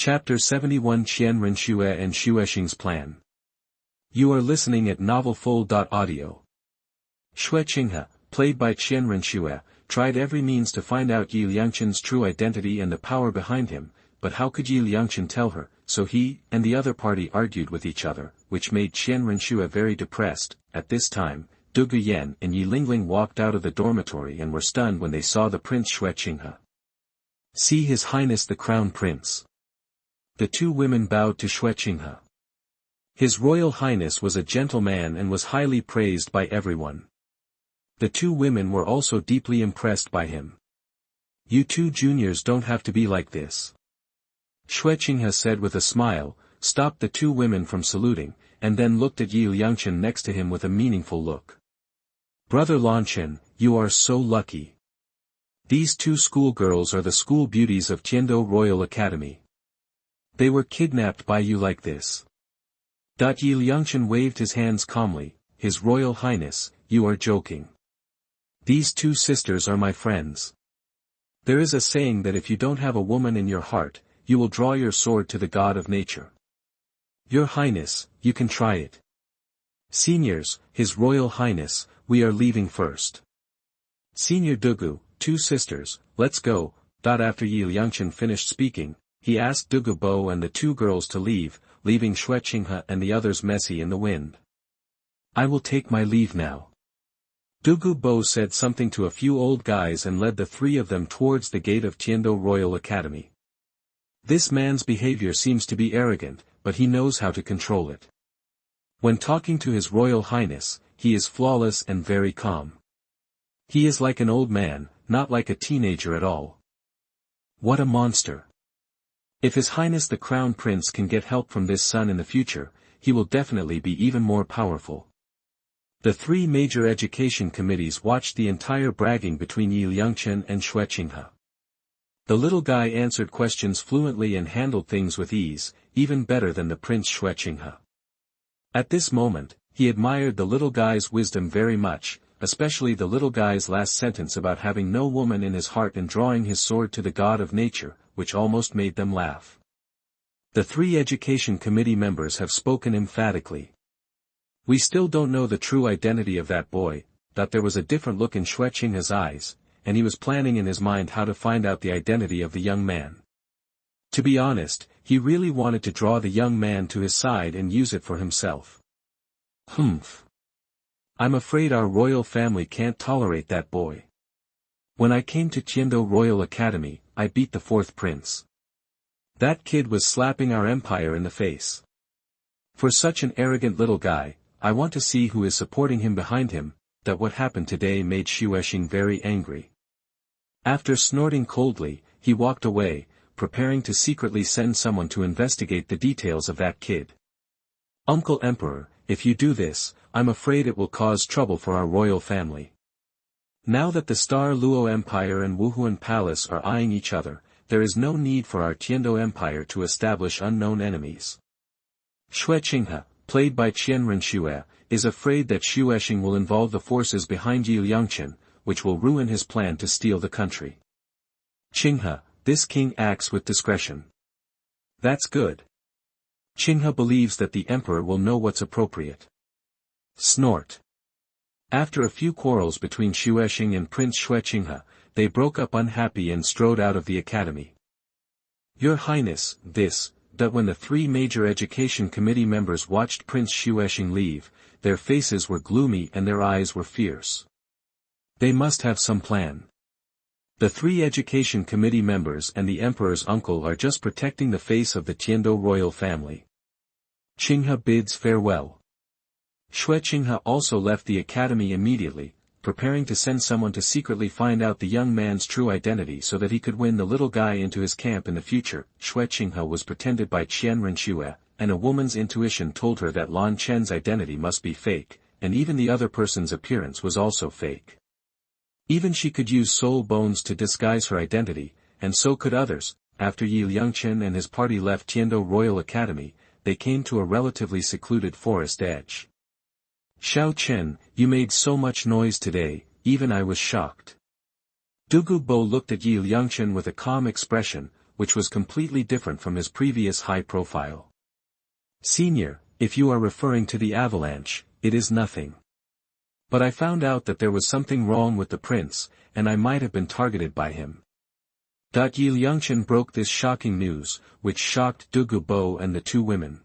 Chapter 71 Qian Renxue and Xuexing's Plan. You are listening at novelfull.audio. Xuexing, played by Qian Renxue, tried every means to find out Yi Liangchen's true identity and the power behind him, but how could Yi Liangchen tell her? So he and the other party argued with each other, which made Qian Renxue very depressed. At this time, Dugu Yan and Yi Lingling walked out of the dormitory and were stunned when they saw the Prince Xuexing. See His Highness the Crown Prince. The two women bowed to Xuexing. His Royal Highness was a gentleman and was highly praised by everyone. The two women were also deeply impressed by him. You two juniors don't have to be like this. Xuexing said with a smile, stopped the two women from saluting, and then looked at Yi Liangchen next to him with a meaningful look. Brother Liangchen, you are so lucky. These two schoolgirls are the school beauties of Tiandu Royal Academy. They were kidnapped by you like this. Yi Liangchen waved his hands calmly. His Royal Highness, you are joking. These two sisters are my friends. There is a saying that if you don't have a woman in your heart, you will draw your sword to the god of nature. Your Highness, you can try it. Seniors, His Royal Highness, we are leaving first. Senior Dugu, two sisters, let's go. After Yi Liangchen finished speaking, he asked Dugu Bo and the two girls to leave, leaving Xuexing and the others messy in the wind. I will take my leave now. Dugu Bo said something to a few old guys and led the three of them towards the gate of Tiandu Royal Academy. This man's behavior seems to be arrogant, but he knows how to control it. When talking to His Royal Highness, he is flawless and very calm. He is like an old man, not like a teenager at all. What a monster. If His Highness the Crown Prince can get help from this son in the future, he will definitely be even more powerful. The three major education committees watched the entire bragging between Yi Liangchen and Xuexing. The little guy answered questions fluently and handled things with ease, even better than the Prince Xuexing. At this moment, he admired the little guy's wisdom very much, especially the little guy's last sentence about having no woman in his heart and drawing his sword to the god of nature, which almost made them laugh. The three education committee members have spoken emphatically. We still don't know the true identity of that boy. There was a different look in Xuexing's eyes, and he was planning in his mind how to find out the identity of the young man. To be honest, he really wanted to draw the young man to his side and use it for himself. I'm afraid our royal family can't tolerate that boy. When I came to Tiandu Royal Academy, I beat the fourth prince. That kid was slapping our empire in the face. For such an arrogant little guy, I want to see who is supporting him behind him. That what happened today made Xuexing very angry. After snorting coldly, he walked away, preparing to secretly send someone to investigate the details of that kid. Uncle Emperor, if you do this, I'm afraid it will cause trouble for our royal family. Now that the Star Luo Empire and Wuhuan Palace are eyeing each other, there is no need for our Tiandu Empire to establish unknown enemies. Xuexing, played by Qian Renxue, is afraid that Xuexing will involve the forces behind Yi Liangchen, which will ruin his plan to steal the country. Qinghe, this king acts with discretion. That's good. Qinghe believes that the emperor will know what's appropriate. Snort. After a few quarrels between Xuexing and Prince Xuexing, they broke up unhappy and strode out of the academy. Your Highness, that when the three major education committee members watched Prince Xuexing leave, their faces were gloomy and their eyes were fierce. They must have some plan. The three education committee members and the emperor's uncle are just protecting the face of the Tiandu royal family. Qinghe bids farewell. Xuexing also left the academy immediately, preparing to send someone to secretly find out the young man's true identity so that he could win the little guy into his camp in the future. Xuexing was pretended by Qian Renxue, and a woman's intuition told her that Liangchen's identity must be fake, and even the other person's appearance was also fake. Even she could use soul bones to disguise her identity, and so could others. After Yi Liangchen and his party left Tiandu Royal Academy, they came to a relatively secluded forest edge. Xiao Chen, you made so much noise today, even I was shocked. Dugu Bo looked at Yi Liangchen with a calm expression, which was completely different from his previous high profile. Senior, if you are referring to the avalanche, it is nothing. But I found out that there was something wrong with the prince, and I might have been targeted by him. Liangchen broke this shocking news, which shocked Dugu and the two women.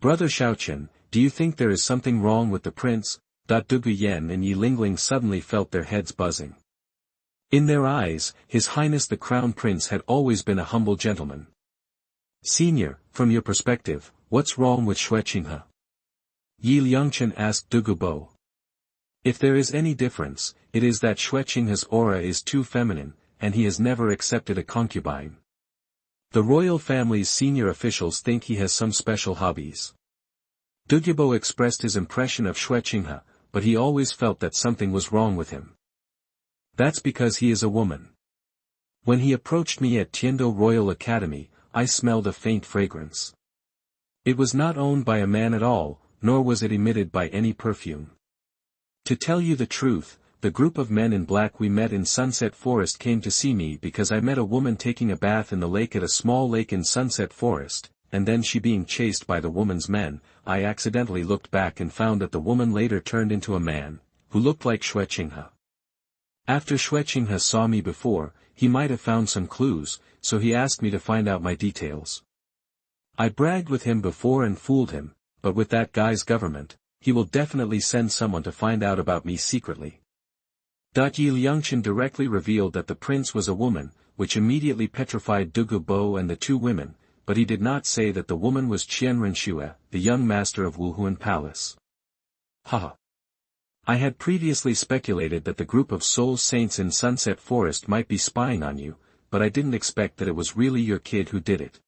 Brother Xuexing, do you think there is something wrong with the prince? Dugu Yan and Yi Lingling suddenly felt their heads buzzing. In their eyes, His Highness the Crown Prince had always been a humble gentleman. Senior, from your perspective, what's wrong with Xuexing? Yi Liangchen asked Dugu. If there is any difference, it is that Xuexing's aura is too feminine, and he has never accepted a concubine. The royal family's senior officials think he has some special hobbies. Dugu expressed his impression of Xuexing, but he always felt that something was wrong with him. That's because he is a woman. When he approached me at Tiandu Royal Academy, I smelled a faint fragrance. It was not owned by a man at all, nor was it emitted by any perfume. To tell you the truth, the group of men in black we met in Sunset Forest came to see me because I met a woman taking a bath in the lake at a small lake in Sunset Forest, and then she being chased by the woman's men. I accidentally looked back and found that the woman later turned into a man, who looked like Xuexing. After Xuexing saw me before, he might have found some clues, so he asked me to find out my details. I bragged with him before and fooled him, but with that guy's government, he will definitely send someone to find out about me secretly. Yi Liangchen directly revealed that the prince was a woman, which immediately petrified Dugu and the two women, but he did not say that the woman was Qian Renxue, the young master of Wuhuan Palace. Haha. I had previously speculated that the group of soul saints in Sunset Forest might be spying on you, but I didn't expect that it was really your kid who did it.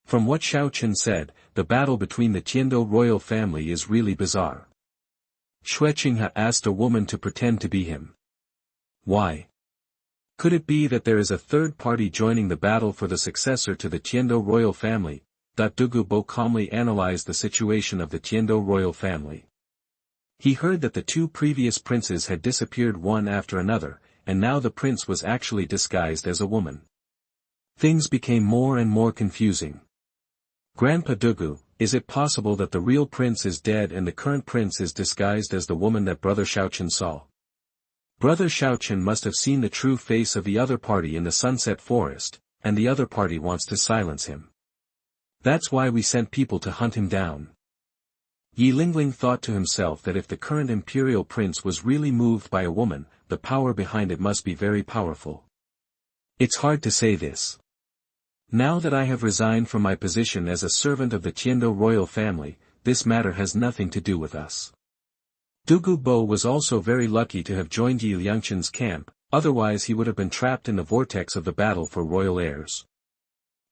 From what Xuexing said, the battle between the Tiandu royal family is really bizarre. Xuexing asked a woman to pretend to be him. Why? Could it be that there is a third party joining the battle for the successor to the Tiandu royal family? Dugu calmly analyzed the situation of the Tiandu royal family. He heard that the two previous princes had disappeared one after another, and now the prince was actually disguised as a woman. Things became more and more confusing. Grandpa Dugu, is it possible that the real prince is dead and the current prince is disguised as the woman that Brother Xuexing saw? Brother Xuexing must have seen the true face of the other party in the Sunset Forest, and the other party wants to silence him. That's why we sent people to hunt him down. Yi Lingling thought to himself that if the current imperial prince was really moved by a woman, the power behind it must be very powerful. It's hard to say this. Now that I have resigned from my position as a servant of the Tiandu royal family, this matter has nothing to do with us. Dugu was also very lucky to have joined Yi Liangchen's camp, otherwise he would have been trapped in the vortex of the battle for royal heirs.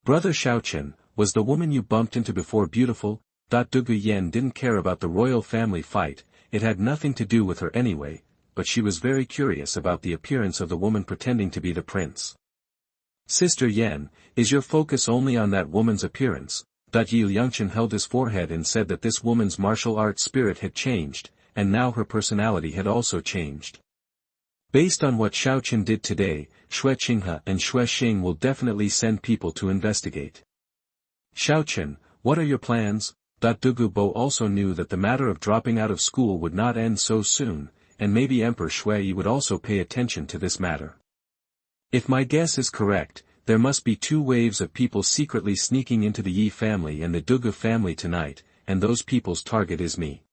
Brother Xuexing, was the woman you bumped into before beautiful? Dugu Yan didn't care about the royal family fight, it had nothing to do with her anyway, but she was very curious about the appearance of the woman pretending to be the prince. Sister Yan, is your focus only on that woman's appearance? Yi Liangchen held his forehead and said that this woman's martial arts spirit had changed, and now her personality had also changed. Based on what Xuexing did today, Xuexing and Xuexing will definitely send people to investigate. Xuexing, what are your plans? Dugu also knew that the matter of dropping out of school would not end so soon, and maybe Emperor Shui would also pay attention to this matter. If my guess is correct, there must be two waves of people secretly sneaking into the Yi family and the Dugu family tonight, and those people's target is me.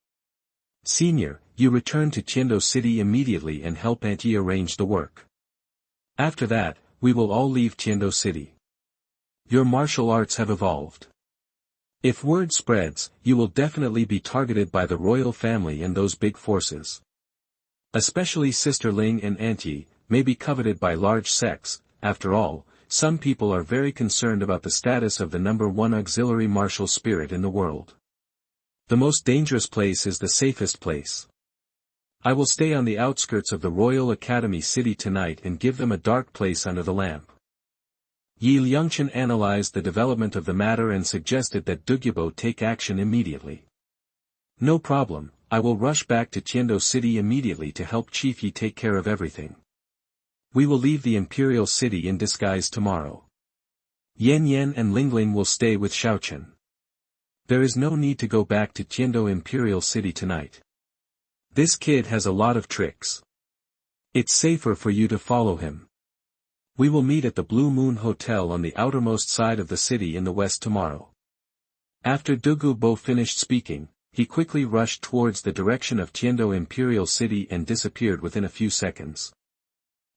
Senior, you return to Tiandu City immediately and help Aunt Yi arrange the work. After that, we will all leave Tiandu City. Your martial arts have evolved. If word spreads, you will definitely be targeted by the royal family and those big forces. Especially Sister Ling and Aunt Yi, may be coveted by large sects. After all, some people are very concerned about the status of the #1 auxiliary martial spirit in the world. The most dangerous place is the safest place. I will stay on the outskirts of the Royal Academy city tonight and give them a dark place under the lamp. Yi Liangchen analyzed the development of the matter and suggested that Dugu take action immediately. No problem, I will rush back to Tiandu City immediately to help Chief Yi take care of everything. We will leave the Imperial City in disguise tomorrow. Yan Yan and Lingling will stay with Xiaochen. There is no need to go back to Tiando Imperial City tonight. This kid has a lot of tricks. It's safer for you to follow him. We will meet at the Blue Moon Hotel on the outermost side of the city in the west tomorrow. After Dugu finished speaking, he quickly rushed towards the direction of Tiando Imperial City and disappeared within a few seconds.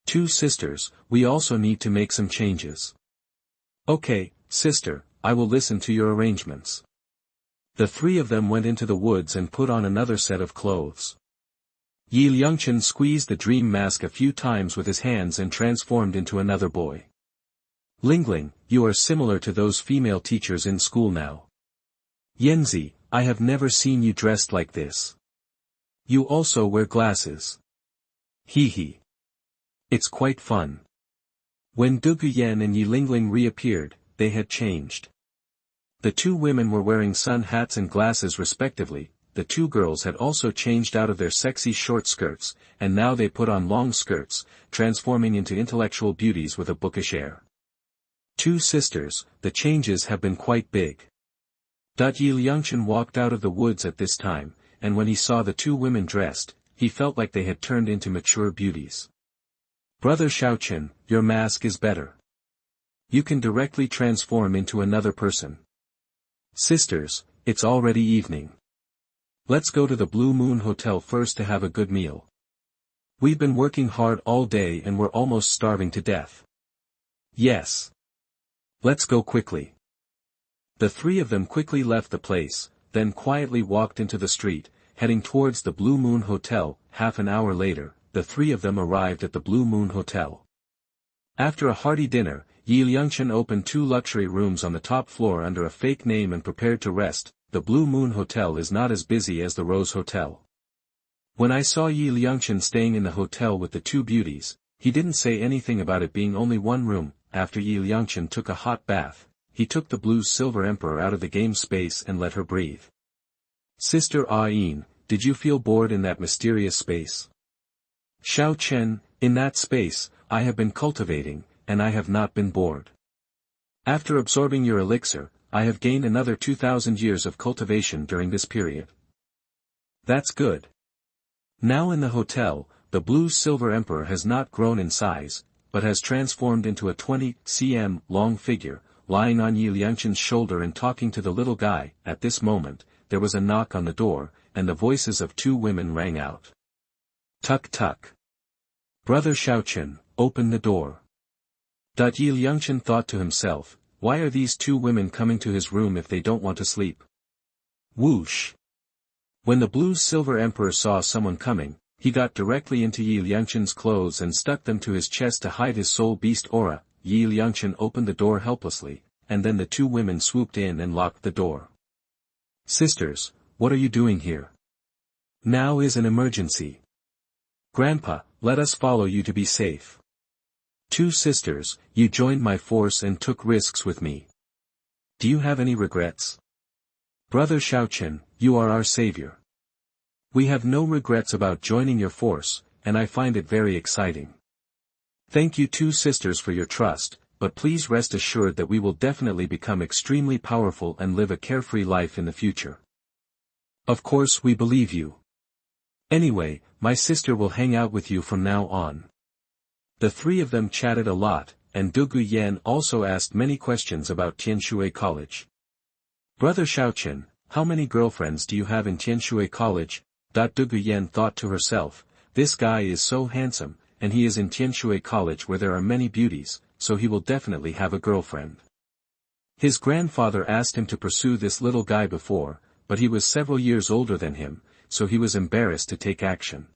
Two sisters, we also need to make some changes. Okay, sister, I will listen to your arrangements. The three of them went into the woods and put on another set of clothes. Liangchen squeezed the dream mask a few times with his hands and transformed into another boy. Lingling, you are similar to those female teachers in school now. Yanzi, I have never seen you dressed like this. You also wear glasses. Hee hee. It's quite fun. When Dugu Yan and Yi Lingling reappeared, they had changed. The two women were wearing sun hats and glasses respectively. The two girls had also changed out of their sexy short skirts, and now they put on long skirts, transforming into intellectual beauties with a bookish air. Two sisters, the changes have been quite big. Yi Liangchen walked out of the woods at this time, and when he saw the two women dressed, he felt like they had turned into mature beauties. Brother Xiaochen, your mask is better. You can directly transform into another person. Sisters, it's already evening. Let's go to the Blue Moon Hotel first to have a good meal. We've been working hard all day and we're almost starving to death. Yes. Let's go quickly. The three of them quickly left the place, then quietly walked into the street, heading towards the Blue Moon Hotel. Half an hour later, the three of them arrived at the Blue Moon Hotel. After a hearty dinner, Yi Liangchen opened two luxury rooms on the top floor under a fake name and prepared to rest. The Blue Moon Hotel is not as busy as the Rose Hotel. When I saw Yi Liangchen staying in the hotel with the two beauties, he didn't say anything about it being only one room. After Yi Liangchen took a hot bath, he took the Blue Silver Emperor out of the game space and let her breathe. Sister Ayin, did you feel bored in that mysterious space? Xiaochen, in that space, I have been cultivating, and I have not been bored. After absorbing your elixir, I have gained another 2,000 years of cultivation during this period. That's good. Now in the hotel, the Blue Silver Emperor has not grown in size, but has transformed into a 20 cm long figure, lying on Yi Liangchen's shoulder and talking to the little guy. At this moment, there was a knock on the door, and the voices of two women rang out. Tuk tuk. Brother Xiaochen, open the door. Yi Liangchen thought to himself, why are these two women coming to his room if they don't want to sleep? Whoosh. When the Blue Silver Emperor saw someone coming, he got directly into Yi Liangchen's clothes and stuck them to his chest to hide his soul beast aura. Yi Liangchen opened the door helplessly, and then the two women swooped in and locked the door. Sisters, what are you doing here? Now is an emergency. Grandpa, let us follow you to be safe. Two sisters, you joined my force and took risks with me. Do you have any regrets? Brother Xiaochen, you are our savior. We have no regrets about joining your force, and I find it very exciting. Thank you two sisters for your trust, but please rest assured that we will definitely become extremely powerful and live a carefree life in the future. Of course we believe you. Anyway, my sister will hang out with you from now on. The three of them chatted a lot, and Dugu Yan also asked many questions about Tianshui College. Brother Xiaochen, how many girlfriends do you have in Tianshui College? Dugu Yan thought to herself, this guy is so handsome, and he is in Tianshui College where there are many beauties, so he will definitely have a girlfriend. His grandfather asked him to pursue this little guy before, but he was several years older than him, so he was embarrassed to take action.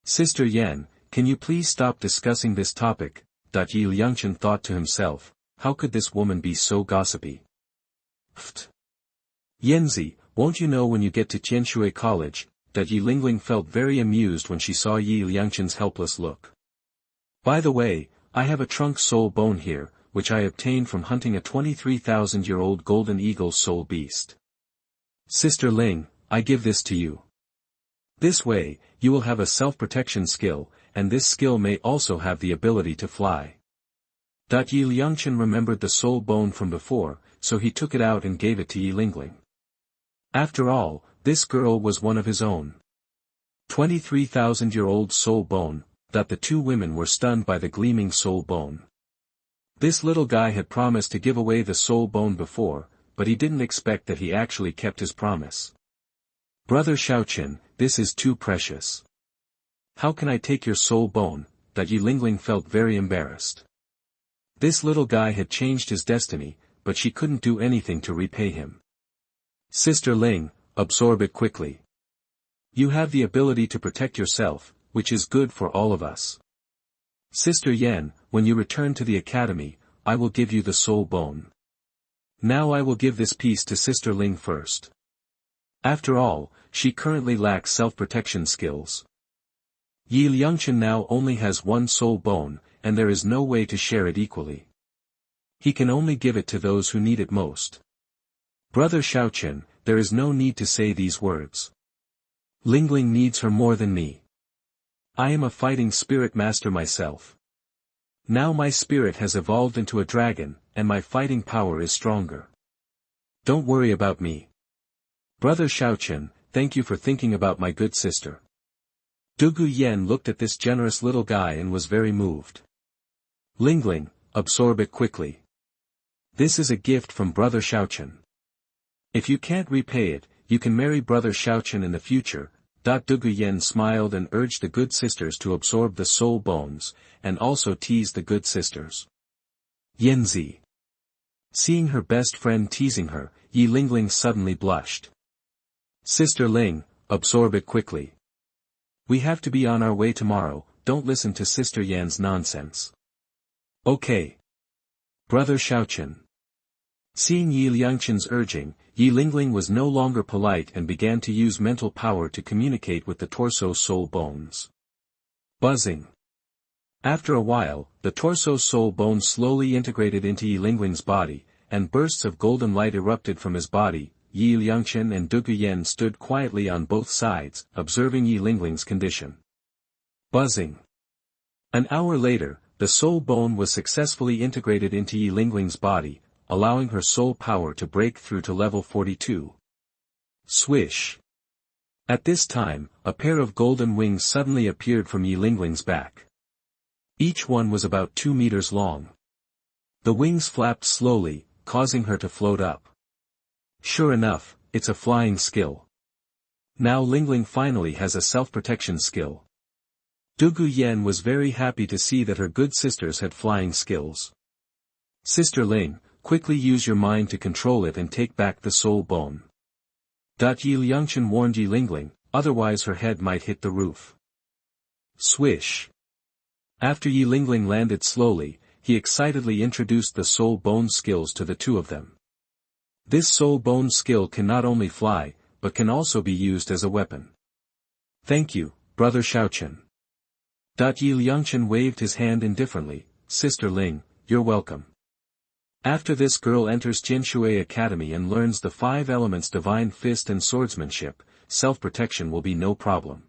Sister Yan, can you please stop discussing this topic? Yi Liangchen thought to himself, how could this woman be so gossipy? Pfft. Yanzi, won't you know when you get to Tianshui College? Yi Lingling felt very amused when she saw Yi Liangchen's helpless look. By the way, I have a trunk soul bone here, which I obtained from hunting a 23,000-year-old golden eagle soul beast. Sister Ling, I give this to you. This way, you will have a self-protection skill, and this skill may also have the ability to fly. Yi Liangchen remembered the soul bone from before, so he took it out and gave it to Yi Lingling. After all, this girl was one of his own. 23,000-year-old soul bone. The two women were stunned by the gleaming soul bone. This little guy had promised to give away the soul bone before, but he didn't expect that he actually kept his promise. Brother Xuexing, this is too precious. How can I take your soul bone? Yi Lingling felt very embarrassed. This little guy had changed his destiny, but she couldn't do anything to repay him. Sister Ling, absorb it quickly. You have the ability to protect yourself, which is good for all of us. Sister Yan, when you return to the academy, I will give you the soul bone. Now I will give this piece to Sister Ling first. After all, she currently lacks self-protection skills. Yi Liangchen now only has one soul bone, and there is no way to share it equally. He can only give it to those who need it most. Brother Xuexing, there is no need to say these words. Lingling needs her more than me. I am a fighting spirit master myself. Now my spirit has evolved into a dragon, and my fighting power is stronger. Don't worry about me. Brother Xuexing, thank you for thinking about my good sister. Dugu Yen looked at this generous little guy and was very moved. Lingling, absorb it quickly. This is a gift from Brother Xuexing. If you can't repay it, you can marry Brother Xuexing in the future. Dugu Yen smiled and urged the good sisters to absorb the soul bones, and also teased the good sisters. Yanzi. Seeing her best friend teasing her, Yi Lingling suddenly blushed. Sister Ling, absorb it quickly. We have to be on our way tomorrow, don't listen to Sister Yan's nonsense. Okay. Brother Xuexing. Seeing Yi Liangchen's urging, Yi Lingling was no longer polite and began to use mental power to communicate with the torso soul bones. Buzzing. After a while, the torso soul bone slowly integrated into Yi Lingling's body, and bursts of golden light erupted from his body. Yi Liangchen and Dugu Yen stood quietly on both sides, observing Yi Lingling's condition. Buzzing. An hour later, the soul bone was successfully integrated into Yi Lingling's body, allowing her soul power to break through to level 42. Swish. At this time, a pair of golden wings suddenly appeared from Yi Lingling's back. Each one was about 2 meters long. The wings flapped slowly, causing her to float up. Sure enough, it's a flying skill. Now Lingling finally has a self-protection skill. Dugu Yen was very happy to see that her good sisters had flying skills. Sister Ling, quickly use your mind to control it and take back the soul bone. Yi Liangchen warned Yi Lingling, otherwise her head might hit the roof. Swish. After Yi Lingling landed slowly, he excitedly introduced the soul bone skills to the two of them. This soul bone skill can not only fly, but can also be used as a weapon. Thank you, Brother Xuexing. Yi Liangchen waved his hand indifferently. Sister Ling, you're welcome. After this girl enters Tianshui Academy and learns the 5 elements divine fist and swordsmanship, self-protection will be no problem.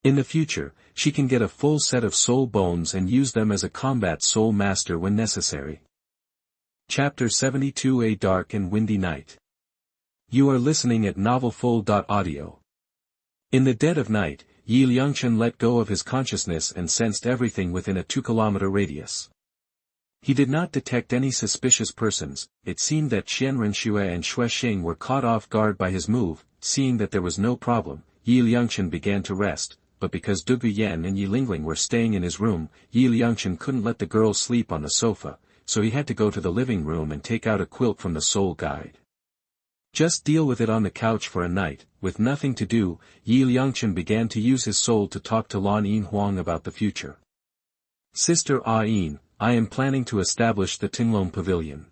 In the future, she can get a full set of soul bones and use them as a combat soul master when necessary. Chapter 72: A Dark and Windy Night. You are listening at NovelFull.audio. In the dead of night, Yi Liangchen let go of his consciousness and sensed everything within a 2-kilometer radius. He did not detect any suspicious persons. It seemed that Renxue and Xuexing were caught off guard by his move. Seeing that there was no problem, Yi Liangchen began to rest, but because Dugu Yen and Yi Lingling were staying in his room, Yi Liangchen couldn't let the girl sleep on the sofa, so he had to go to the living room and take out a quilt from the soul guide. Just deal with it on the couch for a night. With nothing to do, Yi Liangchen began to use his soul to talk to Lan Yin Huang about the future. Sister Yin, I am planning to establish the Tinglong Pavilion.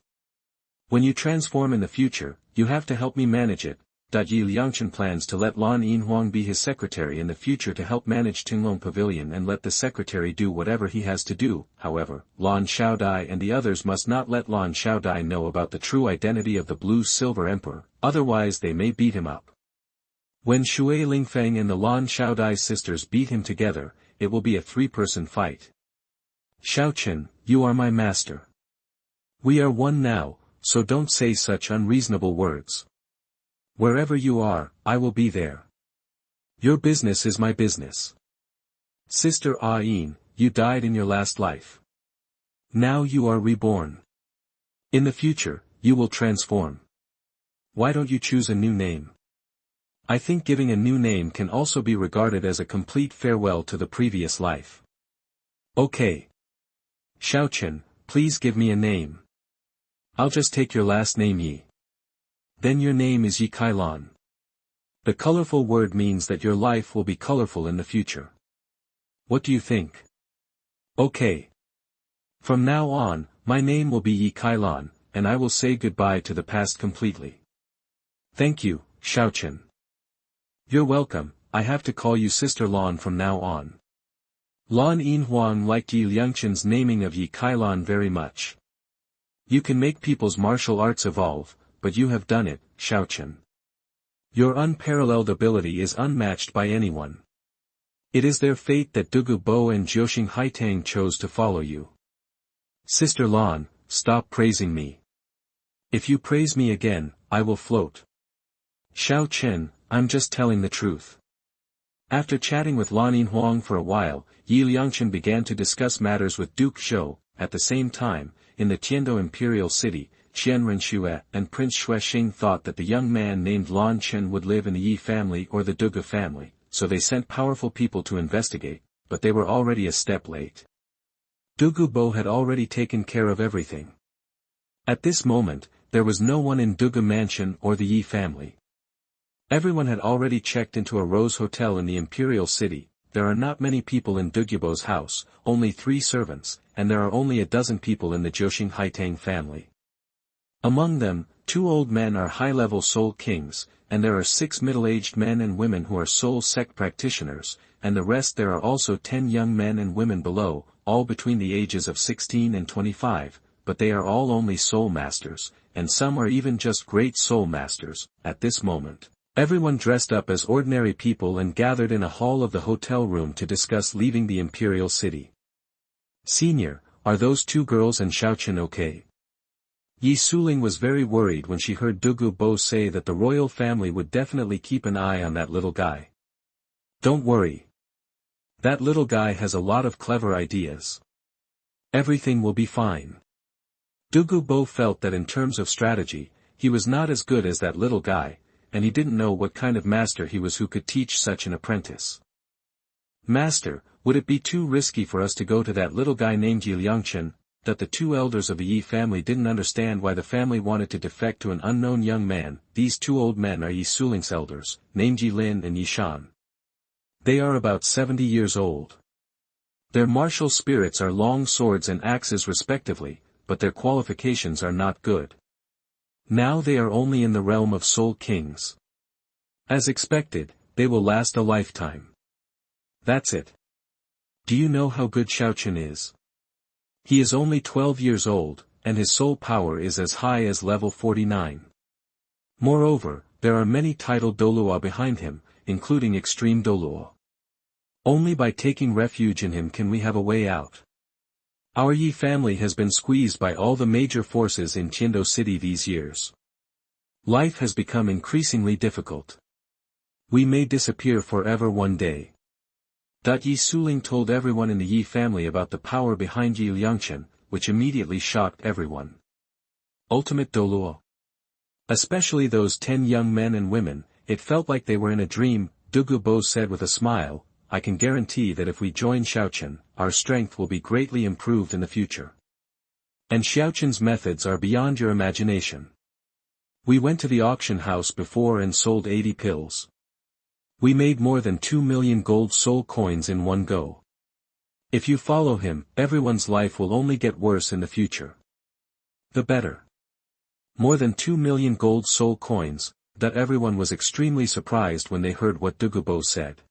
When you transform in the future, you have to help me manage it. Yi Liangchen plans to let Lan Yin Huang be his secretary in the future to help manage Tinglong Pavilion and let the secretary do whatever he has to do. However, Lan Xiaodai and the others must not let Lan Xiaodai know about the true identity of the Blue-Silver Emperor, otherwise they may beat him up. When Shui Lingfeng and the Lan Xiaodai sisters beat him together, it will be a 3-person fight. Xuexing, you are my master. We are one now, so don't say such unreasonable words. Wherever you are, I will be there. Your business is my business. Sister Ain, you died in your last life. Now you are reborn. In the future, you will transform. Why don't you choose a new name? I think giving a new name can also be regarded as a complete farewell to the previous life. Okay. Xuexing, please give me a name. I'll just take your last name Yi. Then your name is Yi Kailan. The colorful word means that your life will be colorful in the future. What do you think? Okay. From now on, my name will be Yi Kailan, and I will say goodbye to the past completely. Thank you, Xuexing. You're welcome, I have to call you Sister Lan from now on. Lan Yinhuang liked Yi Liangchen's naming of Yi Kailan very much. You can make people's martial arts evolve, but you have done it, Xuexing. Your unparalleled ability is unmatched by anyone. It is their fate that Dugu Bo and Xuexing Haitang chose to follow you. Sister Lan, stop praising me. If you praise me again, I will float. Xuexing, I'm just telling the truth. After chatting with Lan Yinhuang for a while, Yi Liangchen began to discuss matters with Duke Zhou. At the same time, in the Tiando imperial city, Qian Renxue and Prince Xuexing thought that the young man named Liangchen would live in the Yi family or the Dugu family, so they sent powerful people to investigate, but they were already a step late. Dugu Bo had already taken care of everything. At this moment, there was no one in Dugu mansion or the Yi family. Everyone had already checked into a Rose Hotel in the imperial city. There are not many people in Dugubo's house, only 3 servants, and there are only a dozen people in the Xuexing Haitang family. Among them, 2 old men are high-level soul kings, and there are 6 middle-aged men and women who are soul sect practitioners, and the rest there are also 10 young men and women below, all between the ages of 16 and 25, but they are all only soul masters, and some are even just great soul masters, at this moment. Everyone dressed up as ordinary people and gathered in a hall of the hotel room to discuss leaving the imperial city. Senior, are those 2 girls and Xuexing okay? Yi Suling was very worried when she heard Dugu Bo say that the royal family would definitely keep an eye on that little guy. Don't worry. That little guy has a lot of clever ideas. Everything will be fine. Dugu Bo felt that in terms of strategy, he was not as good as that little guy, and he didn't know what kind of master he was who could teach such an apprentice. Master, would it be too risky for us to go to that little guy named Yi Liangchen? That the 2 elders of the Yi family didn't understand why the family wanted to defect to an unknown young man. These 2 old men are Yi Suling's elders, named Yi Lin and Yi Shan. They are about 70 years old. Their martial spirits are long swords and axes respectively, but their qualifications are not good. Now they are only in the realm of soul kings. As expected, they will last a lifetime. That's it. Do you know how good Xuexing is? He is only 12 years old, and his soul power is as high as level 49. Moreover, there are many titled Douluo behind him, including Extreme Douluo. Only by taking refuge in him can we have a way out. Our Yi family has been squeezed by all the major forces in Tiando City these years. Life has become increasingly difficult. We may disappear forever one day. Yi Suling told everyone in the Yi family about the power behind Yi Liangchen, which immediately shocked everyone. Ultimate Douluo. Especially those 10 young men and women, it felt like they were in a dream. Dugu Bo said with a smile, I can guarantee that if we join Xuexing, our strength will be greatly improved in the future. And Xuexing's methods are beyond your imagination. We went to the auction house before and sold 80 pills. We made more than 2 million gold soul coins in one go. If you follow him, everyone's life will only get worse in the future. The better. More than 2 million gold soul coins, that everyone was extremely surprised when they heard what Dugu Bo said.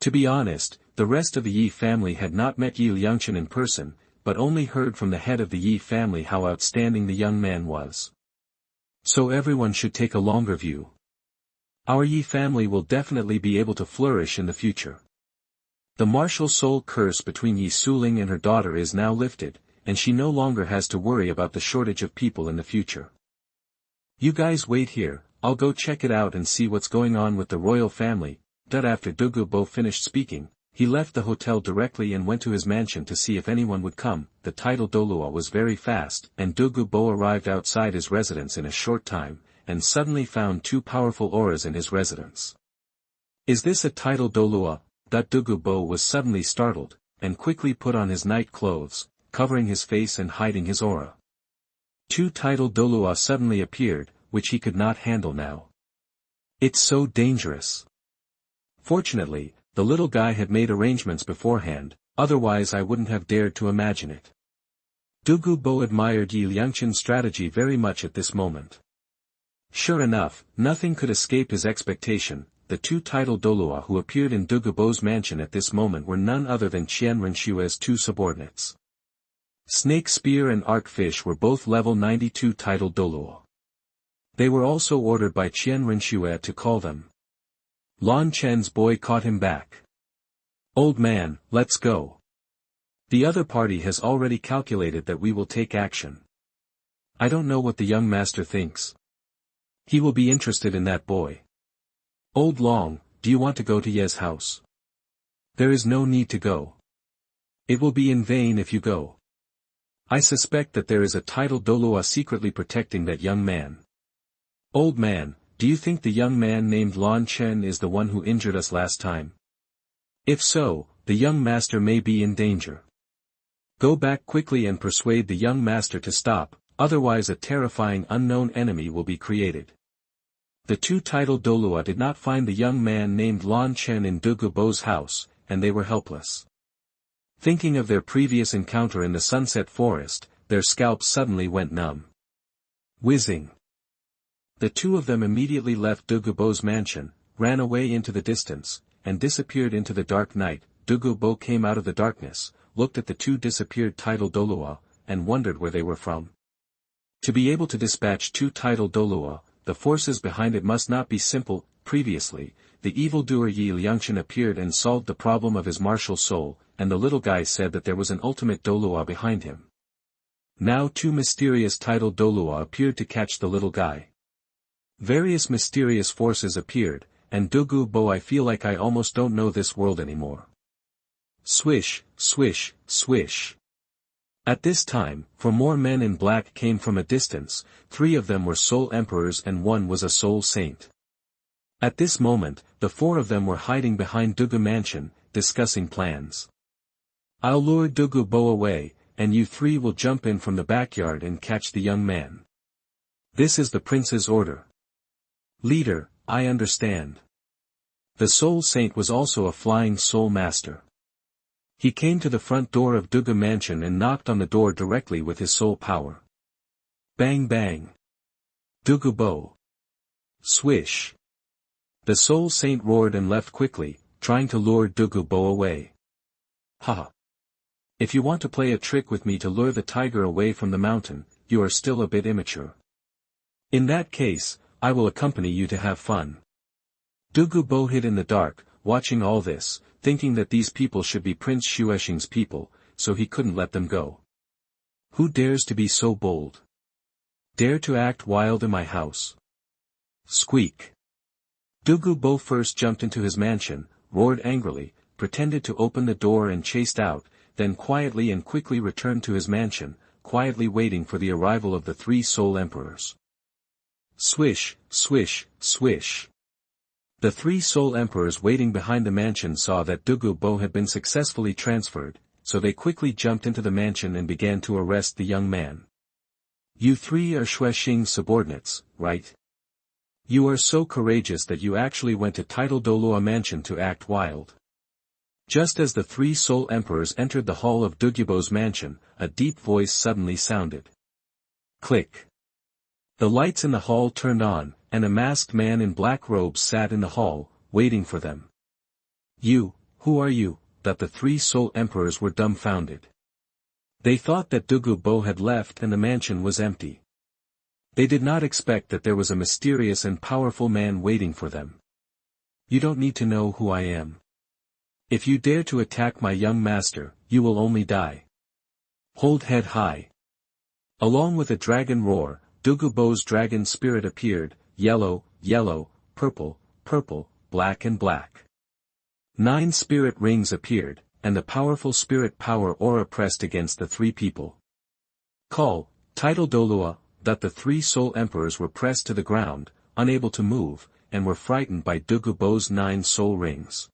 To be honest, the rest of the Yi family had not met Yi Liangchen in person, but only heard from the head of the Yi family how outstanding the young man was. So everyone should take a longer view. Our Yi family will definitely be able to flourish in the future. The martial soul curse between Yi Suling and her daughter is now lifted, and she no longer has to worry about the shortage of people in the future. You guys wait here, I'll go check it out and see what's going on with the royal family. After Dugu finished speaking, he left the hotel directly and went to his mansion to see if anyone would come. The title Douluo was very fast, and Dugu arrived outside his residence in a short time, and suddenly found two powerful auras in his residence. Is this a title Douluo? Dugu was suddenly startled, and quickly put on his night clothes, covering his face and hiding his aura. Two title Douluo suddenly appeared, which he could not handle now. It's so dangerous. Fortunately, the little guy had made arrangements beforehand, otherwise I wouldn't have dared to imagine it. Dugu admired Liangchen's strategy very much at this moment. Sure enough, nothing could escape his expectation. The two title Douluo who appeared in Dugu mansion at this moment were none other than Qian Renxue's two subordinates. Snake Spear and Arcfish were both level 92 title Douluo. They were also ordered by Qian Renxue to call them. Liangchen's boy caught him back. Old man, let's go. The other party has already calculated that we will take action. I don't know what the young master thinks. He will be interested in that boy. Old Long, do you want to go to Ye's house? There is no need to go. It will be in vain if you go. I suspect that there is a title Douluo secretly protecting that young man. Old man, do you think the young man named Liangchen is the one who injured us last time? If so, the young master may be in danger. Go back quickly and persuade the young master to stop, otherwise a terrifying unknown enemy will be created. The two title Douluo did not find the young man named Liangchen in Dugu's house, and they were helpless. Thinking of their previous encounter in the Sunset Forest, their scalps suddenly went numb. Whizzing. The two of them immediately left Dugu's mansion, ran away into the distance, and disappeared into the dark night. Dugu came out of the darkness, looked at the two disappeared title Douluo, and wondered where they were from. To be able to dispatch two title Douluo, the forces behind it must not be simple. Previously, the evildoer Liangchen appeared and solved the problem of his martial soul, and the little guy said that there was an ultimate Douluo behind him. Now two mysterious title Douluo appeared to catch the little guy. Various mysterious forces appeared, and Dugu I feel like I almost don't know this world anymore. Swish, swish, swish. At this time, 4 more men in black came from a distance. 3 of them were soul emperors and 1 was a soul saint. At this moment, the 4 of them were hiding behind Dugu mansion, discussing plans. I'll lure Dugu away, and you 3 will jump in from the backyard and catch the young man. This is the prince's order. Leader, I understand. The soul saint was also a flying soul master. He came to the front door of Dugu mansion and knocked on the door directly with his soul power. Bang bang. Dugu. Swish. The soul saint roared and left quickly, trying to lure Dugu away. Haha. If you want to play a trick with me to lure the tiger away from the mountain, you are still a bit immature. In that case, I will accompany you to have fun. Dugu hid in the dark, watching all this, thinking that these people should be Prince Xuexing's people, so he couldn't let them go. Who dares to be so bold? Dare to act wild in my house? Squeak. Dugu first jumped into his mansion, roared angrily, pretended to open the door and chased out, then quietly and quickly returned to his mansion, quietly waiting for the arrival of the 3 soul emperors. Swish, swish, swish. The 3 soul emperors waiting behind the mansion saw that Dugu had been successfully transferred, so they quickly jumped into the mansion and began to arrest the young man. You 3 are Xuexing's subordinates, right? You are so courageous that you actually went to title Douluo mansion to act wild. Just as the 3 soul emperors entered the hall of Dugu's mansion, a deep voice suddenly sounded. Click. The lights in the hall turned on, and a masked man in black robes sat in the hall, waiting for them. You, who are you? That the 3 soul emperors were dumbfounded. They thought that Dugu had left and the mansion was empty. They did not expect that there was a mysterious and powerful man waiting for them. You don't need to know who I am. If you dare to attack my young master, you will only die. Hold head high. Along with a dragon roar, Dugu Bo's dragon spirit appeared, yellow, yellow, purple, purple, black and black. 9 spirit rings appeared, and the powerful spirit power aura pressed against the 3 people. Call, title Douluo, that the 3 soul emperors were pressed to the ground, unable to move, and were frightened by Dugu Bo's 9 soul rings.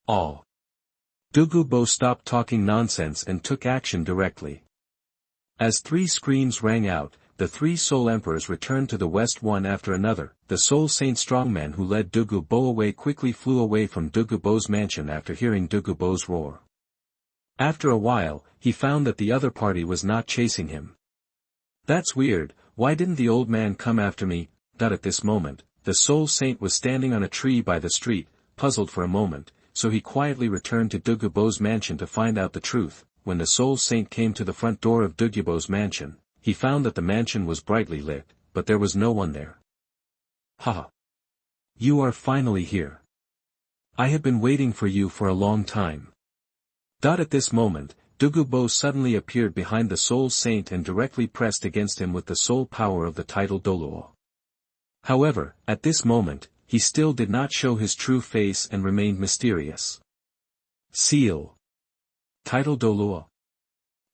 All. Dugu Bo stopped talking nonsense and took action directly. As 3 screams rang out, the 3 soul emperors returned to the west one after another. The soul saint strongman who led Dugu Bo away quickly flew away from Dugu Bo's mansion after hearing Dugu Bo's roar. After a while, he found that the other party was not chasing him. That's weird, why didn't the old man come after me? At this moment, the soul saint was standing on a tree by the street, puzzled for a moment, so he quietly returned to Dugu Bo's mansion to find out the truth. When the soul saint came to the front door of Dugu Bo's mansion, he found that the mansion was brightly lit, but there was no one there. Haha. You are finally here. I have been waiting for you for a long time. At this moment, Dugu Bo suddenly appeared behind the soul saint and directly pressed against him with the soul power of the title Douluo. However, at this moment, he still did not show his true face and remained mysterious. Seal. Title Douluo.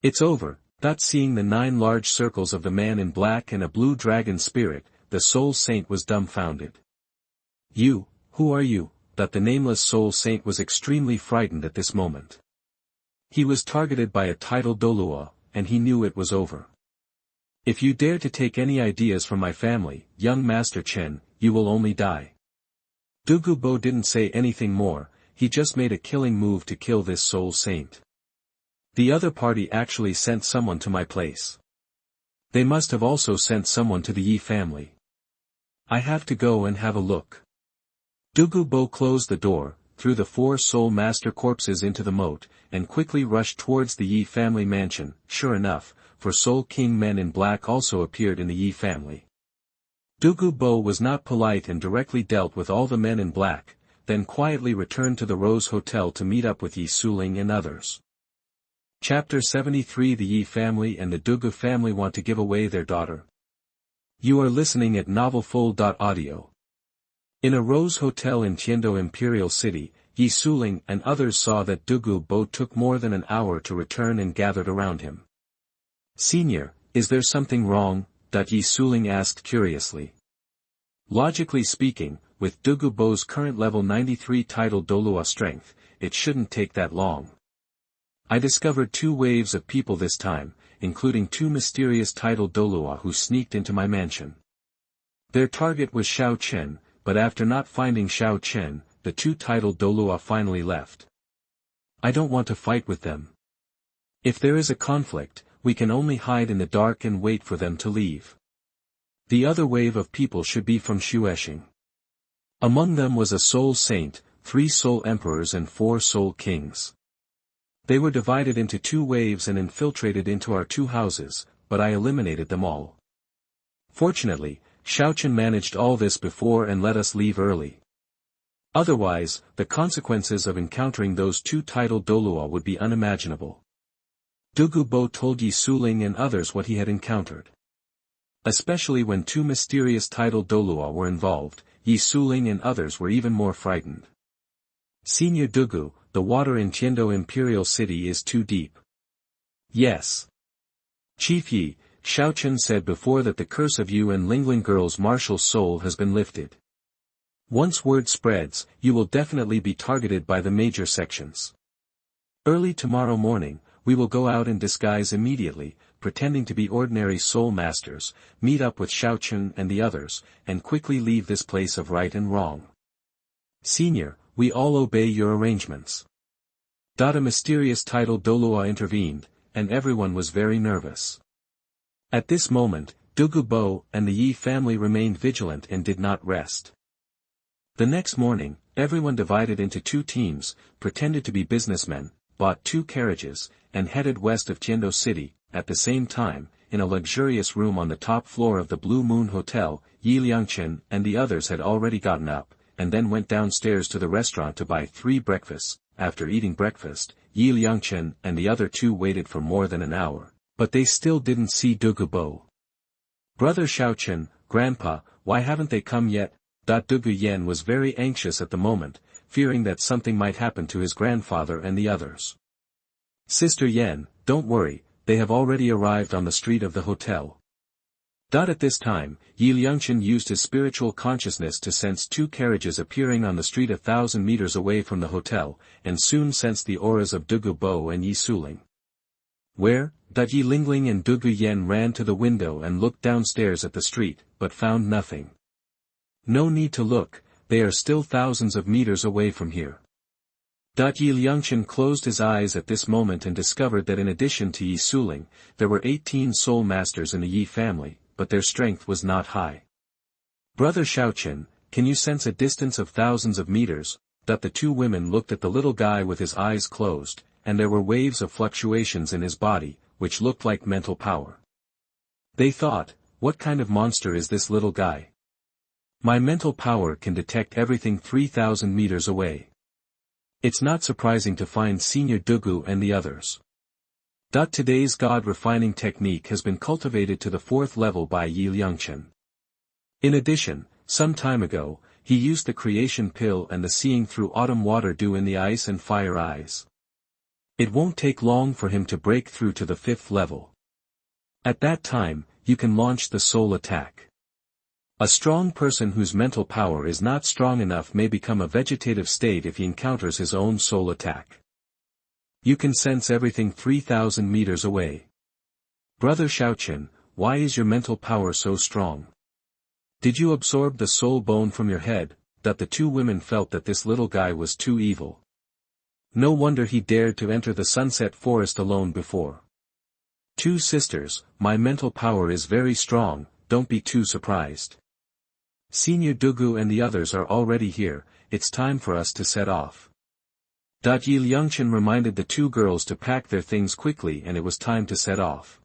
It's over. Seeing the 9 large circles of the man in black and a blue dragon spirit, the soul saint was dumbfounded. You, who are you? The nameless soul saint was extremely frightened at this moment. He was targeted by a title Douluo, and he knew it was over. If you dare to take any ideas from my family, young Master Chen, you will only die. Dugu Bo didn't say anything more, he just made a killing move to kill this soul saint. The other party actually sent someone to my place. They must have also sent someone to the Yi family. I have to go and have a look. Dugu Bo closed the door, threw the 4 soul master corpses into the moat, and quickly rushed towards the Yi family mansion. Sure enough, 4 soul king men in black also appeared in the Yi family. Dugu Bo was not polite and directly dealt with all the men in black, then quietly returned to the Rose Hotel to meet up with Yi Suling and others. Chapter 73. The Yi family and the Dugu family want to give away their daughter. You are listening at NovelFull.audio. In a Rose Hotel in Tiando Imperial City, Yi Suling and others saw that Dugu Bo took more than an hour to return and gathered around him. Senior, is there something wrong? Yi Suling asked curiously. Logically speaking, with Dugu Bo's current level 93 title Douluo strength, it shouldn't take that long. I discovered 2 waves of people this time, including 2 mysterious title Douluo who sneaked into my mansion. Their target was Xiao Chen, but after not finding Xiao Chen, the 2 title Douluo finally left. I don't want to fight with them. If there is a conflict, we can only hide in the dark and wait for them to leave. The other wave of people should be from Xuexing. Among them was a soul saint, 3 soul emperors and 4 soul kings. They were divided into 2 waves and infiltrated into our 2 houses, but I eliminated them all. Fortunately, Xiaochen managed all this before and let us leave early. Otherwise, the consequences of encountering those 2 title Douluo would be unimaginable. Dugu Bo told Yi Suling and others what he had encountered. Especially when 2 mysterious title Douluo were involved, Yi Suling and others were even more frightened. Senior Dugu, the water in Tiando Imperial City is too deep. Yes. Chief Yi, Xiaochen said before that the curse of you and Lingling girl's martial soul has been lifted. Once word spreads, you will definitely be targeted by the major sections. Early tomorrow morning, we will go out in disguise immediately, pretending to be ordinary soul masters, meet up with Xiaochen and the others, and quickly leave this place of right and wrong. Senior, we all obey your arrangements. A mysterious title Douluo intervened, and everyone was very nervous. At this moment, Dugu Bo and the Yi family remained vigilant and did not rest. The next morning, everyone divided into 2 teams, pretended to be businessmen, bought 2 carriages, and headed west of Tiando City. At the same time, in a luxurious room on the top floor of the Blue Moon Hotel, Yi Liangchen and the others had already gotten up, and then went downstairs to the restaurant to buy 3 breakfasts. After eating breakfast, Liangchen and the other two waited for more than an hour, but they still didn't see Dugu. "Brother Xuexing, Grandpa, why haven't they come yet?" Dugu Yan was very anxious at the moment, fearing that something might happen to his grandfather and the others. "Sister Yan, don't worry, they have already arrived on the street of the hotel." At this time, Liangchen used his spiritual consciousness to sense two carriages appearing on the street 1,000 meters away from the hotel, and soon sensed the auras of Dugu and Yi Suling. "Where?" Yi Lingling and Dugu Yan ran to the window and looked downstairs at the street, but found nothing. "No need to look, they are still thousands of meters away from here." Liangchen closed his eyes at this moment and discovered that in addition to Yi Suling, there were 18 soul masters in the Yi family, but their strength was not high. "Brother Xuexing, can you sense a distance of thousands of meters?" The two women looked at the little guy with his eyes closed, and there were waves of fluctuations in his body, which looked like mental power. They thought, "What kind of monster is this little guy? My mental power can detect everything 3,000 meters away. It's not surprising to find Senior Dugu and the others." Today's God refining technique has been cultivated to the 4th level by Liangchen. In addition, some time ago, he used the creation pill and the seeing through autumn water dew in the ice and fire eyes. It won't take long for him to break through to the 5th level. At that time, you can launch the soul attack. A strong person whose mental power is not strong enough may become a vegetative state if he encounters his own soul attack. You can sense everything 3,000 meters away. "Brother Xuexing, why is your mental power so strong? Did you absorb the soul bone from your head?" The two women felt that this little guy was too evil. No wonder he dared to enter the sunset forest alone before. "Two sisters, my mental power is very strong, don't be too surprised. Senior Dugu and the others are already here, it's time for us to set off." Liangchen reminded the two girls to pack their things quickly and it was time to set off.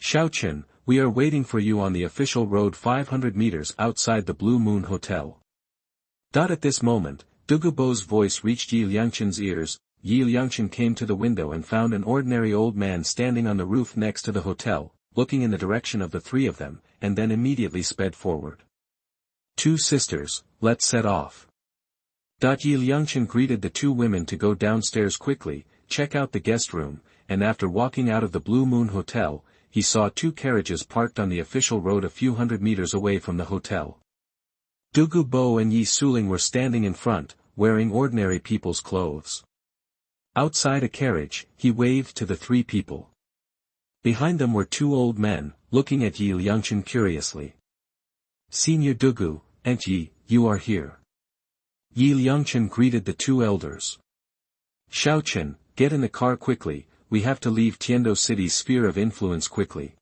"Xuexing, we are waiting for you on the official road 500 meters outside the Blue Moon Hotel." At this moment, Dugu's voice reached Liangchen's ears. Liangchen came to the window and found an ordinary old man standing on the roof next to the hotel, looking in the direction of the three of them, and then immediately sped forward. "Two sisters, let's set off." Liangchen greeted the two women to go downstairs quickly, check out the guest room, and after walking out of the Blue Moon Hotel, he saw two carriages parked on the official road a few hundred meters away from the hotel. Dugu and Yi Suling were standing in front, wearing ordinary people's clothes. Outside a carriage, he waved to the three people. Behind them were two old men, looking at Liangchen curiously. "Senior Dugu, and Yi, you are here." Liangchen greeted the two elders. "Xuexing, get in the car quickly, we have to leave Tiando City's sphere of influence quickly."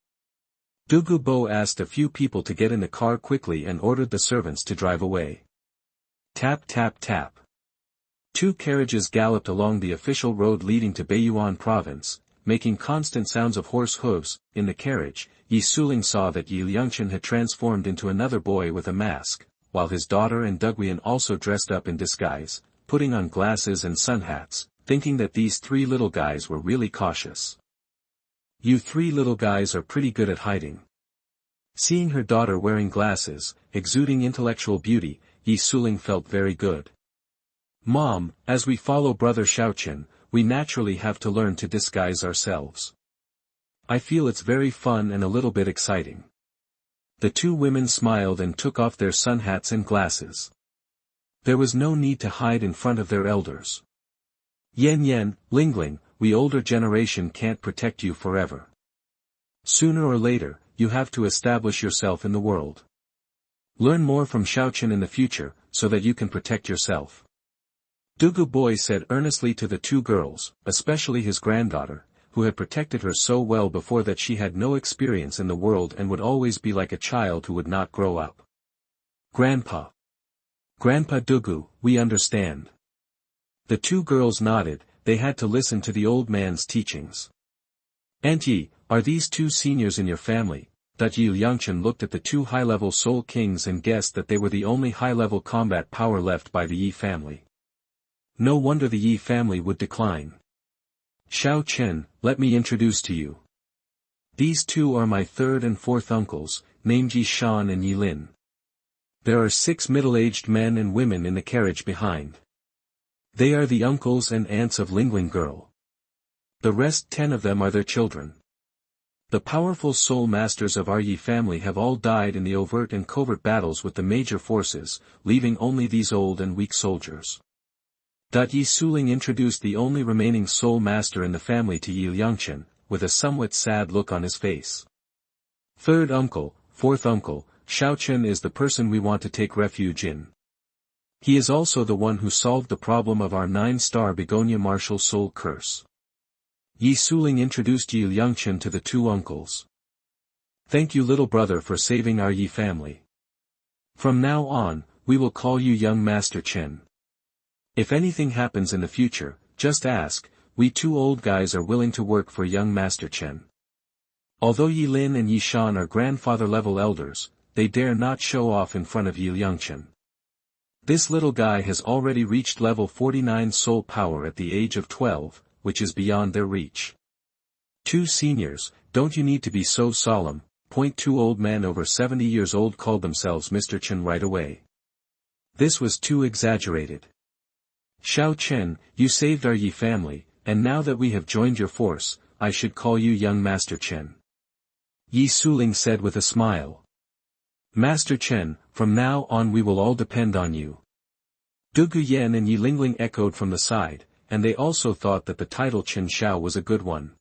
Dugu asked a few people to get in the car quickly and ordered the servants to drive away. Tap tap tap. Two carriages galloped along the official road leading to Beiyuan province, making constant sounds of horse hooves. In the carriage, Yi Suling saw that Liangchen had transformed into another boy with a mask, while his daughter and Duguian also dressed up in disguise, putting on glasses and sun hats, thinking that these three little guys were really cautious. "You three little guys are pretty good at hiding." Seeing her daughter wearing glasses, exuding intellectual beauty, Yi Suling felt very good. "Mom, as we follow Brother Xuexing, we naturally have to learn to disguise ourselves. I feel it's very fun and a little bit exciting." The two women smiled and took off their sun hats and glasses. There was no need to hide in front of their elders. Yen, Lingling, we older generation can't protect you forever. Sooner or later, you have to establish yourself in the world. Learn more from Xuexing in the future, so that you can protect yourself." Dugu said earnestly to the two girls, especially his granddaughter, who had protected her so well before that she had no experience in the world and would always be like a child who would not grow up. Grandpa Dugu, we understand." The two girls nodded, they had to listen to the old man's teachings. "Aunt Yi, are these two seniors in your family?" Liangchen looked at the two high-level soul kings and guessed that they were the only high-level combat power left by the Yi family. No wonder the Yi family would decline. Xiaochen, let me introduce to you. These two are my third and fourth uncles, named Yishan and Yilin. There are 6 middle-aged men and women in the carriage behind. They are the uncles and aunts of Lingling girl. The rest 10 of them are their children. The powerful soul masters of our Yi family have all died in the overt and covert battles with the major forces, leaving only these old and weak soldiers. Yi Suling introduced the only remaining soul master in the family to Yi Liangchen, with a somewhat sad look on his face. Third uncle, fourth uncle, Xiaochen is the person we want to take refuge in. He is also the one who solved the problem of our 9-star begonia martial soul curse. Yi Suling introduced Yi Liangchen to the 2 uncles. Thank you little brother for saving our Yi family. From now on, we will call you young Master Chen. If anything happens in the future, just ask, we 2 old guys are willing to work for young Master Chen. Although Yi Lin and Yi Shan are grandfather-level elders, they dare not show off in front of Yi Liangchen. This little guy has already reached level 49 soul power at the age of 12, which is beyond their reach. 2 seniors, don't you need to be so solemn? 2 old men over 70 years old called themselves Mr. Chen right away. This was too exaggerated. Xiao Chen, you saved our Yi family, and now that we have joined your force, I should call you young Master Chen. Yi Suling said with a smile. Master Chen, from now on we will all depend on you. Dugu Yan and Yi Lingling echoed from the side, and they also thought that the title Chen Xiao was a good one.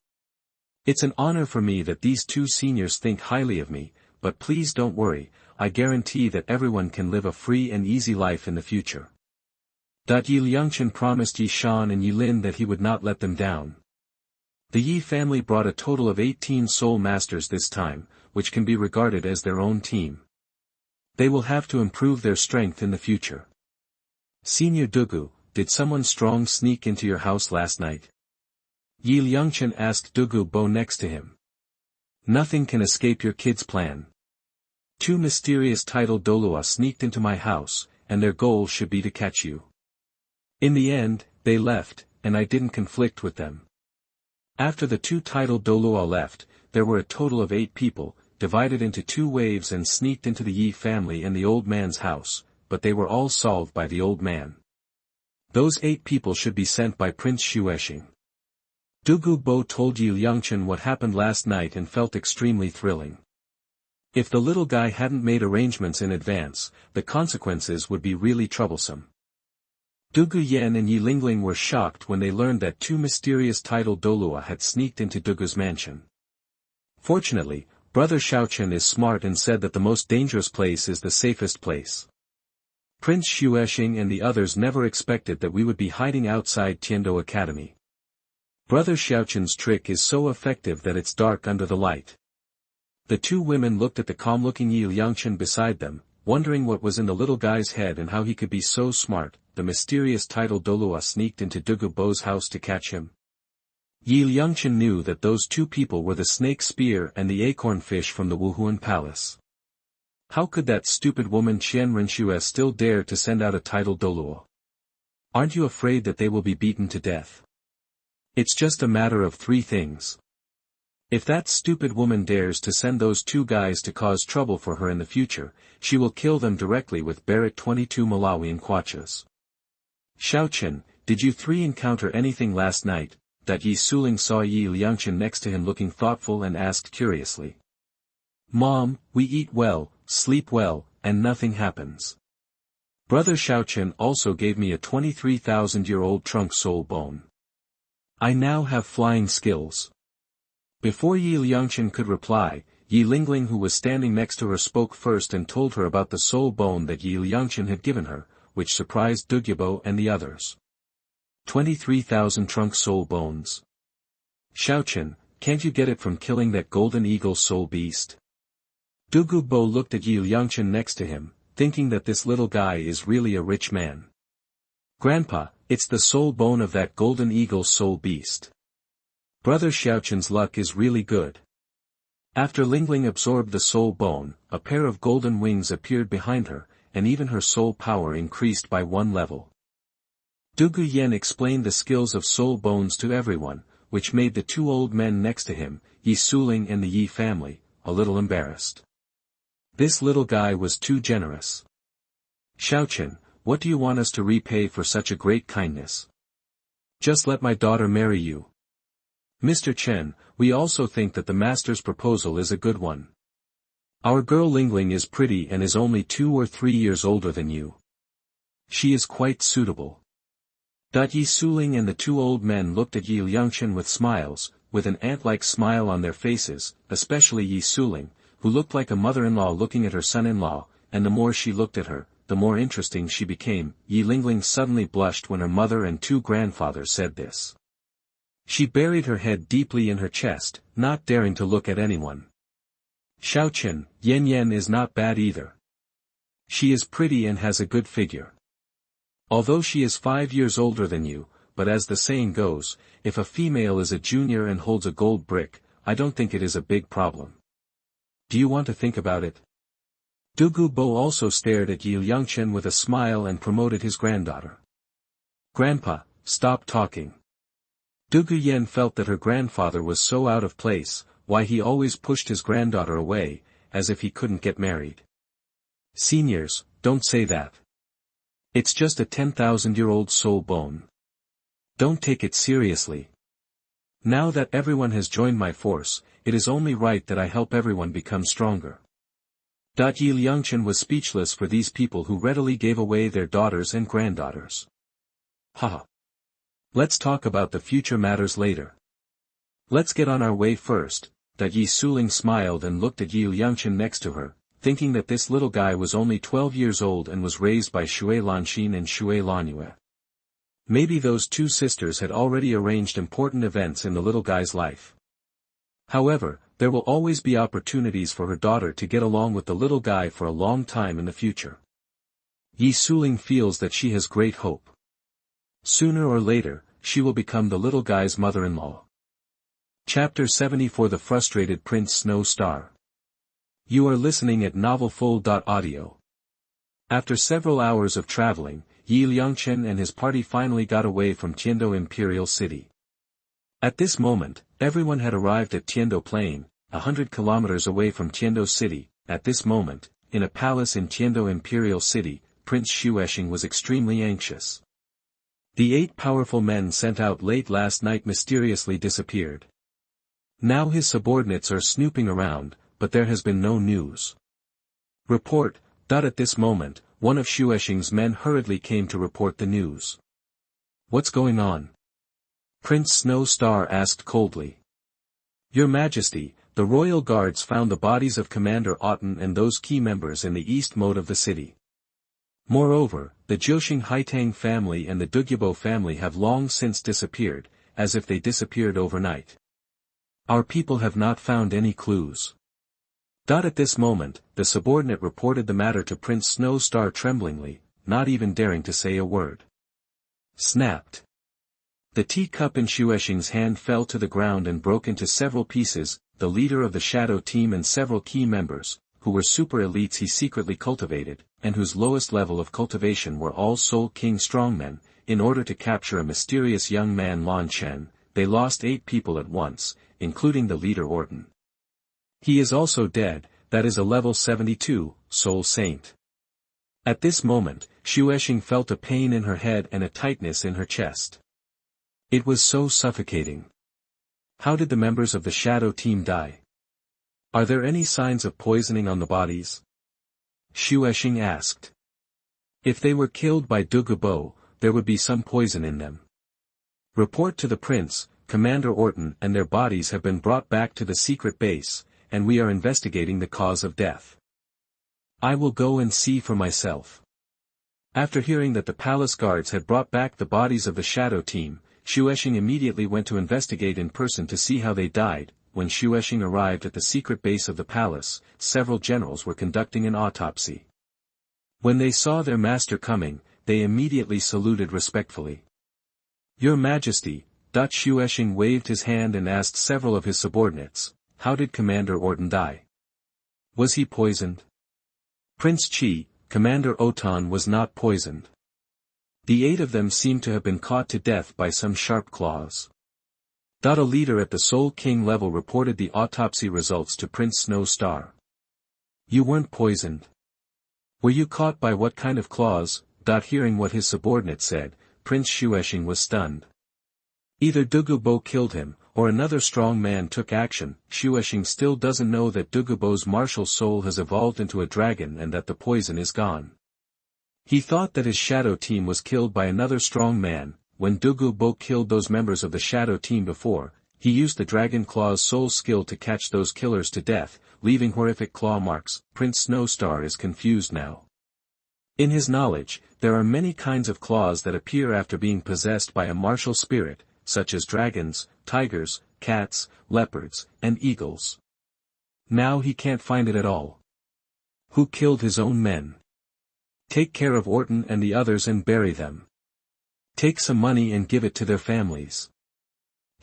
It's an honor for me that these 2 seniors think highly of me, but please don't worry, I guarantee that everyone can live a free and easy life in the future. Yi Liangchen promised Yi Shan and Yi Lin that he would not let them down. The Yi family brought a total of 18 soul masters this time, which can be regarded as their own team. They will have to improve their strength in the future. Senior Dugu, did someone strong sneak into your house last night? Yi Liangchen asked Dugu Bo next to him. Nothing can escape your kid's plan. 2 mysterious titled Douluo sneaked into my house, and their goal should be to catch you. In the end, they left, and I didn't conflict with them. After the 2 titled Douluo left, there were a total of 8 people, divided into 2 waves and sneaked into the Yi family and the old man's house, but they were all solved by the old man. Those 8 people should be sent by Prince Xuexing. Dugu Bo told Yi Liangchen what happened last night and felt extremely thrilling. If the little guy hadn't made arrangements in advance, the consequences would be really troublesome. Dugu Yan and Yi Lingling were shocked when they learned that 2 mysterious titled Douluo had sneaked into Dugu's mansion. Fortunately, Brother Xiaochen is smart and said that the most dangerous place is the safest place. Prince Xuexing and the others never expected that we would be hiding outside Tianshui Academy. Brother Xiaochen's trick is so effective that it's dark under the light. The 2 women looked at the calm-looking Yi Liangchen beside them, wondering what was in the little guy's head and how he could be so smart. The mysterious titled Douluo sneaked into Dugu Bo's house to catch him. Yi Liangchen knew that those 2 people were the snake spear and the acorn fish from the Wuhuan palace. How could that stupid woman Renxue still dare to send out a titled Douluo? Aren't you afraid that they will be beaten to death? It's just a matter of 3 things. If that stupid woman dares to send those 2 guys to cause trouble for her in the future, she will kill them directly with Barrett 22 Malawian kwachas. Xiaochen, did you 3 encounter anything last night? Yi Suling saw Yi Liangchen next to him looking thoughtful and asked curiously. Mom, we eat well, sleep well, and nothing happens. Brother Xiaochen also gave me a 23,000-year-old trunk soul bone. I now have flying skills. Before Yi Liangchen could reply, Yi Lingling who was standing next to her spoke first and told her about the soul bone that Yi Liangchen had given her, which surprised Dugyabo and the others. 23,000 trunk soul bones. Xiaochen, can't you get it from killing that golden eagle soul beast? Dugu looked at Yi Liangchen next to him, thinking that this little guy is really a rich man. Grandpa, it's the soul bone of that golden eagle soul beast. Brother Xiaochen's luck is really good. After Lingling absorbed the soul bone, a pair of golden wings appeared behind her, and even her soul power increased by 1 level. Dugu Yan explained the skills of soul bones to everyone, which made the two old men next to him, Yi Suling and the Yi family, a little embarrassed. This little guy was too generous. Xuexing, what do you want us to repay for such a great kindness? Just let my daughter marry you. Mr. Chen, we also think that the master's proposal is a good one. Our girl Lingling is pretty and is only 2 or 3 years older than you. She is quite suitable. Yi Suling and the two old men looked at Yi Liangchen with smiles, with an ant-like smile on their faces, especially Yi Suling, who looked like a mother-in-law looking at her son-in-law, and the more she looked at her, the more interesting she became. Yi Lingling suddenly blushed when her mother and two grandfathers said this. She buried her head deeply in her chest, not daring to look at anyone. Xuexing, Yan Yan is not bad either. She is pretty and has a good figure. Although she is 5 years older than you, but as the saying goes, if a female is a junior and holds a gold brick, I don't think it is a big problem. Do you want to think about it? Dugu also stared at Yi Liangchen with a smile and promoted his granddaughter. Grandpa, stop talking. Dugu Yen felt that her grandfather was so out of place, why he always pushed his granddaughter away, as if he couldn't get married. Seniors, don't say that. It's just a 10,000-year-old soul bone. Don't take it seriously. Now that everyone has joined my force, it is only right that I help everyone become stronger. Yi Liangchen was speechless for these people who readily gave away their daughters and granddaughters. Haha. Let's talk about the future matters later. Let's get on our way first. Yi Suling smiled and looked at Yi Liangchen next to her, thinking that this little guy was only 12 years old and was raised by Xue Lanxin and Xue Lanue. Maybe those two sisters had already arranged important events in the little guy's life. However, there will always be opportunities for her daughter to get along with the little guy for a long time in the future. Yi Suling feels that she has great hope. Sooner or later, she will become the little guy's mother-in-law. Chapter 74 The Frustrated Prince Snow Star. You are listening at NovelFull.audio. After several hours of traveling, Yi Liangchen and his party finally got away from Tiando Imperial City. At this moment, everyone had arrived at Tiando Plain, 100 kilometers away from Tiando City. At this moment, in a palace in Tiando Imperial City, Prince Xuexing was extremely anxious. The 8 powerful men sent out late last night mysteriously disappeared. Now his subordinates are snooping around, but there has been no news. Report. At this moment, one of Xuexing's men hurriedly came to report the news. What's going on? Prince Snow Star asked coldly. Your Majesty, the royal guards found the bodies of Commander Otten and those key members in the east moat of the city. Moreover, the Jiuxing Haitang family and the Dugu family have long since disappeared, as if they disappeared overnight. Our people have not found any clues. At this moment, the subordinate reported the matter to Prince Snow Star tremblingly, not even daring to say a word. Snapped. The teacup in Xuexing's hand fell to the ground and broke into several pieces. The leader of the shadow team and several key members, who were super elites he secretly cultivated, and whose lowest level of cultivation were all Soul King strongmen, in order to capture a mysterious young man Liangchen, they lost 8 people at once, including the leader Orton. He is also dead, that is a level 72, Soul Saint. At this moment, Xuexing felt a pain in her head and a tightness in her chest. It was so suffocating. How did the members of the shadow team die? Are there any signs of poisoning on the bodies? Xuexing asked. If they were killed by Dugu, there would be some poison in them. Report to the prince, Commander Orton and their bodies have been brought back to the secret base, and we are investigating the cause of death. I will go and see for myself. After hearing that the palace guards had brought back the bodies of the shadow team, Xuexing immediately went to investigate in person to see how they died. When Xuexing arrived at the secret base of the palace, several generals were conducting an autopsy. When they saw their master coming, they immediately saluted respectfully. Your Majesty, Xuexing waved his hand and asked several of his subordinates, how did Commander Orton die? Was he poisoned? Prince Qi, Commander Otan was not poisoned. The 8 of them seemed to have been caught to death by some sharp claws. A leader at the Soul King level reported the autopsy results to Prince Snow Star. You weren't poisoned. Were you caught by what kind of claws? Hearing what his subordinate said, Prince Xuexing was stunned. Either Dugu killed him, or another strong man took action. Xuexing still doesn't know that Dugu's martial soul has evolved into a dragon and that the poison is gone. He thought that his shadow team was killed by another strong man. When Dugu killed those members of the shadow team before, he used the Dragon Claw's soul skill to catch those killers to death, leaving horrific claw marks. Prince Snowstar is confused now. In his knowledge, there are many kinds of claws that appear after being possessed by a martial spirit, such as dragons, tigers, cats, leopards, and eagles. Now he can't find it at all. Who killed his own men? Take care of Orton and the others and bury them. Take some money and give it to their families.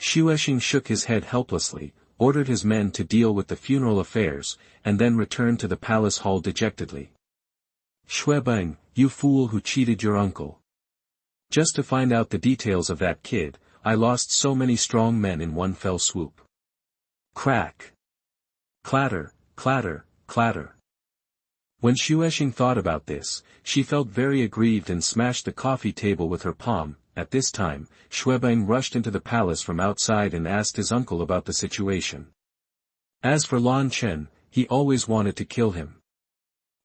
Xuexing shook his head helplessly, ordered his men to deal with the funeral affairs, and then returned to the palace hall dejectedly. Xuebeng, you fool who cheated your uncle. Just to find out the details of that kid, I lost so many strong men in one fell swoop. Crack. Clatter, clatter, clatter. When Xuexing thought about this, she felt very aggrieved and smashed the coffee table with her palm. At this time, Xuebeng rushed into the palace from outside and asked his uncle about the situation. As for Liangchen, he always wanted to kill him.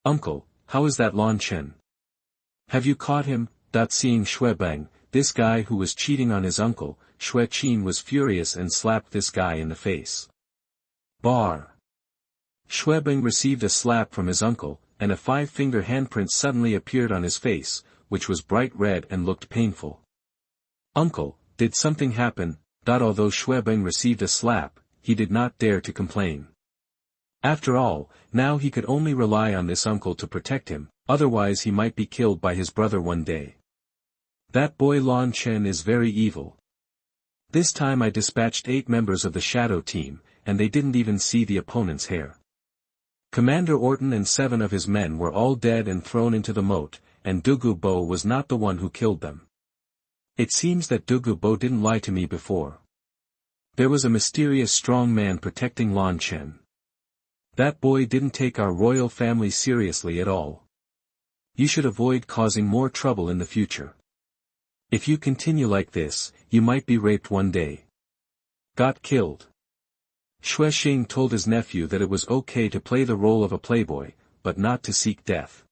Uncle, how is that Liangchen? Have you caught him? Seeing Xuebeng, this guy who was cheating on his uncle, Xuexing was furious and slapped this guy in the face. Bar. Xuebeng received a slap from his uncle, and a 5-finger handprint suddenly appeared on his face, which was bright red and looked painful. Uncle, did something happen? Although Xuebeng received a slap, he did not dare to complain. After all, now he could only rely on this uncle to protect him, otherwise he might be killed by his brother one day. That boy Liangchen is very evil. This time I dispatched 8 members of the shadow team, and they didn't even see the opponent's hair. Commander Orton and 7 of his men were all dead and thrown into the moat, and Dugu was not the one who killed them. It seems that Dugu didn't lie to me before. There was a mysterious strong man protecting Liangchen. That boy didn't take our royal family seriously at all. You should avoid causing more trouble in the future. If you continue like this, you might be raped one day. Got killed. Xuexing told his nephew that it was okay to play the role of a playboy, but not to seek death.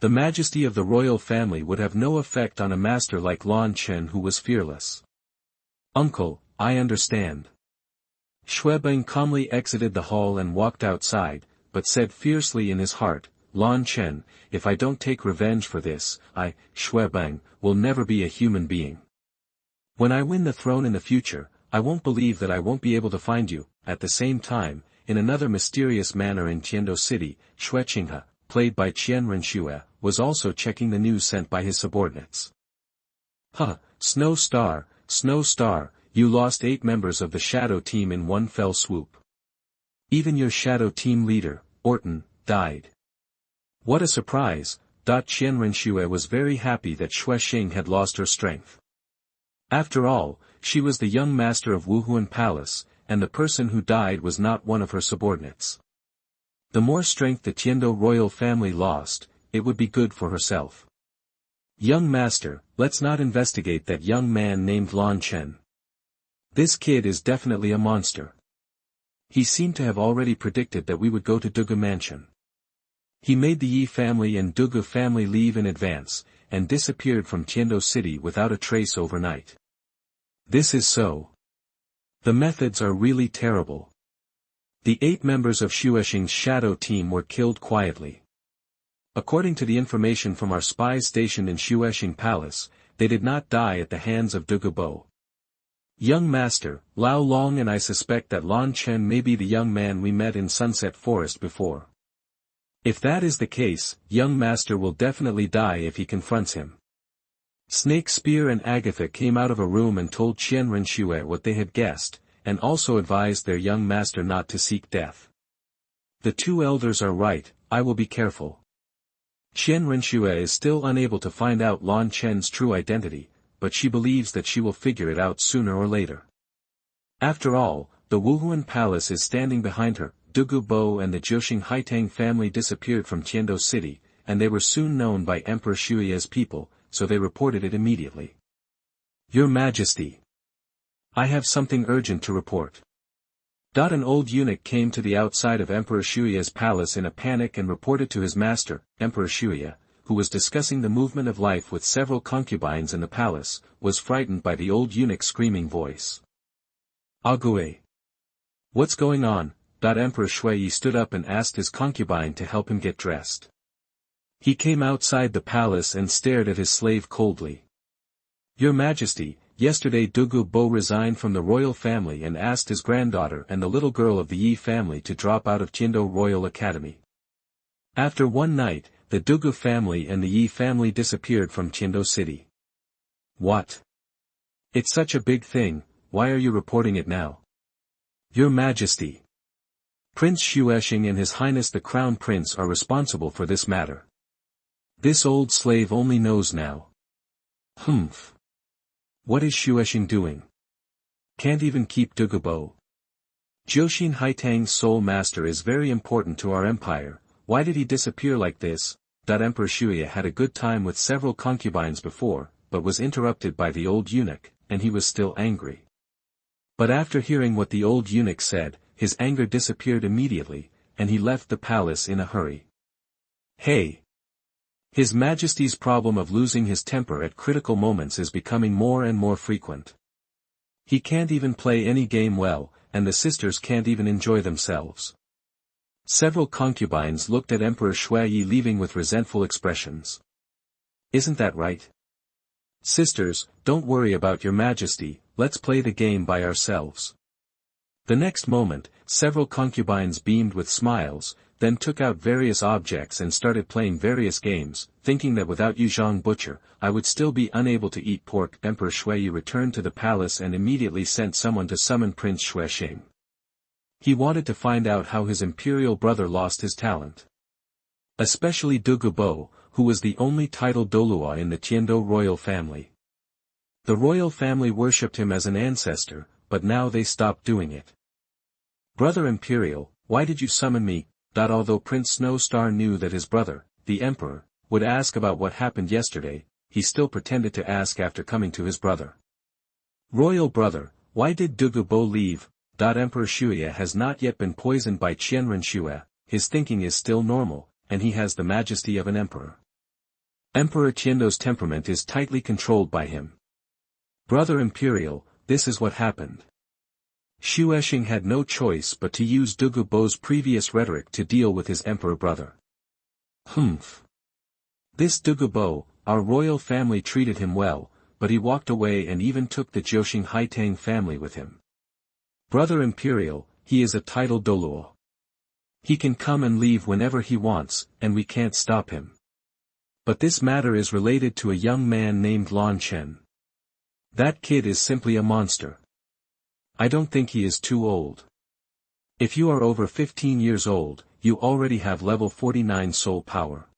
The majesty of the royal family would have no effect on a master like Liangchen who was fearless. Uncle, I understand. Xuebeng calmly exited the hall and walked outside, but said fiercely in his heart, Liangchen, if I don't take revenge for this, I, Xuebeng, will never be a human being. When I win the throne in the future, I won't believe that I won't be able to find you. At the same time, in another mysterious manner in Tiando City, Xuexing, played by Renxue, was also checking the news sent by his subordinates. Snow Star, you lost 8 members of the shadow team in one fell swoop. Even your shadow team leader, Orton, died. What a surprise. Renxue was very happy that Xuexing had lost her strength. After all, she was the young master of Wuhuan Palace, and the person who died was not one of her subordinates. The more strength the Tiando royal family lost, it would be good for herself. Young master, let's not investigate that young man named Liangchen. This kid is definitely a monster. He seemed to have already predicted that we would go to Dugu Mansion. He made the Yi family and Dugu family leave in advance, and disappeared from Tiando City without a trace overnight. This is so. The methods are really terrible. The 8 members of Xuexing's shadow team were killed quietly. According to the information from our spies stationed in Xuexing Palace, they did not die at the hands of Dugu. Young master, Lao Long and I suspect that Liangchen may be the young man we met in Sunset Forest before. If that is the case, young master will definitely die if he confronts him. Snake Spear and Agatha came out of a room and told Renxue what they had guessed, and also advised their young master not to seek death. The 2 elders are right, I will be careful. Renxue is still unable to find out Liangchen's true identity, but she believes that she will figure it out sooner or later. After all, the Wuhuan Palace is standing behind her. Dugu Bo and the Xuexing Haitang family disappeared from Tiando City, and they were soon known by Emperor Xue's people, so they reported it immediately. Your Majesty, I have something urgent to report. An old eunuch came to the outside of Emperor Xue's palace in a panic and reported to his master, Emperor Xue, who was discussing the movement of life with several concubines in the palace, was frightened by the old eunuch's screaming voice. Ague! What's going on? Emperor Xue stood up and asked his concubine to help him get dressed. He came outside the palace and stared at his slave coldly. Your Majesty, yesterday Dugu Bo resigned from the royal family and asked his granddaughter and the little girl of the Yi family to drop out of Tiando Royal Academy. After one night, the Dugu family and the Yi family disappeared from Tiando City. What? It's such a big thing, why are you reporting it now? Your Majesty, Prince Xuexing and His Highness the Crown Prince are responsible for this matter. This old slave only knows now. Humph. What is Xuexing doing? Can't even keep Dugu Bo. Xuexing Haitang's sole master is very important to our empire, why did he disappear like this? Emperor Xue had a good time with several concubines before, but was interrupted by the old eunuch, and he was still angry. But after hearing what the old eunuch said, his anger disappeared immediately, and he left the palace in a hurry. Hey! His Majesty's problem of losing his temper at critical moments is becoming more and more frequent. He can't even play any game well, and the sisters can't even enjoy themselves. Several concubines looked at Emperor Xue leaving with resentful expressions. Isn't that right? Sisters, don't worry about your Majesty, let's play the game by ourselves. The next moment, several concubines beamed with smiles, then took out various objects and started playing various games, thinking that without Yuzhong Butcher, I would still be unable to eat pork. Emperor Xue returned to the palace and immediately sent someone to summon Prince Xuexing. He wanted to find out how his imperial brother lost his talent. Especially Dugu Bo, who was the only titled Douluo in the Tiando royal family. The royal family worshipped him as an ancestor, but now they stopped doing it. Brother Imperial, why did you summon me? Although Prince Snowstar knew that his brother, the Emperor, would ask about what happened yesterday, he still pretended to ask after coming to his brother. Royal brother, why did Dugu Bo leave? Emperor Xue has not yet been poisoned by Renxue, his thinking is still normal, and he has the majesty of an emperor. Emperor Tiando's temperament is tightly controlled by him. Brother Imperial, this is what happened. Xuexing had no choice but to use Dugu Bo's previous rhetoric to deal with his emperor brother. Humph. This Dugu Bo, our royal family treated him well, but he walked away and even took the Xuexing Haitang family with him. Brother Imperial, he is a titled Douluo. He can come and leave whenever he wants, and we can't stop him. But this matter is related to a young man named Liangchen. That kid is simply a monster. I don't think he is too old. If you are over 15 years old, you already have level 49 soul power.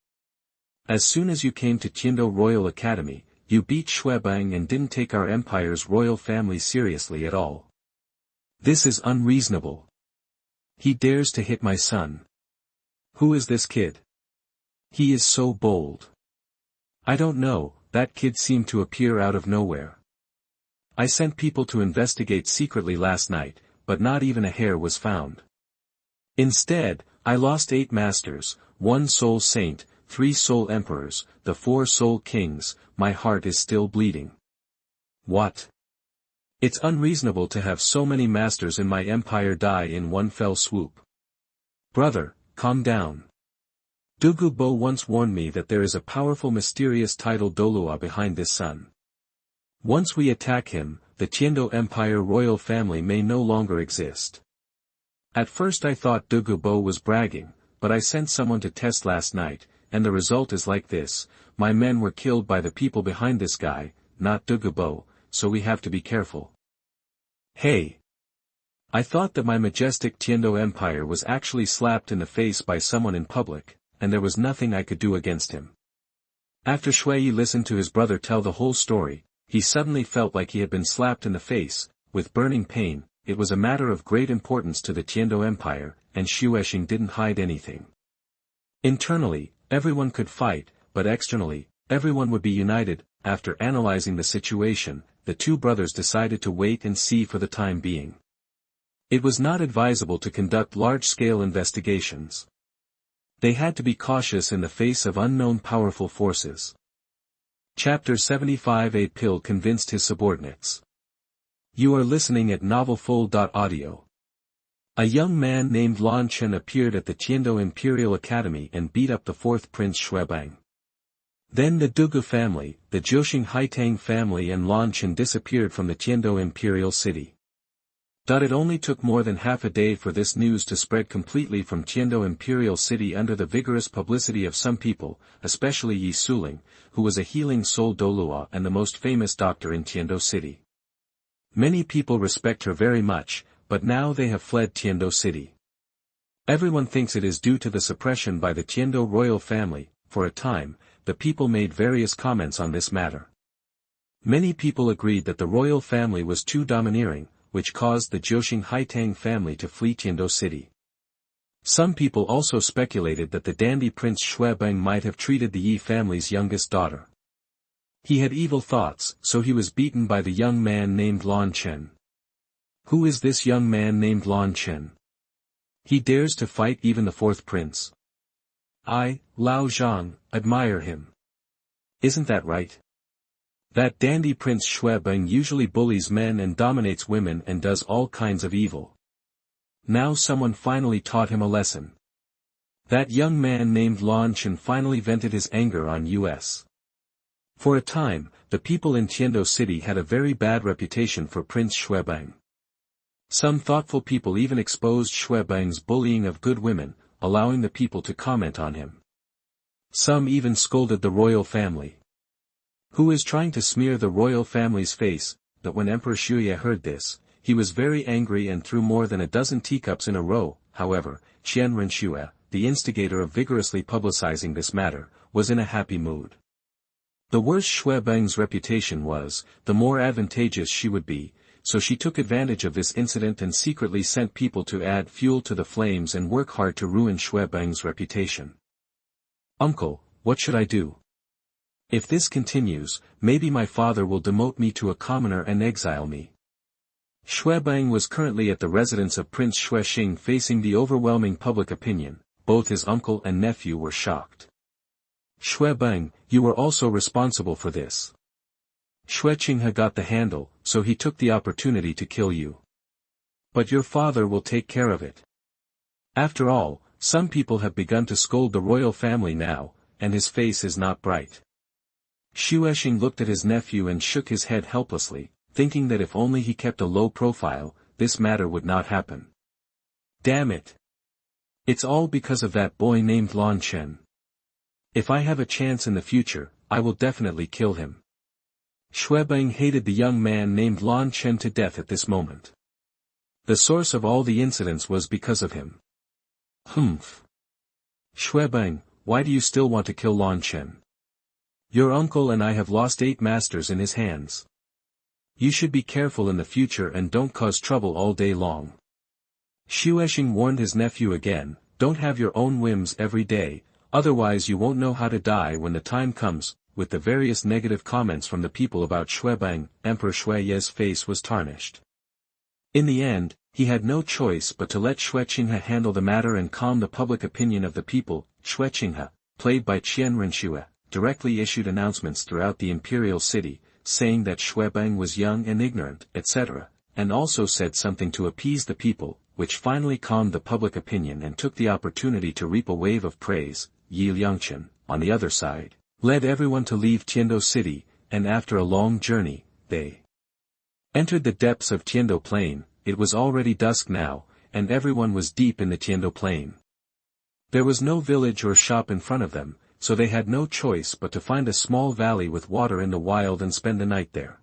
As soon as you came to Tiando Royal Academy, you beat Xuebang and didn't take our empire's royal family seriously at all. This is unreasonable. He dares to hit my son. Who is this kid? He is so bold. I don't know, that kid seemed to appear out of nowhere. I sent people to investigate secretly last night, but not even a hair was found. Instead, I lost 8 masters, 1 soul saint, 3 soul emperors, the 4 soul kings, my heart is still bleeding. What? It's unreasonable to have so many masters in my empire die in one fell swoop. Brother, calm down. Dugu Bo once warned me that there is a powerful mysterious titled Douluo behind this sun. Once we attack him, the Tiando Empire royal family may no longer exist. At first I thought Dugu Bo was bragging, but I sent someone to test last night, and the result is like this: my men were killed by the people behind this guy, not Dugu Bo, so we have to be careful. Hey! I thought that my majestic Tiando Empire was actually slapped in the face by someone in public, and there was nothing I could do against him. After Xue listened to his brother tell the whole story, he suddenly felt like he had been slapped in the face, with burning pain. it was a matter of great importance to the Tiando Empire, and Xuexing didn't hide anything. Internally, everyone could fight, but externally, everyone would be united. After analyzing the situation, the two brothers decided to wait and see for the time being. It was not advisable to conduct large-scale investigations. They had to be cautious in the face of unknown powerful forces. Chapter 75. A Pill convinced his subordinates. You are listening at NovelFull.audio. A young man named Liangchen appeared at the Tiando Imperial Academy and beat up the fourth Prince Xuexing. Then the Dugu family, the Xuexing Haitang family and Liangchen disappeared from the Tiando Imperial City. It only took more than half a day for this news to spread completely from Tiando Imperial City under the vigorous publicity of some people, especially Yi Suling, who was a healing soul Douluo and the most famous doctor in Tiando City. Many people respect her very much, but now they have fled Tiando City. Everyone thinks it is due to the suppression by the Tiando royal family. For a time, the people made various comments on this matter. Many people agreed that the royal family was too domineering, which caused the Xuexing Haitang family to flee Tiando City. Some people also speculated that the dandy Prince Xuexing might have treated the Yi family's youngest daughter. He had evil thoughts, so he was beaten by the young man named Liangchen. Who is this young man named Liangchen? He dares to fight even the fourth prince. I, Lao Zhang, admire him. Isn't that right? That dandy Prince Xuexing usually bullies men and dominates women and does all kinds of evil. Now someone finally taught him a lesson. That young man named Liangchen finally vented his anger on us. For a time, the people in Tiando City had a very bad reputation for Prince Xuexing. Some thoughtful people even exposed Xuexing's bullying of good women, allowing the people to comment on him. Some even scolded the royal family. Who is trying to smear the royal family's face? But when Emperor Xuye heard this, he was very angry and threw more than a dozen teacups in a row. However, Renxue, the instigator of vigorously publicizing this matter, was in a happy mood. The worse Xuexing's reputation was, the more advantageous she would be, so she took advantage of this incident and secretly sent people to add fuel to the flames and work hard to ruin Xuexing's reputation. Uncle, what should I do? If this continues, maybe my father will demote me to a commoner and exile me. Xuexing was currently at the residence of Prince Xuexing facing the overwhelming public opinion. Both his uncle and nephew were shocked. Xuexing, you were also responsible for this. Xuexing had got the handle, so he took the opportunity to kill you. But your father will take care of it. After all, some people have begun to scold the royal family now, and his face is not bright. Xuexing looked at his nephew and shook his head helplessly, thinking that if only he kept a low profile, this matter would not happen. Damn it! It's all because of that boy named Liangchen. If I have a chance in the future, I will definitely kill him. Xuexing hated the young man named Liangchen to death at this moment. The source of all the incidents was because of him. Humph. Xuexing, why do you still want to kill Liangchen? Your uncle and I have lost 8 masters in his hands. You should be careful in the future and don't cause trouble all day long. Xuexing warned his nephew again, don't have your own whims every day, otherwise you won't know how to die when the time comes. With the various negative comments from the people about Xuexing, Emperor Xueye's face was tarnished. In the end, he had no choice but to let Xuexing handle the matter and calm the public opinion of the people. Xuexing, played by Renxue, directly issued announcements throughout the imperial city, saying that Xuexing was young and ignorant, etc., and also said something to appease the people, which finally calmed the public opinion and took the opportunity to reap a wave of praise. Liangchen, on the other side, led everyone to leave Tiando City, and after a long journey, they entered the depths of Tiando Plain. It was already dusk now, and everyone was deep in the Tiando Plain. There was no village or shop in front of them, so they had no choice but to find a small valley with water in the wild and spend the night there.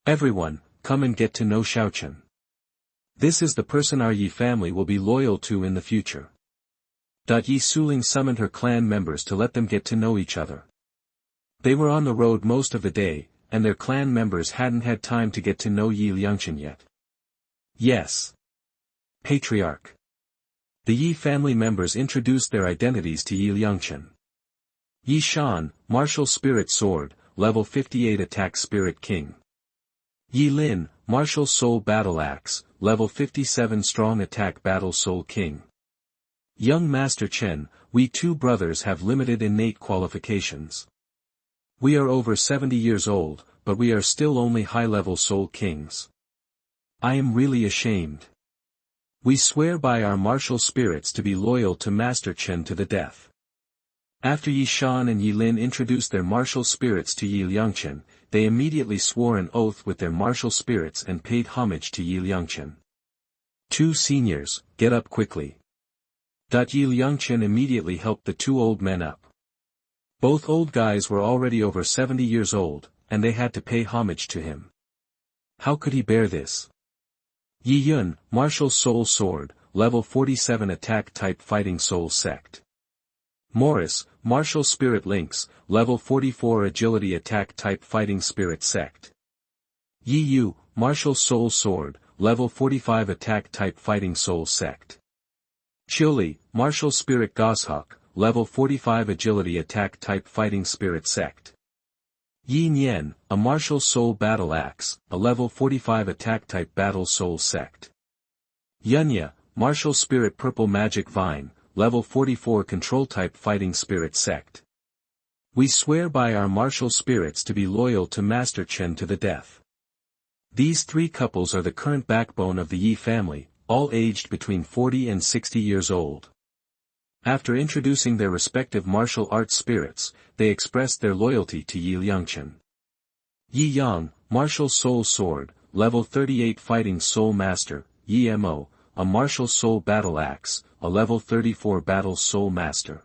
Everyone, come and get to know Xuexing. This is the person our Yi family will be loyal to in the future. Yi Suling summoned her clan members to let them get to know each other. They were on the road most of the day, and their clan members hadn't had time to get to know Yi Liangchen yet. Yes. Patriarch. The Yi family members introduced their identities to Yi Liangchen. Yi Shan, Martial Spirit Sword, Level 58 Attack Spirit King. Yi Lin, Martial Soul Battle Axe, Level 57 Strong Attack Battle Soul King. Young Master Chen, we two brothers have limited innate qualifications. We are over 70 years old, but we are still only high-level Soul Kings. I am really ashamed. We swear by our martial spirits to be loyal to Master Chen to the death. After Yi Shan and Yi Lin introduced their martial spirits to Yi Liangchen, they immediately swore an oath with their martial spirits and paid homage to Yi Liangchen. Two seniors, get up quickly. Yi Liangchen immediately helped the two old men up. Both old guys were already over 70 years old, and they had to pay homage to him. How could he bear this? Yi Yun, Martial Soul Sword, Level 47 Attack Type Fighting Soul Sect. Morris, Martial Spirit Lynx, Level 44 Agility Attack Type Fighting Spirit Sect. Yi Yu, Martial Soul Sword, Level 45 Attack Type Fighting Soul Sect. Qiuli, Martial Spirit Goshawk, Level 45 Agility Attack Type Fighting Spirit Sect. Yi Nian, a Martial Soul Battle Axe, a Level 45 Attack Type Battle Soul Sect. Yunya, Martial Spirit Purple Magic Vine, Level 44 Control Type Fighting Spirit Sect. We swear by our martial spirits to be loyal to Master Chen to the death. These three couples are the current backbone of the Yi family, all aged between 40 and 60 years old. After introducing their respective martial arts spirits, they expressed their loyalty to Yi Liangchen. Yi Yang, Martial Soul Sword, Level 38 Fighting Soul Master, Yi Mo, a Martial Soul Battle Axe, a Level 34 Battle Soul Master.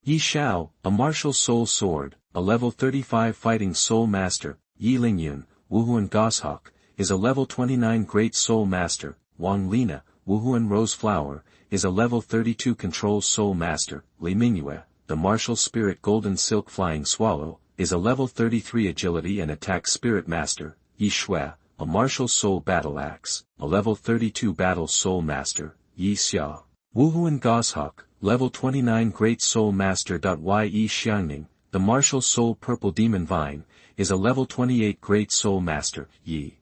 Yi Xiao, a Martial Soul Sword, a Level 35 Fighting Soul Master, Yi Lingyun, Wuhuan Goshawk, is a Level 29 Great Soul Master, Wang Lina, Wuhuan Rose Flower, is a Level 32 Control Soul Master, Li Mingyue, the Martial Spirit Golden Silk Flying Swallow, is a Level 33 Agility and Attack Spirit Master, Yi Shui, a Martial Soul Battle Axe, a Level 32 Battle Soul Master, Yi Xia. Wuhuan Goshawk, Level 29 Great Soul Master. Yi Xiangning, the Martial Soul Purple Demon Vine, is a Level 28 Great Soul Master, Yi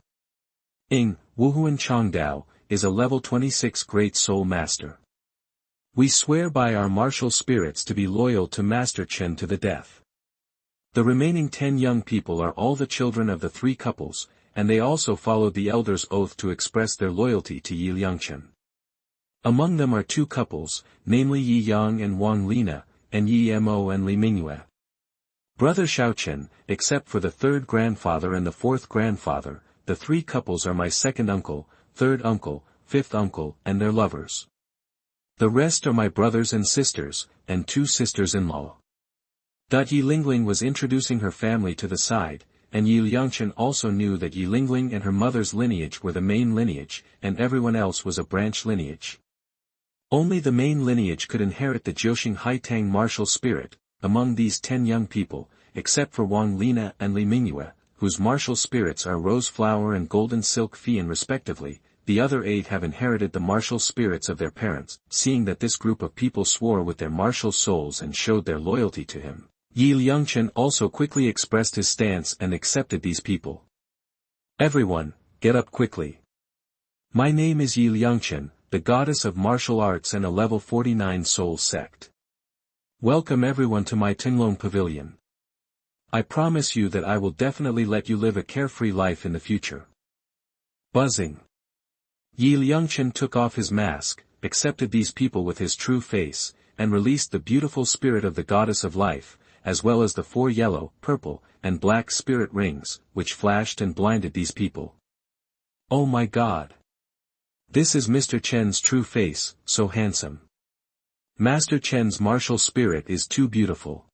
Ing, Wuhuan Chongdao, is a Level 26 Great Soul Master. We swear by our martial spirits to be loyal to Master Chen to the death. The remaining 10 young people are all the children of the three couples, and they also followed the elder's oath to express their loyalty to Yi Liangchen. Among them are two couples, namely Yi Yang and Wang Lina, and Yi Mo and Li Mingyue. Brother Xiaochen, except for the third grandfather and the fourth grandfather, the three couples are my second uncle, third uncle, fifth uncle, and their lovers. The rest are my brothers and sisters, and two sisters-in-law. Yi Lingling was introducing her family to the side, and Yi Liangchen also knew that Yi Lingling and her mother's lineage were the main lineage, and everyone else was a branch lineage. Only the main lineage could inherit the Jiuxing Haitang martial spirit, among these 10 young people, except for Wang Lina and Li Mingyue, whose martial spirits are Rose Flower and Golden Silk Fian respectively. The other 8 have inherited the martial spirits of their parents. Seeing that this group of people swore with their martial souls and showed their loyalty to him, Yi Liangchen also quickly expressed his stance and accepted these people. Everyone, get up quickly. My name is Yi Liangchen, the goddess of martial arts and a level 49 soul sect. Welcome everyone to my Tinglong Pavilion. I promise you that I will definitely let you live a carefree life in the future. Buzzing. Yi Liangchen took off his mask, accepted these people with his true face, and released the beautiful spirit of the goddess of life, as well as the 4 yellow, purple, and black spirit rings, which flashed and blinded these people. Oh my God! This is Mr. Chen's true face, so handsome. Master Chen's martial spirit is too beautiful.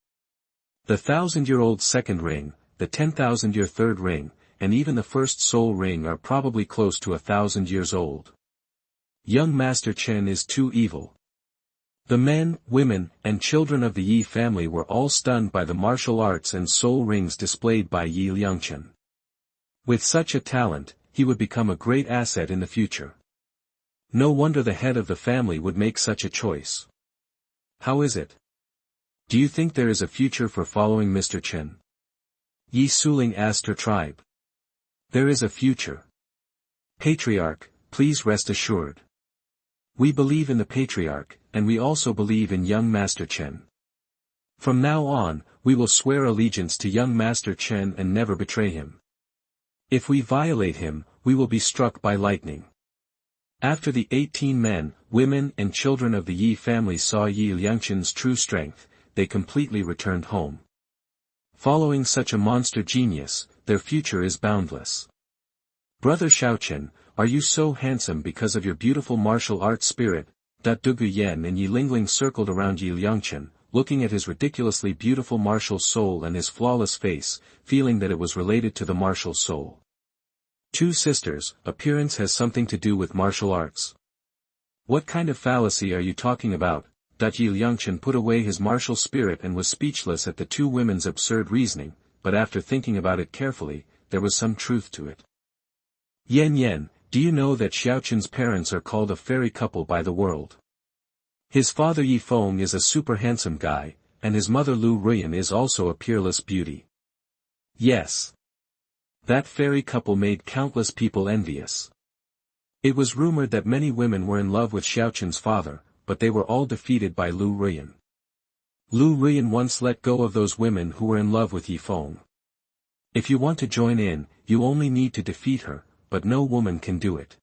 The 1,000-year-old second ring, the 10,000-year third ring, and even the first soul ring are probably close to 1,000 years old. Young Master Chen is too evil. The men, women, and children of the Yi family were all stunned by the martial arts and soul rings displayed by Yi Liangchen. With such a talent, he would become a great asset in the future. No wonder the head of the family would make such a choice. How is it? Do you think there is a future for following Mr. Chen? Yi Suling asked her tribe. There is a future. Patriarch, please rest assured. We believe in the Patriarch, and we also believe in young Master Chen. From now on, we will swear allegiance to young Master Chen and never betray him. If we violate him, we will be struck by lightning. After the 18 men, women and children of the Yi family saw Yi Liangchen's true strength, they completely returned home. Following such a monster genius, their future is boundless. Brother Xiaochen, are you so handsome because of your beautiful martial arts spirit? Dugu Yan and Yi Lingling circled around Yi Liangchen, looking at his ridiculously beautiful martial soul and his flawless face, feeling that it was related to the martial soul. Two sisters, appearance has something to do with martial arts. What kind of fallacy are you talking about? Yi Liangchen put away his martial spirit and was speechless at the two women's absurd reasoning, but after thinking about it carefully, there was some truth to it. Yan, do you know that Xiaochen's parents are called a fairy couple by the world? His father Yi Feng is a super handsome guy, and his mother Lu Ruyan is also a peerless beauty. Yes. That fairy couple made countless people envious. It was rumored that many women were in love with Xiaochen's father, but they were all defeated by Lu Ruyan. Lu Ruyan once let go of those women who were in love with Yi Feng. If you want to join in, you only need to defeat her, but no woman can do it.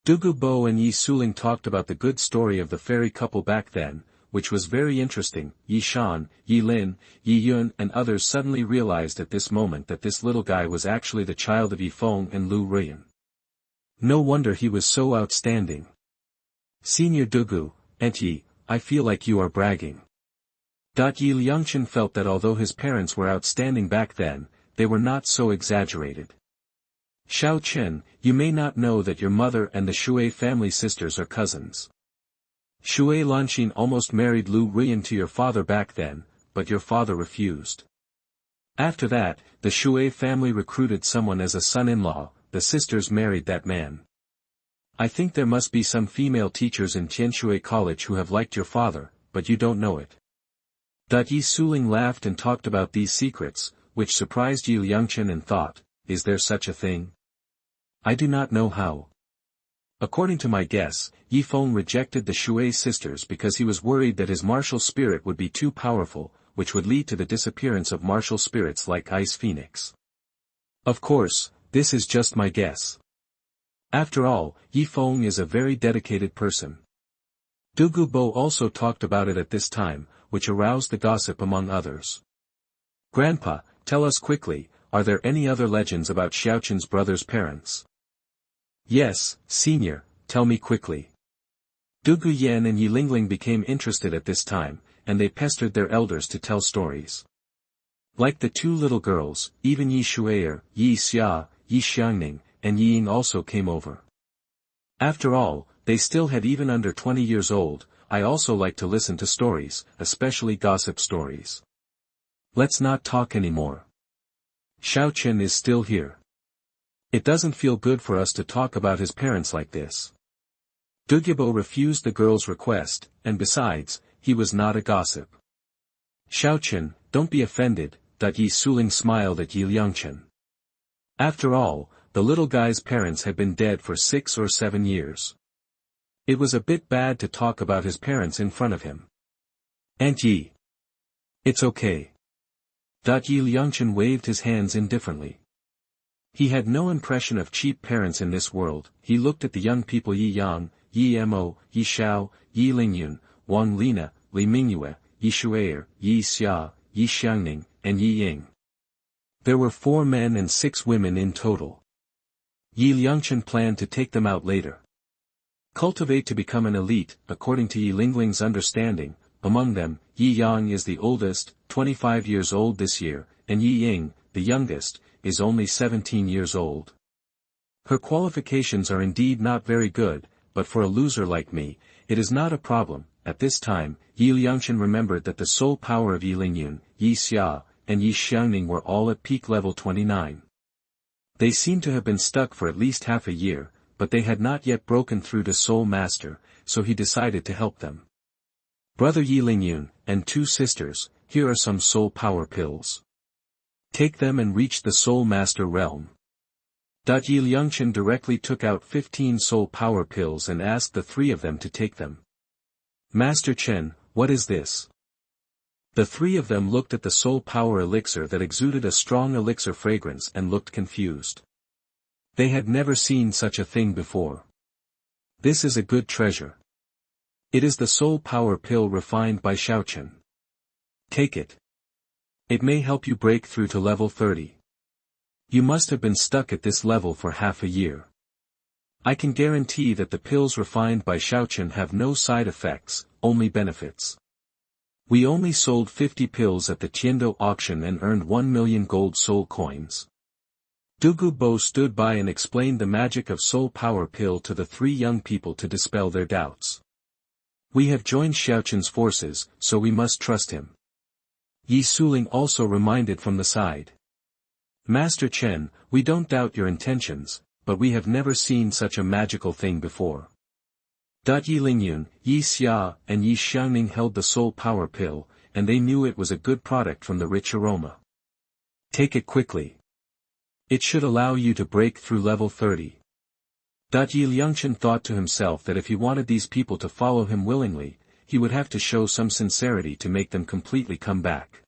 Dugu Bo and Yi Suling talked about the good story of the fairy couple back then, which was very interesting. Yi Shan, Yi Lin, Yi Yun and others suddenly realized at this moment that this little guy was actually the child of Yi Feng and Lu Ruyan. No wonder he was so outstanding. Senior Dugu, Aunt Yi, I feel like you are bragging. Yi Liangchen felt that although his parents were outstanding back then, they were not so exaggerated. Xiao Chen, you may not know that your mother and the Xue family sisters are cousins. Xue Lanxin almost married Lu Ruyan to your father back then, but your father refused. After that, the Xue family recruited someone as a son-in-law, the sisters married that man. I think there must be some female teachers in Tianshui College who have liked your father, but you don't know it. Yi Suling laughed and talked about these secrets, which surprised Yi Liangchen and thought, is there such a thing? I do not know how. According to my guess, Yi Feng rejected the Xue sisters because he was worried that his martial spirit would be too powerful, which would lead to the disappearance of martial spirits like Ice Phoenix. Of course, this is just my guess. After all, Yi Feng is a very dedicated person. Dugu Bo also talked about it at this time, which aroused the gossip among others. Grandpa, tell us quickly, are there any other legends about Xiaochen's brother's parents? Yes, senior, tell me quickly. Dugu Yan and Yi Lingling became interested at this time, and they pestered their elders to tell stories. Like the two little girls, even Yi Shuier, Yi Xia, Yi Xiangning, and Yi Ying also came over. After all, they still had even under 20 years old. I also like to listen to stories, especially gossip stories. Let's not talk anymore. Xiaochen is still here. It doesn't feel good for us to talk about his parents like this. Dugubo refused the girl's request, and besides, he was not a gossip. Xiaochen, don't be offended, Yi Suling smiled at Yi Liangchen. After all, the little guy's parents had been dead for 6 or 7 years. It was a bit bad to talk about his parents in front of him. Aunt Yi. It's okay. Yi Liangchen waved his hands indifferently. He had no impression of cheap parents in this world. He looked at the young people Yi Yang, Yi Mo, Yi Xiao, Yi Lingyun, Wang Lina, Li Mingyue, Yi Shuier, Yi Xia, Yi Xiangning, and Yi Ying. There were 4 men and 6 women in total. Yi Liangchen planned to take them out later. Cultivate to become an elite, according to Yi Lingling's understanding. Among them, Yi Yang is the oldest, 25 years old this year, and Yi Ying, the youngest, is only 17 years old. Her qualifications are indeed not very good, but for a loser like me, it is not a problem. At this time, Yi Liangchen remembered that the soul power of Yi Lingyun, Yi Xia, and Yi Xiangning were all at peak level 29. They seemed to have been stuck for at least half a year, but they had not yet broken through to Soul Master, so he decided to help them. Brother Yi Lingyun, and 2 sisters, here are some soul power pills. Take them and reach the Soul Master realm. Yi Liangchen directly took out 15 soul power pills and asked the 3 of them to take them. Master Chen, what is this? The 3 of them looked at the soul power elixir that exuded a strong elixir fragrance and looked confused. They had never seen such a thing before. This is a good treasure. It is the soul power pill refined by Xuexing. Take it. It may help you break through to level 30. You must have been stuck at this level for half a year. I can guarantee that the pills refined by Xuexing have no side effects, only benefits. We only sold 50 pills at the Tiando auction and earned 1 million gold soul coins. Dugu Bo stood by and explained the magic of soul power pill to the 3 young people to dispel their doubts. We have joined Xuexing's forces, so we must trust him. Yi Suling also reminded from the side. Master Chen, we don't doubt your intentions, but we have never seen such a magical thing before. Yi Lingyun, Yi Xia, and Yi Xiangning held the soul power pill, and they knew it was a good product from the rich aroma. Take it quickly. It should allow you to break through level 30. Yi Liangchen thought to himself that if he wanted these people to follow him willingly, he would have to show some sincerity to make them completely come back.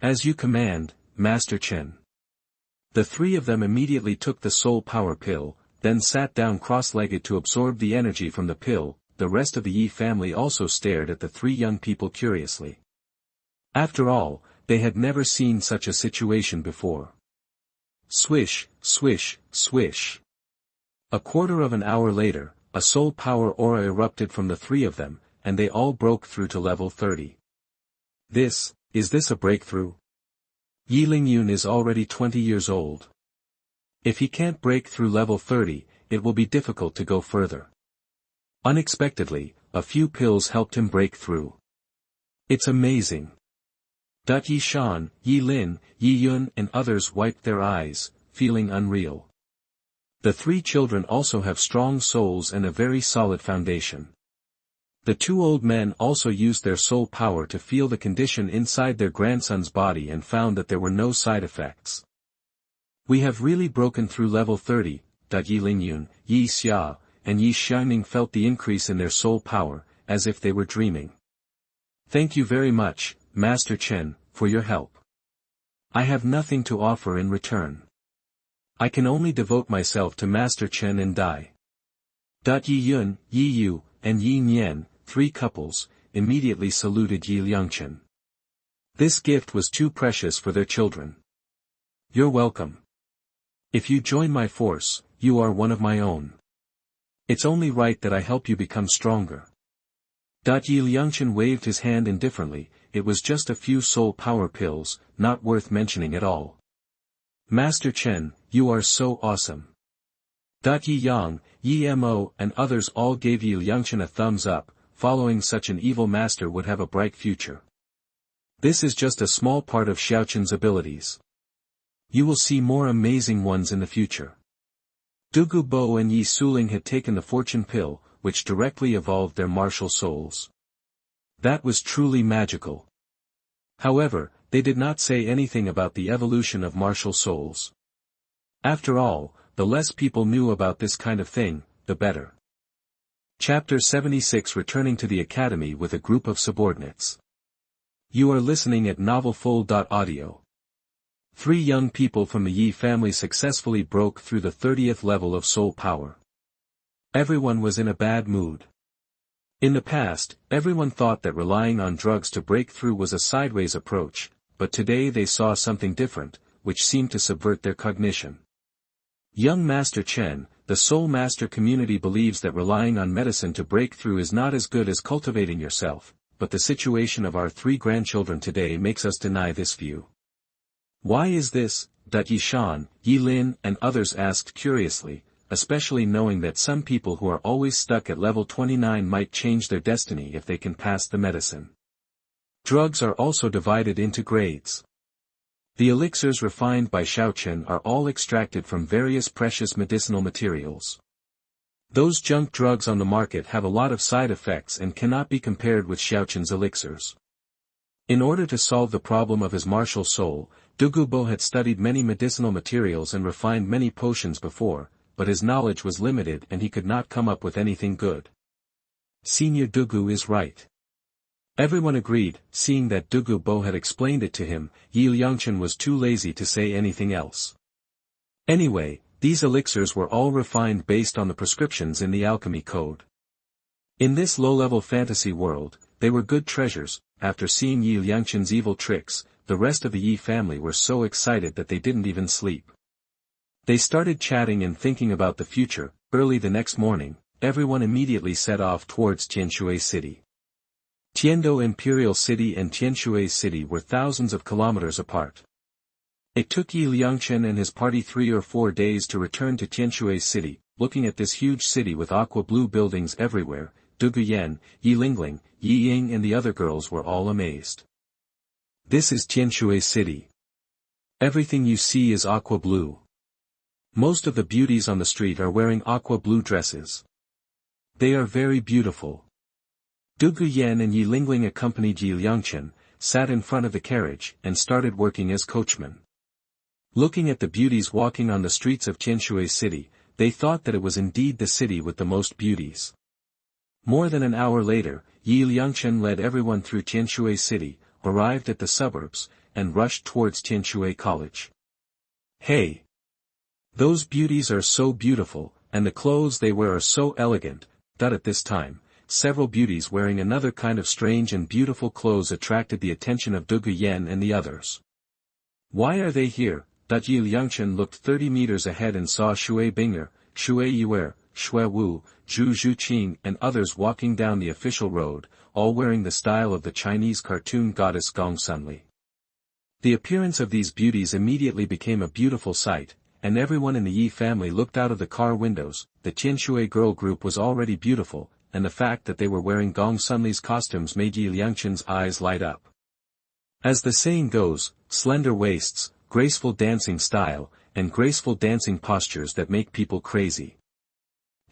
As you command, Master Chen. The 3 of them immediately took the soul power pill, then sat down cross-legged to absorb the energy from the pill. The rest of the Yi family also stared at the 3 young people curiously. After all, they had never seen such a situation before. Swish, swish, swish. A quarter of an hour later, a soul power aura erupted from the 3 of them, and they all broke through to level 30. Is this a breakthrough? Yi Lingyun is already 20 years old. If he can't break through level 30, it will be difficult to go further. Unexpectedly, a few pills helped him break through. It's amazing. Yi Shan, Yi Lin, Yi Yun and others wiped their eyes, feeling unreal. The 3 children also have strong souls and a very solid foundation. The 2 old men also used their soul power to feel the condition inside their grandson's body and found that there were no side effects. We have really broken through level 30, Yi Lingyun, Yi Xia, and Yi Xiangning felt the increase in their soul power, as if they were dreaming. Thank you very much, Master Chen, for your help. I have nothing to offer in return. I can only devote myself to Master Chen and die. Yi Yun, Yi Yu, and Yi Nian, 3 couples, immediately saluted Yi Liangchen. This gift was too precious for their children. You're welcome. If you join my force, you are one of my own. It's only right that I help you become stronger. Yi Liangchen waved his hand indifferently. It was just a few soul power pills, not worth mentioning at all. Master Chen, you are so awesome. Yi Yang, Yi Mo and others all gave Yi Liangchen a thumbs up. Following such an evil master would have a bright future. This is just a small part of Xuexing's abilities. You will see more amazing ones in the future. Dugu Bo and Yi Suling had taken the fortune pill, which directly evolved their martial souls. That was truly magical. However, they did not say anything about the evolution of martial souls. After all, the less people knew about this kind of thing, the better. Chapter 76 Returning to the Academy with a group of subordinates. You are listening at NovelFull.audio. 3 young people from the Yi family successfully broke through the 30th level of soul power. Everyone was in a bad mood. In the past, everyone thought that relying on drugs to break through was a sideways approach, but today they saw something different, which seemed to subvert their cognition. Young Master Chen, the Soul Master community believes that relying on medicine to break through is not as good as cultivating yourself, but the situation of our 3 grandchildren today makes us deny this view. Why is this? Yi Shan, Yi Lin and others asked curiously, especially knowing that some people who are always stuck at level 29 might change their destiny if they can pass the medicine. Drugs are also divided into grades. The elixirs refined by Xuexing are all extracted from various precious medicinal materials. Those junk drugs on the market have a lot of side effects and cannot be compared with Xuexing's elixirs. In order to solve the problem of his martial soul, Dugu had studied many medicinal materials and refined many potions before, but his knowledge was limited and he could not come up with anything good. Senior Dugu is right. Everyone agreed, seeing that Dugu had explained it to him. Liangchen was too lazy to say anything else. Anyway, these elixirs were all refined based on the prescriptions in the alchemy code. In this low-level fantasy world, they were good treasures. After seeing Liangchen's evil tricks, the rest of the Yi family were so excited that they didn't even sleep. They started chatting and thinking about the future. Early the next morning, everyone immediately set off towards Tianshui City. Tiando Imperial City and Tianshui City were thousands of kilometers apart. It took Liangchen and his party 3 or 4 days to return to Tianshui City. Looking at this huge city with aqua-blue buildings everywhere, Dugu Yan, Lingling, Ying and the other girls were all amazed. This is Tianshui City. Everything you see is aqua-blue. Most of the beauties on the street are wearing aqua-blue dresses. They are very beautiful. Dugu Yan and Lingling accompanied Liangchen, sat in front of the carriage, and started working as coachmen. Looking at the beauties walking on the streets of Tianshui City, they thought that it was indeed the city with the most beauties. More than an hour later, Liangchen led everyone through Tianshui City, arrived at the suburbs, and rushed towards Tianshui College. Hey! Those beauties are so beautiful, and the clothes they wear are so elegant, that at this time, several beauties wearing another kind of strange and beautiful clothes attracted the attention of Dugu Yan and the others. Why are they here? Liangchen looked 30 meters ahead and saw Shui Binger, Shui Yue, Shui Wu, Zhu Zhuqing and others walking down the official road, all wearing the style of the Chinese cartoon goddess Gongsunli. The appearance of these beauties immediately became a beautiful sight, and everyone in the Yi family looked out of the car windows. The Tianshui girl group was already beautiful, and the fact that they were wearing Gongsunli's costumes made Liangchen's eyes light up. As the saying goes, slender waists, graceful dancing style, and graceful dancing postures that make people crazy.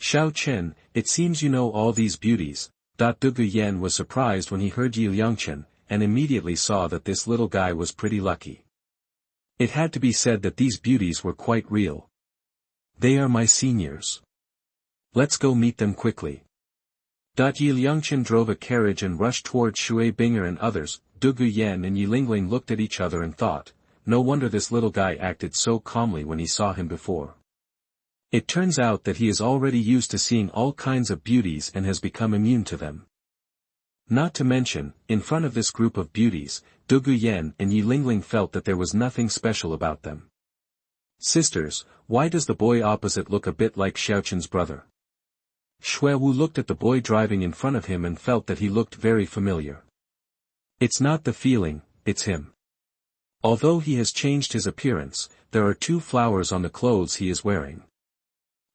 Xuexing, it seems you know all these beauties. Dugu Yan was surprised when he heard Liangchen, and immediately saw that this little guy was pretty lucky. It had to be said that these beauties were quite real. They are my seniors. Let's go meet them quickly. Liangchen drove a carriage and rushed towards Shui Binger and others. Dugu Yan and Lingling looked at each other and thought, no wonder this little guy acted so calmly when he saw him before. It turns out that he is already used to seeing all kinds of beauties and has become immune to them. Not to mention, in front of this group of beauties, Dugu Yan and Lingling felt that there was nothing special about them. Sisters, why does the boy opposite look a bit like Xuexing's brother? Shui Wu looked at the boy driving in front of him and felt that he looked very familiar. It's not the feeling, it's him. Although he has changed his appearance, there are 2 flowers on the clothes he is wearing.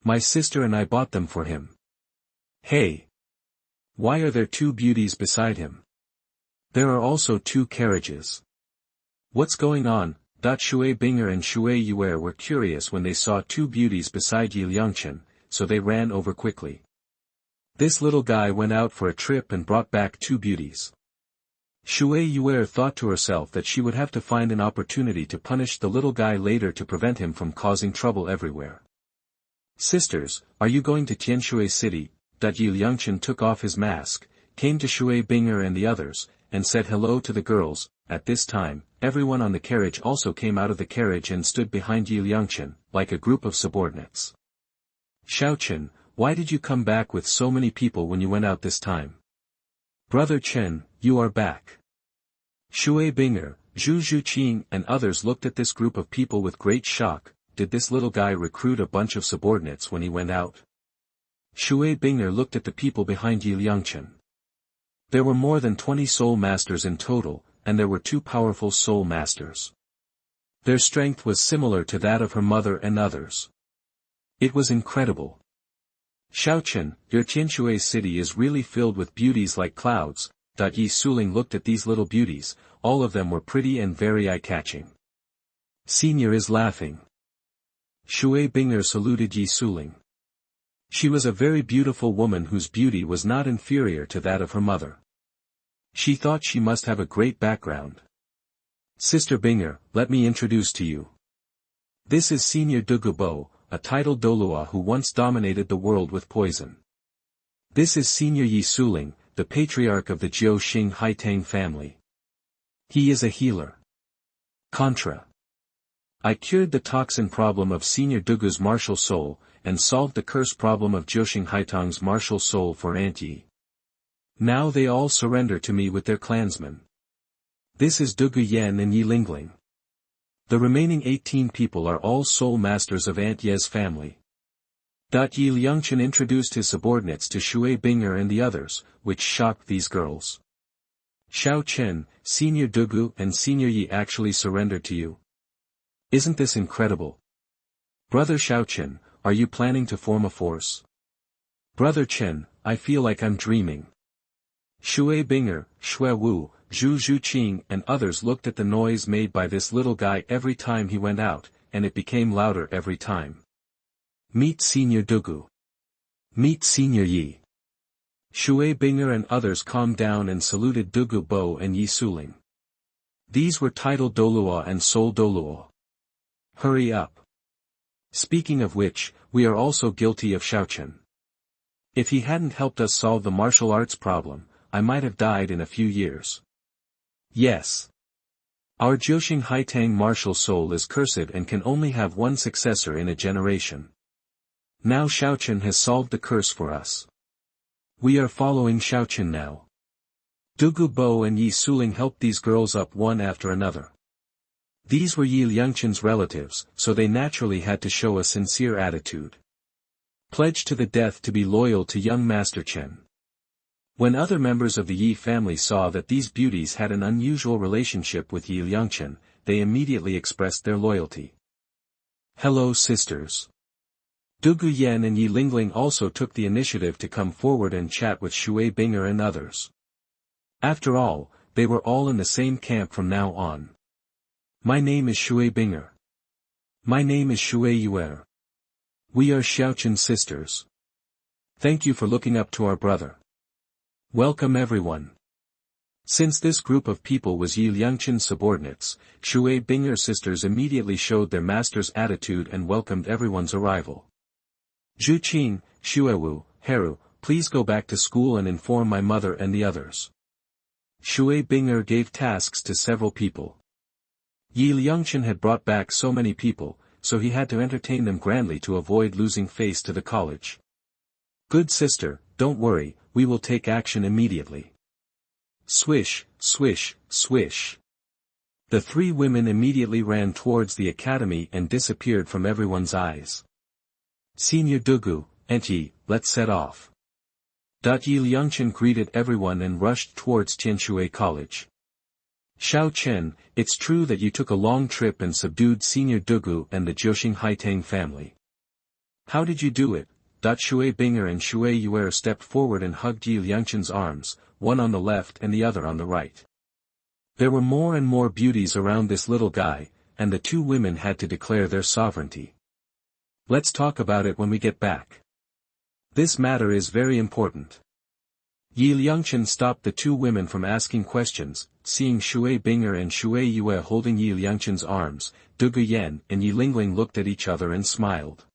My sister and I bought them for him. Hey! Why are there 2 beauties beside him? There are also 2 carriages. What's going on? Shui Binger and Shui Yue were curious when they saw 2 beauties beside Liangchen, so they ran over quickly. This little guy went out for a trip and brought back 2 beauties. Shui Yue thought to herself that she would have to find an opportunity to punish the little guy later to prevent him from causing trouble everywhere. Sisters, are you going to Tianshui City? Liangchen took off his mask, came to Shui Binger and the others, and said hello to the girls. At this time, everyone on the carriage also came out of the carriage and stood behind Liangchen, like a group of subordinates. Xuexing, why did you come back with so many people when you went out this time? Brother Chen, you are back. Shui Binger, Zhu Zhuqing and others looked at this group of people with great shock. Did this little guy recruit a bunch of subordinates when he went out? Shui Binger looked at the people behind Liangchen. There were more than 20 soul masters in total, and there were 2 powerful soul masters. Their strength was similar to that of her mother and others. It was incredible. Xuexing, your Tianshui city is really filled with beauties like clouds. Yi Suling looked at these little beauties, all of them were pretty and very eye-catching. Senior is laughing. Xue Bing'er saluted Yi Suling. She was a very beautiful woman whose beauty was not inferior to that of her mother. She thought she must have a great background. Sister Bing'er, let me introduce to you. This is Senior Dugu Bo, a titled Douluo who once dominated the world with poison. This is Senior Yi Suling, the patriarch of the Xuexing Haitang family. He is a healer. Contra. I cured the toxin problem of Senior Dugu's martial soul, and solved the curse problem of Xuexing Haitang's martial soul for Aunt Yi. Now they all surrender to me with their clansmen. This is Dugu Yan and Yi Lingling. The remaining 18 people are all soul masters of Aunt Ye's family. Yi Liangchen introduced his subordinates to Xue Bing'er and the others, which shocked these girls. Xiao Chen, Senior Dugu and Senior Yi actually surrendered to you? Isn't this incredible? Brother Xiao Chen, are you planning to form a force? Brother Chen, I feel like I'm dreaming. Xue Bing'er, Xue Wu, Zhu Xuexing and others looked at the noise made by this little guy every time he went out, and it became louder every time. Meet Senior Dugu. Meet Senior Yi. Xue Bing'er and others calmed down and saluted Dugu Bo and Yi Suling. These were titled Douluo and Soul Douluo. Hurry up. Speaking of which, we are also guilty of Xiaochen. If he hadn't helped us solve the martial arts problem, I might have died in a few years. Yes. Our Xuexing Haitang martial soul is cursed and can only have one successor in a generation. Now Xiaochen has solved the curse for us. We are following Xiaochen now. Dugu Bo and Yi Suling helped these girls up one after another. These were Yi Liangchen's relatives, so they naturally had to show a sincere attitude. Pledged to the death to be loyal to young Master Chen. When other members of the Yi family saw that these beauties had an unusual relationship with Yi Liangchen, they immediately expressed their loyalty. Hello sisters. Dugu Yan and Yi Lingling also took the initiative to come forward and chat with Xue Bing'er and others. After all, they were all in the same camp from now on. My name is Xue Bing'er. My name is Xue Yuer. We are Xiaochen sisters. Thank you for looking up to our brother. Welcome everyone. Since this group of people was Yi Liangchen's subordinates, Xue Bing'er sisters immediately showed their master's attitude and welcomed everyone's arrival. Zhu Qing, Xuewu, Heru, please go back to school and inform my mother and the others. Xue Bing'er gave tasks to several people. Yi Liangchen had brought back so many people, so he had to entertain them grandly to avoid losing face to the college. Good sister, don't worry, we will take action immediately. Swish, swish, swish. The three women immediately ran towards the academy and disappeared from everyone's eyes. Senior Dugu, Aunt Yi, let's set off. Yi Liangchen greeted everyone and rushed towards Tianshui College. Xiao Chen, it's true that you took a long trip and subdued Senior Dugu and the Xuexing Haitang family. How did you do it? Xue Bing'er and Xue Yuer stepped forward and hugged Yi Liangchen's arms, one on the left and the other on the right. There were more and more beauties around this little guy, and the two women had to declare their sovereignty. Let's talk about it when we get back. This matter is very important. Yi Liangchen stopped the two women from asking questions, seeing Xue Bing'er and Xue Yue holding Yi Liangchen's arms. Dugu Yan and Yi Lingling looked at each other and smiled.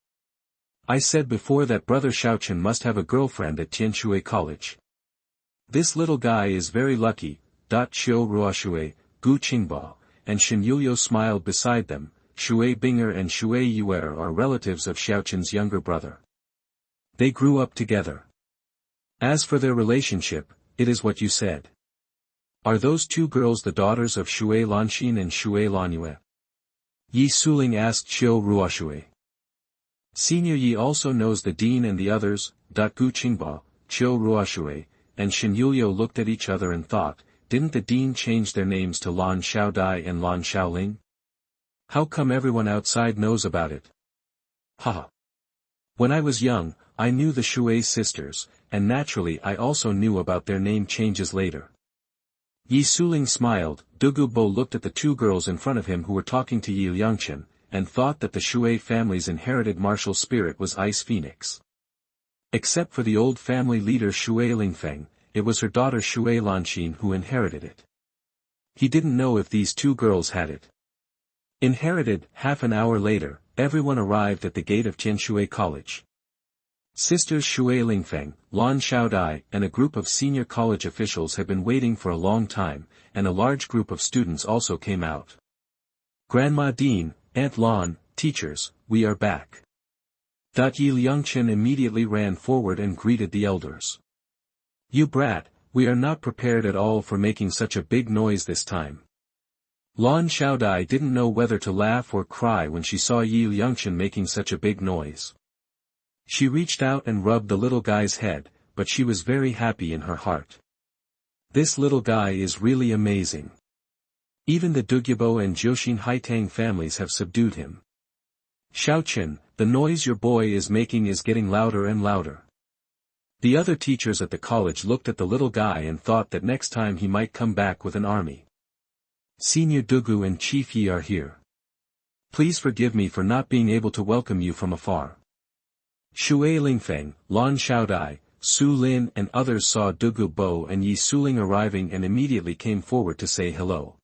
I said before that brother Xiaochen must have a girlfriend at Tianshui College. This little guy is very lucky. Qiu Ruoxue, Gu Qingba, and Shen Yuliu smiled beside them. Xue Bing'er and Xue Yue are relatives of Xiaochen's younger brother. They grew up together. As for their relationship, it is what you said. Are those two girls the daughters of Xue Lanxin and Xue Lanyue? Yi Suling asked Qiu Ruoxue. Senior Yi also knows the dean and the others. Gu Qingba, Qiu Ruoxue, and Shen Yuliu looked at each other and thought, didn't the dean change their names to Lan Xiaodai and Lan Xiaoling? How come everyone outside knows about it? Haha. When I was young, I knew the Xue sisters, and naturally I also knew about their name changes later. Yi Suling smiled. Dugu Bo looked at the two girls in front of him who were talking to Yi Liangchen, and thought that the Xue family's inherited martial spirit was Ice Phoenix. Except for the old family leader Xue Lingfeng, it was her daughter Xue Lanqin who inherited it. He didn't know if these two girls had it. Inherited. Half an hour later, everyone arrived at the gate of Tianshui College. Sisters Xue Lingfeng, Lan Xiaodai, and a group of senior college officials had been waiting for a long time, and a large group of students also came out. Grandma Dean, Aunt Lan, teachers, we are back. Yi Liangchen immediately ran forward and greeted the elders. You brat, we are not prepared at all for making such a big noise this time. Lan Xiaodai didn't know whether to laugh or cry when she saw Yi Liangchen making such a big noise. She reached out and rubbed the little guy's head, but she was very happy in her heart. This little guy is really amazing. Even the Dugu and Xuexing Haitang families have subdued him. Xiaochen, the noise your boy is making is getting louder and louder. The other teachers at the college looked at the little guy and thought that next time he might come back with an army. Senior Dugu and Chief Yi are here. Please forgive me for not being able to welcome you from afar. Xue Lingfeng, Lan Xiaodai, Su Lin and others saw Dugu Bo and Yi Suling arriving and immediately came forward to say hello.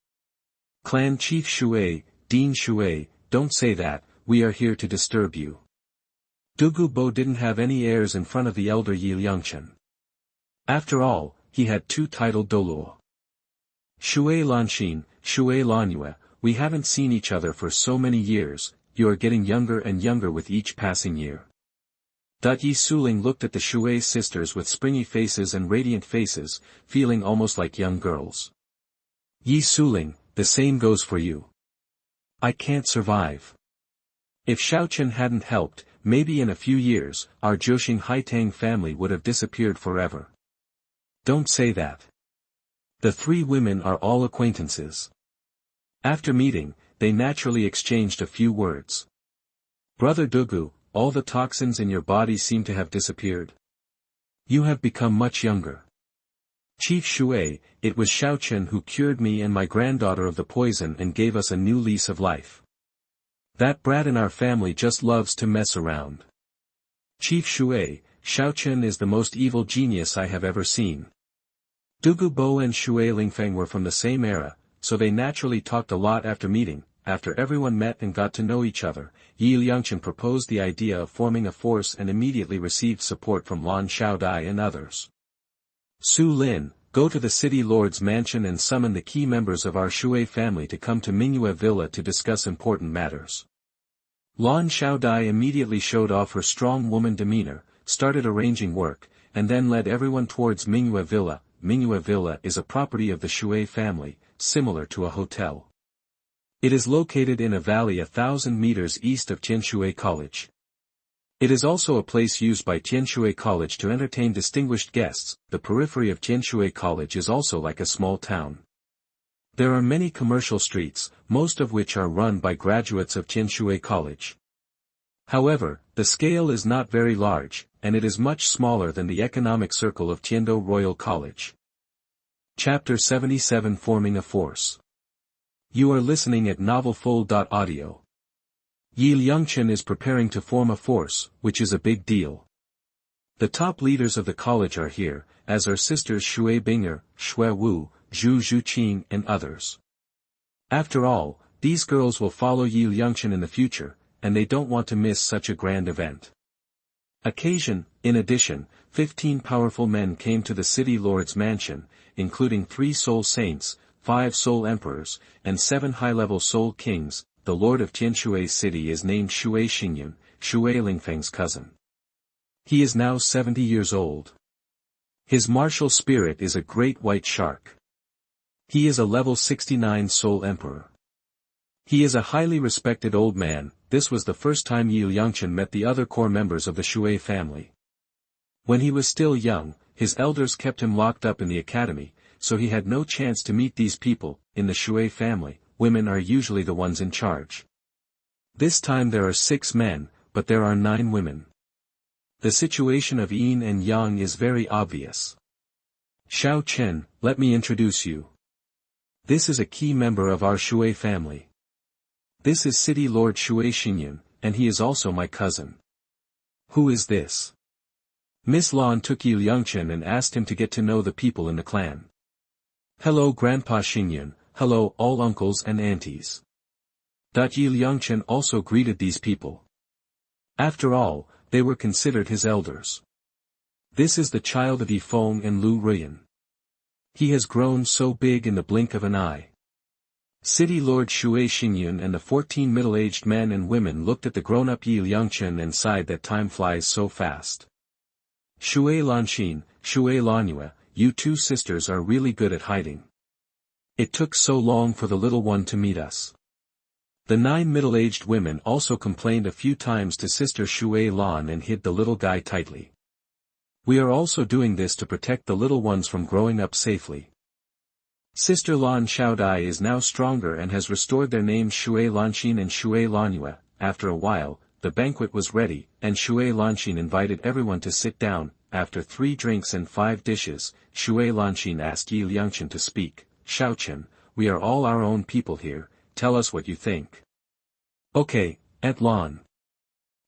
Clan Chief Xue, Dean Xue, don't say that, we are here to disturb you. Dugu Bo didn't have any heirs in front of the elder Yi Liangchen. After all, he had two titled Douluo. Xue Lanqin, Xue Lanjue, we haven't seen each other for so many years, you are getting younger and younger with each passing year. Yi Suling looked at the Xue sisters with springy faces and radiant faces, feeling almost like young girls. Yi Suling, the same goes for you. I can't survive. If Xiaochen hadn't helped, maybe in a few years, our Xuexing Haitang family would have disappeared forever. Don't say that. The three women are all acquaintances. After meeting, they naturally exchanged a few words. Brother Dugu, all the toxins in your body seem to have disappeared. You have become much younger. Chief Xue, it was Xiaochen who cured me and my granddaughter of the poison and gave us a new lease of life. That brat in our family just loves to mess around. Chief Xue, Xiaochen is the most evil genius I have ever seen. Dugu Bo and Xue Lingfeng were from the same era, so they naturally talked a lot after meeting. After everyone met and got to know each other, Yi Liangchen proposed the idea of forming a force and immediately received support from Lan Xiaodai and others. Su Lin, go to the city lord's mansion and summon the key members of our Xue family to come to Mingyu Villa to discuss important matters. Lan Xiaodai immediately showed off her strong woman demeanor, started arranging work, and then led everyone towards Mingyu Villa. Mingyu Villa is a property of the Xue family, similar to a hotel. It is located in a valley 1,000 meters east of Tianshui College. It is also a place used by Tianshui College to entertain distinguished guests. The periphery of Tianshui College is also like a small town. There are many commercial streets, most of which are run by graduates of Tianshui College. However, the scale is not very large, and it is much smaller than the economic circle of Tiando Royal College. Chapter 77 Forming a Force. You are listening at NovelFull.audio. Yi Liangchen is preparing to form a force, which is a big deal. The top leaders of the college are here, as are sisters Xue Binger, Xue Wu, Zhu Zhuqing and others. After all, these girls will follow Yi Liangchen in the future, and they don't want to miss such a grand event. In addition, 15 powerful men came to the city lord's mansion, including 3 soul saints, 5 soul emperors, and 7 high-level soul kings. The lord of Tianshui city is named Xue Xingyun, Xue Lingfeng's cousin. He is now 70 years old. His martial spirit is a great white shark. He is a level 69 soul emperor. He is a highly respected old man. This was the first time Yi Liangchen met the other core members of the Xue family. When he was still young, his elders kept him locked up in the academy, so he had no chance to meet these people. In the Xue family, women are usually the ones in charge. This time there are 6 men, but there are 9 women. The situation of yin and yang is very obvious. Xiao Chen, let me introduce you. This is a key member of our Xue family. This is City Lord Xuexing, and he is also my cousin. Who is this? Miss Lan took Liangchen and asked him to get to know the people in the clan. Hello Grandpa Xingyun, hello all uncles and aunties. Liangchen also greeted these people. After all, they were considered his elders. This is the child of Yifeng and Lu Ruyan. He has grown so big in the blink of an eye. City Lord Xuexing and the 14 middle-aged men and women looked at the grown-up Liangchen and sighed that time flies so fast. Liangchen, Liangue, you two sisters are really good at hiding. It took so long for the little one to meet us. The 9 middle-aged women also complained a few times to Sister Lan and hid the little guy tightly. We are also doing this to protect the little ones from growing up safely. Sister Lan Xiaodai is now stronger and has restored their names Liangchen and Liangue. After a while, the banquet was ready, and Liangchen invited everyone to sit down. After 3 drinks and 5 dishes, Liangchen asked Liangchen to speak. Xiaochen, we are all our own people here, tell us what you think. Okay, Aunt Lan.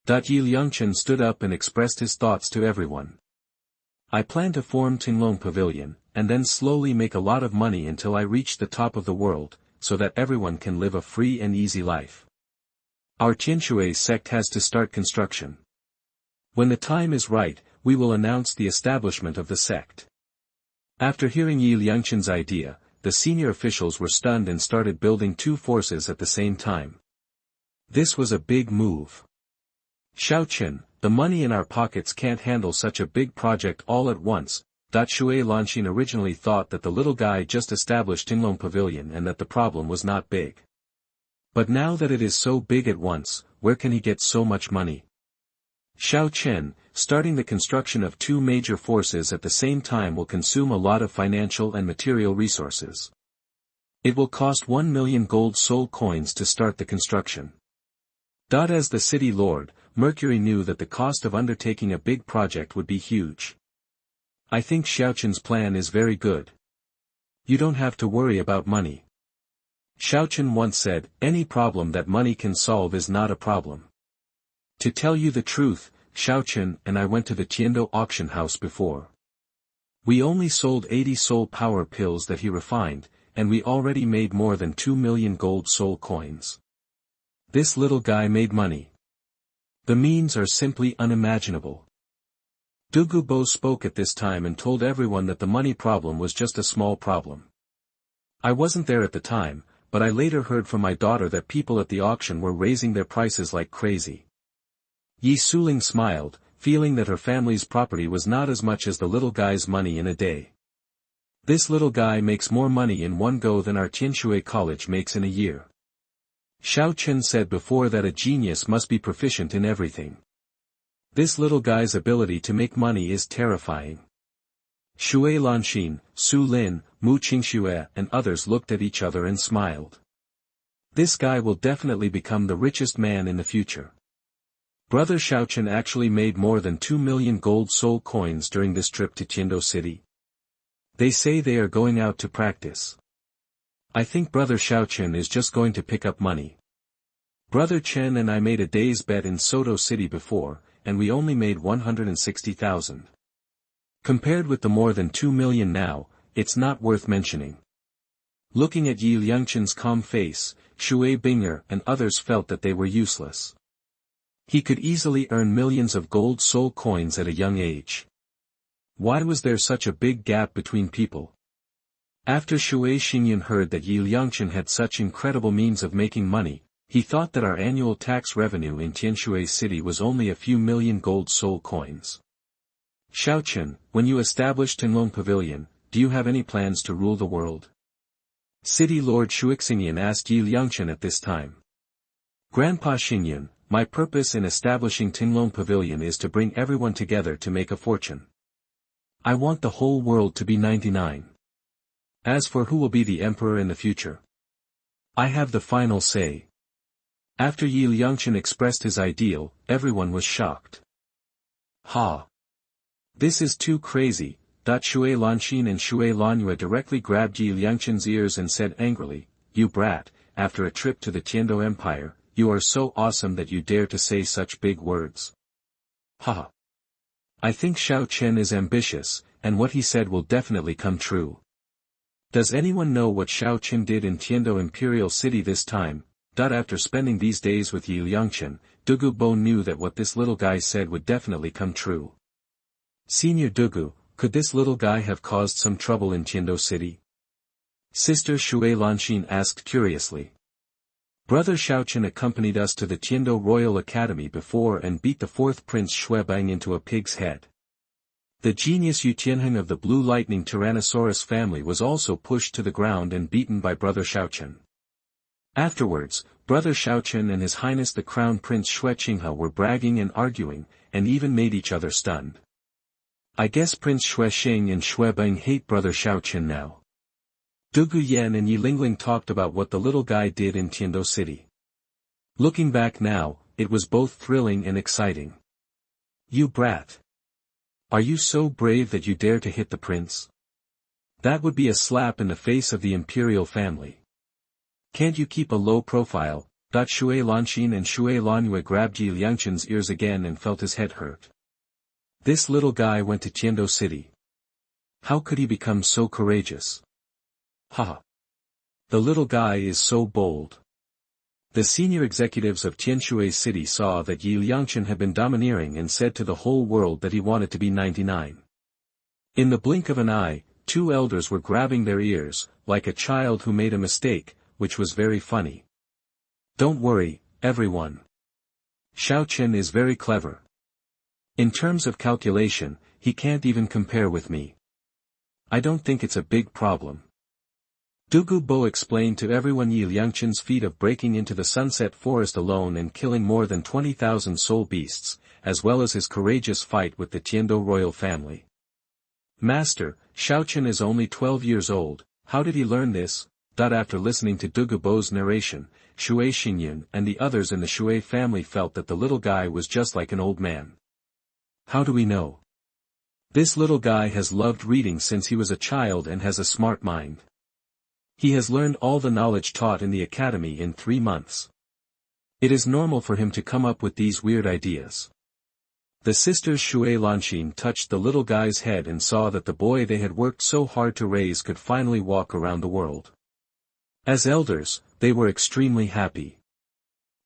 Liangchen stood up and expressed his thoughts to everyone. I plan to form Tinglong Pavilion, and then slowly make a lot of money until I reach the top of the world, so that everyone can live a free and easy life. Our Tianshui sect has to start construction. When the time is right, we will announce the establishment of the sect. After hearing Liangchen's idea, the senior officials were stunned and started building 2 forces at the same time. This was a big move. Xiaochen, the money in our pockets can't handle such a big project all at once. Liangchen originally thought that the little guy just established Tinglong Pavilion and that the problem was not big. But now that it is so big at once, where can he get so much money? Xiaochen, starting the construction of 2 major forces at the same time will consume a lot of financial and material resources. It will cost 1 million gold soul coins to start the construction. As the city lord, Mercury knew that the cost of undertaking a big project would be huge. I think Xiaochen's plan is very good. You don't have to worry about money. Xiaochen once said, any problem that money can solve is not a problem. To tell you the truth, Xiaochen and I went to the Tiando auction house before. We only sold 80 soul power pills that he refined, and we already made more than 2 million gold soul coins. This little guy made money. The means are simply unimaginable. Dugu spoke at this time and told everyone that the money problem was just a small problem. I wasn't there at the time, but I later heard from my daughter that people at the auction were raising their prices like crazy. Yi Suling smiled, feeling that her family's property was not as much as the little guy's money in a day. This little guy makes more money in one go than our Tianshui college makes in a year. Xiaochen said before that a genius must be proficient in everything. This little guy's ability to make money is terrifying. Liangchen, Su Lin, Mu Qingxue and others looked at each other and smiled. This guy will definitely become the richest man in the future. Brother Xiaochen actually made more than 2 million gold soul coins during this trip to Tiando City. They say they are going out to practice. I think Brother Xiaochen is just going to pick up money. Brother Chen and I made a day's bet in Soto City before, and we only made 160,000. Compared with the more than 2 million now, it's not worth mentioning. Looking at Liangchen's calm face, Xue Binger and others felt that they were useless. He could easily earn millions of gold soul coins at a young age. Why was there such a big gap between people? After Xuexing heard that Liangchen had such incredible means of making money, he thought that our annual tax revenue in Tianshui City was only a few million gold soul coins. Xiaochen, when you establish Tinglong Pavilion, do you have any plans to rule the world? City Lord Xuexing asked Liangchen at this time. Grandpa Xingyun, my purpose in establishing Tinglong Pavilion is to bring everyone together to make a fortune. I want the whole world to be 99. As for who will be the emperor in the future, I have the final say. After Liangchen expressed his ideal, everyone was shocked. Ha! This is too crazy, Xue Lanxin and Xue Lanyu directly grabbed Yi Liangchen's ears and said angrily, "You brat, after a trip to the Tiando Empire, you are so awesome that you dare to say such big words. Haha. I think Xiao Chen is ambitious, and what he said will definitely come true. Does anyone know what Xiao Chen did in Tiando Imperial City this time?" After spending these days with Yi Liangchen, Dugu knew that what this little guy said would definitely come true. "Senior Dugu, could this little guy have caused some trouble in Tiando City?" Sister Xue Lanxin asked curiously. "Brother Xiaochen accompanied us to the Tiando Royal Academy before and beat the fourth Prince Xuebang into a pig's head. The genius Yu Tianheng of the Blue Lightning Tyrannosaurus family was also pushed to the ground and beaten by Brother Xiaochen. Afterwards, Brother Xiaochen and His Highness the Crown Prince Xuexing were bragging and arguing, and even made each other stunned. I guess Prince Xuexing and Xuebang hate Brother Xiaochen now." Dugu Yan and Yi Lingling talked about what the little guy did in Tiando City. Looking back now, it was both thrilling and exciting. "You brat. Are you so brave that you dare to hit the prince? That would be a slap in the face of the imperial family. Can't you keep a low profile?" Xue Lanxin and Xue Lanyu grabbed Yi Liangchen's ears again and felt his head hurt. This little guy went to Tiando City. How could he become so courageous? Haha. The little guy is so bold. The senior executives of Tianshui City saw that Yi Liangchen had been domineering and said to the whole world that he wanted to be 99. In the blink of an eye, two elders were grabbing their ears, like a child who made a mistake, which was very funny. "Don't worry, everyone. Xiao Chen is very clever. In terms of calculation, he can't even compare with me. I don't think it's a big problem." Dugu explained to everyone Yi Liangchen's feat of breaking into the Sunset Forest alone and killing more than 20,000 soul beasts, as well as his courageous fight with the Tiando royal family. "Master, Xiao Chen is only 12 years old, how did he learn this?" After listening to Dugu's narration, Xuexing and the others in the Xue family felt that the little guy was just like an old man. "How do we know? This little guy has loved reading since he was a child and has a smart mind. He has learned all the knowledge taught in the academy in 3 months. It is normal for him to come up with these weird ideas." The sisters Xue Lanxin touched the little guy's head and saw that the boy they had worked so hard to raise could finally walk around the world. As elders, they were extremely happy.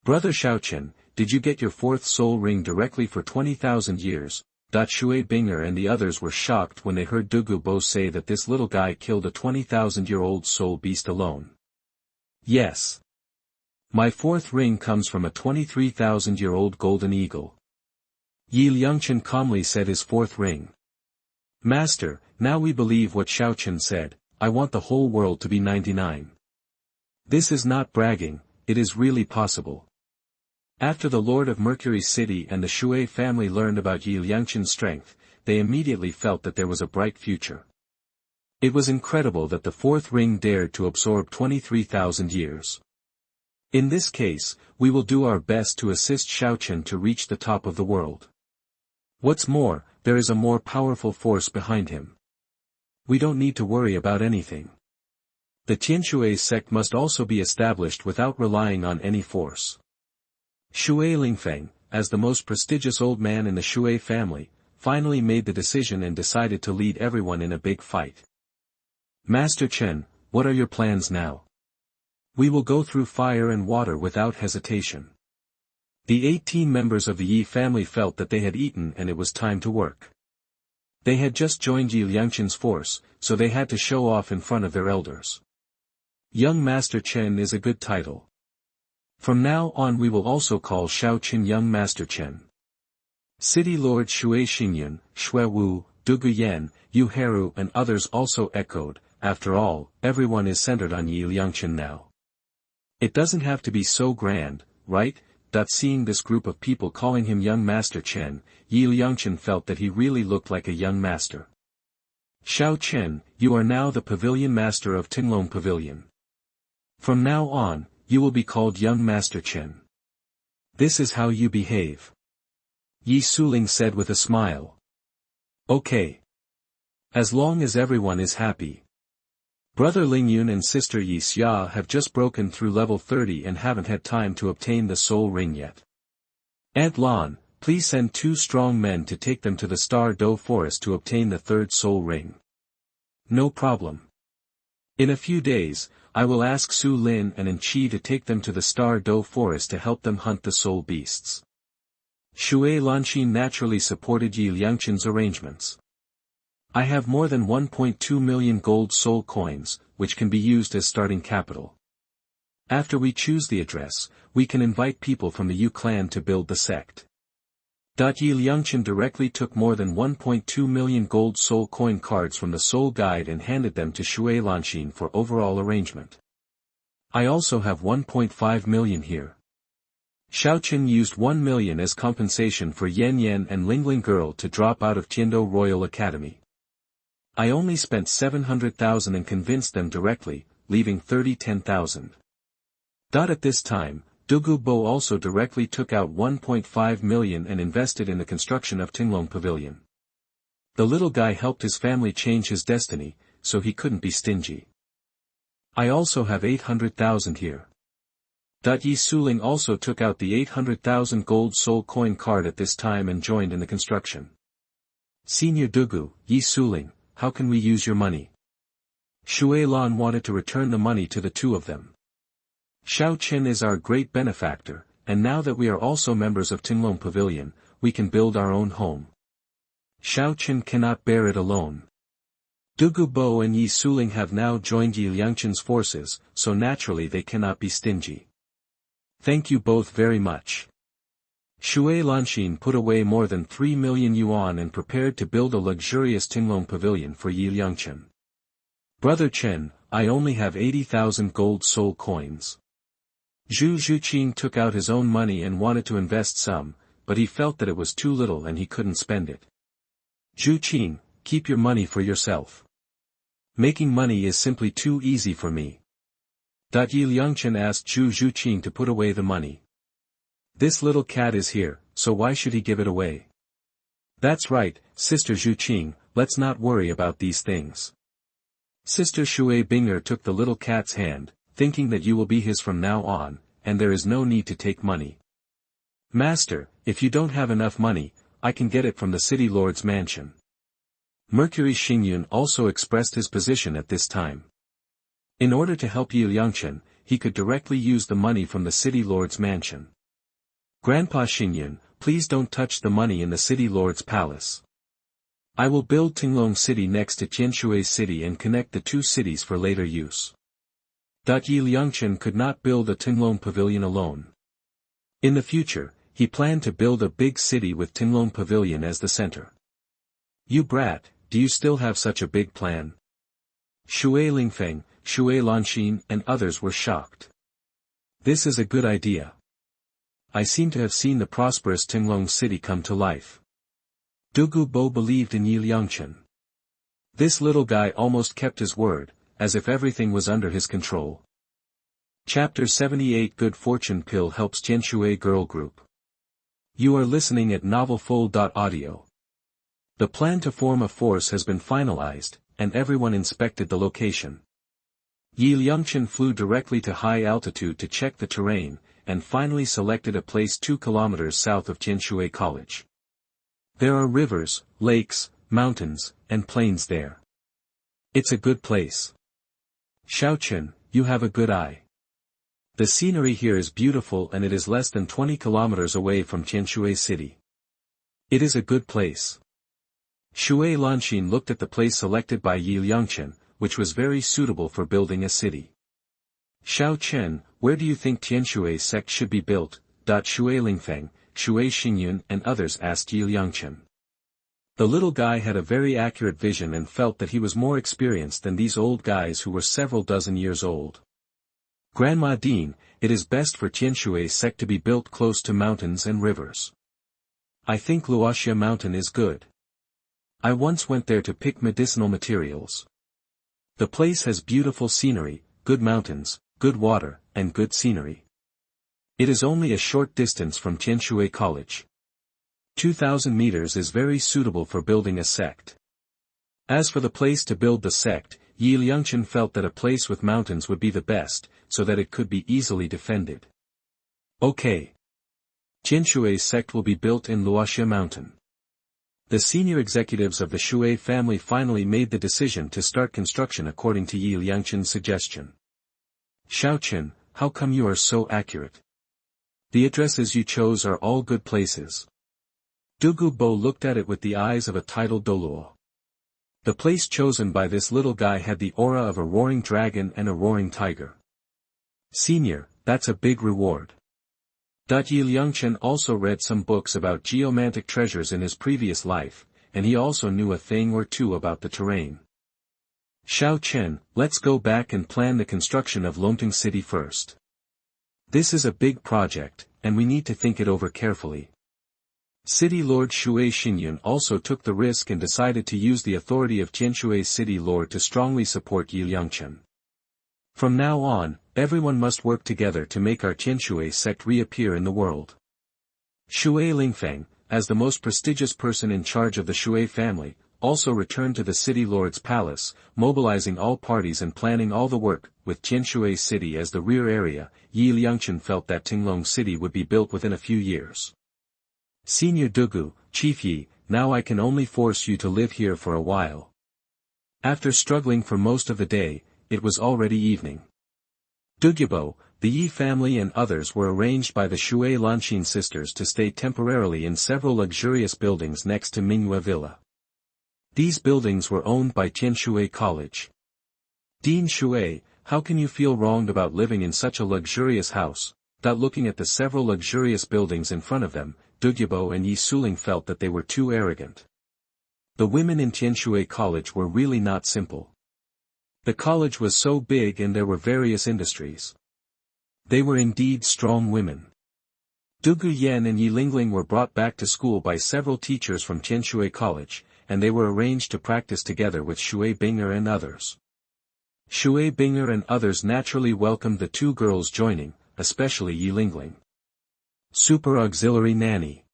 "Brother Xiaochen, did you get your 4th soul ring directly for 20,000 years? Xue Binger and the others were shocked when they heard Dugu say that this little guy killed a 20,000-year-old soul beast alone. "Yes. My 4th ring comes from a 23,000-year-old golden eagle." Yi Liangchen calmly said his 4th ring. "Master, now we believe what Xiao Chen said, I want the whole world to be 99. This is not bragging, it is really possible." After the Lord of Mercury City and the Xue family learned about Yi Liangchen's strength, they immediately felt that there was a bright future. It was incredible that the 4th ring dared to absorb 23,000 years. In this case, we will do our best to assist Xiao Chen to reach the top of the world. What's more, there is a more powerful force behind him. We don't need to worry about anything. The Tianshui sect must also be established without relying on any force. Xue Lingfeng, as the most prestigious old man in the Xue family, finally made the decision and decided to lead everyone in a big fight. "Master Chen, what are your plans now?" "We will go through fire and water without hesitation." The 18 members of the Yi family felt that they had eaten and it was time to work. They had just joined Yi Liangchen's force, so they had to show off in front of their elders. Young Master Chen is a good title. From now on we will also call Xiao Chen Young Master Chen. City Lord Xuexing, Xue Wu, Dugu Yan, Yu Heru and others also echoed, after all, everyone is centered on Yi Liangchen now. It doesn't have to be so grand, right? Seeing this group of people calling him Young Master Chen, Yi Liangchen felt that he really looked like a young master. "Xiao Chen, you are now the pavilion master of Tinglong Pavilion. From now on, you will be called Young Master Chen. This is how you behave." Yi Suling said with a smile. "Okay. As long as everyone is happy. Brother Lingyun and sister Yi Xia have just broken through level 30 and haven't had time to obtain the soul ring yet. Aunt Lan, please send 2 strong men to take them to the Star Do Forest to obtain the 3rd soul ring. No problem. In a few days, I will ask Su Lin and Enqi to take them to the Star Do Forest to help them hunt the soul beasts. Shui Lanxin naturally supported Yi Liangchen's arrangements. I have more than 1.2 million gold soul coins, which can be used as starting capital. After we choose the address, we can invite people from the Yu clan to build the sect. Yi Liangchen directly took more than 1.2 million gold soul coin cards from the soul guide and handed them to Shui Lanxin for overall arrangement. I also have 1.5 million here. Xiaoqin used 1 million as compensation for Yan Yan and Lingling girl to drop out of Tiando Royal Academy. I only spent 700,000 and convinced them directly, leaving 10,000. At this time, Dugu Bo also directly took out 1.5 million and invested in the construction of Tinglong Pavilion. The little guy helped his family change his destiny, so he couldn't be stingy. I also have 800,000 here. Yi Suling also took out the 800,000 gold soul coin card at this time and joined in the construction. Senior Dugu, Yi Suling, how can we use your money? Shui Lan wanted to return the money to the 2 of them. Xiao Qin is our great benefactor, and now that we are also members of Tinglong Pavilion, we can build our own home. Xiao Qin cannot bear it alone. Dugu Bo and Yi Suling have now joined Yi Liangchen's forces, so naturally they cannot be stingy. Thank you both very much. Shui Lanxin put away more than 3 million yuan and prepared to build a luxurious Tinglong Pavilion for Yi Liangchen. Brother Chen, I only have 80,000 gold soul coins. Zhu Zhuqing took out his own money and wanted to invest some, but he felt that it was too little and he couldn't spend it. Zhuqing, keep your money for yourself. Making money is simply too easy for me. Yi Liangchen asked Zhu Zhuqing to put away the money. This little cat is here, so why should he give it away? That's right, Sister Zhuqing, let's not worry about these things. Sister Shui Binger took the little cat's hand, thinking that you will be his from now on, and there is no need to take money. Master, if you don't have enough money, I can get it from the city lord's mansion. Mercury Xingyun also expressed his position at this time. In order to help Yi Liangchen, he could directly use the money from the city lord's mansion. Grandpa Xingyun, please don't touch the money in the city lord's palace. I will build Tinglong City next to Tianshui City and connect the 2 cities for later use. Yi Liangchen could not build a Tinglong Pavilion alone. In the future, he planned to build a big city with Tinglong Pavilion as the center. You brat, do you still have such a big plan? Shui Lingfeng, Shui Lanxin and others were shocked. This is a good idea. I seem to have seen the prosperous Tinglong City come to life. Dugu Bo believed in Yi Liangchen. This little guy almost kept his word, as if everything was under his control. Chapter 78 Good Fortune Pill helps Tianshui Girl Group. You are listening at NovelFull.audio. The plan to form a force has been finalized, and everyone inspected the location. Yi Liangchen flew directly to high altitude to check the terrain, and finally selected a place 2 kilometers south of Tianshui College. There are rivers, lakes, mountains, and plains there. It's a good place. Xiaoqin, you have a good eye. The scenery here is beautiful and it is less than 20 kilometers away from Tianshui City. It is a good place. Shui Lanxin looked at the place selected by Yi Liangchen, which was very suitable for building a city. Xiaoqin, where do you think Tianshui sect should be built? Shui Lingfeng, Shui Xingyun and others asked Yi Liangchen. The little guy had a very accurate vision and felt that he was more experienced than these old guys who were several dozen years old. Grandma Dean, it is best for Tianshui sect to be built close to mountains and rivers. I think Luoxia Mountain is good. I once went there to pick medicinal materials. The place has beautiful scenery, good mountains, good water, and good scenery. It is only a short distance from Tianshui College. 2,000 meters is very suitable for building a sect. As for the place to build the sect, Liangchen felt that a place with mountains would be the best, so that it could be easily defended. Okay. Tianshui sect will be built in Luoxia Mountain. The senior executives of the Xue family finally made the decision to start construction according to Liangchen's suggestion. Xuexing, how come you are so accurate? The addresses you chose are all good places. Dugu looked at it with the eyes of a titled Douluo. The place chosen by this little guy had the aura of a roaring dragon and a roaring tiger. Senior, that's a big reward. Liangchen also read some books about geomantic treasures in his previous life, and he also knew a thing or two about the terrain. Xuexing, let's go back and plan the construction of Longting City first. This is a big project, and we need to think it over carefully. City Lord Xuexing also took the risk and decided to use the authority of Tianshui's city lord to strongly support Liangchen. From now on, everyone must work together to make our Tianshui sect reappear in the world. Xue Lingfeng, as the most prestigious person in charge of the Xue family, also returned to the city lord's palace, mobilizing all parties and planning all the work, with Tianshui city as the rear area. Liangchen felt that Tinglong city would be built within a few years. Senior Dugu, Chief Yi, now I can only force you to live here for a while. After struggling for most of the day, it was already evening. Dugu, the Yi family and others were arranged by the Xue Lanxin sisters to stay temporarily in several luxurious buildings next to Mingyue Villa. These buildings were owned by Tianshui College. Dean Xue, how can you feel wronged about living in such a luxurious house? Looking at the several luxurious buildings in front of them, Dugu and Yi Suling felt that they were too arrogant. The women in Tianshui College were really not simple. The college was so big and there were various industries. They were indeed strong women. Dugu Yan and Yi Lingling were brought back to school by several teachers from Tianshui College, and they were arranged to practice together with Xue Binger and others. Xue Binger and others naturally welcomed the two girls joining, especially Yi Lingling. Super Auxiliary Nanny.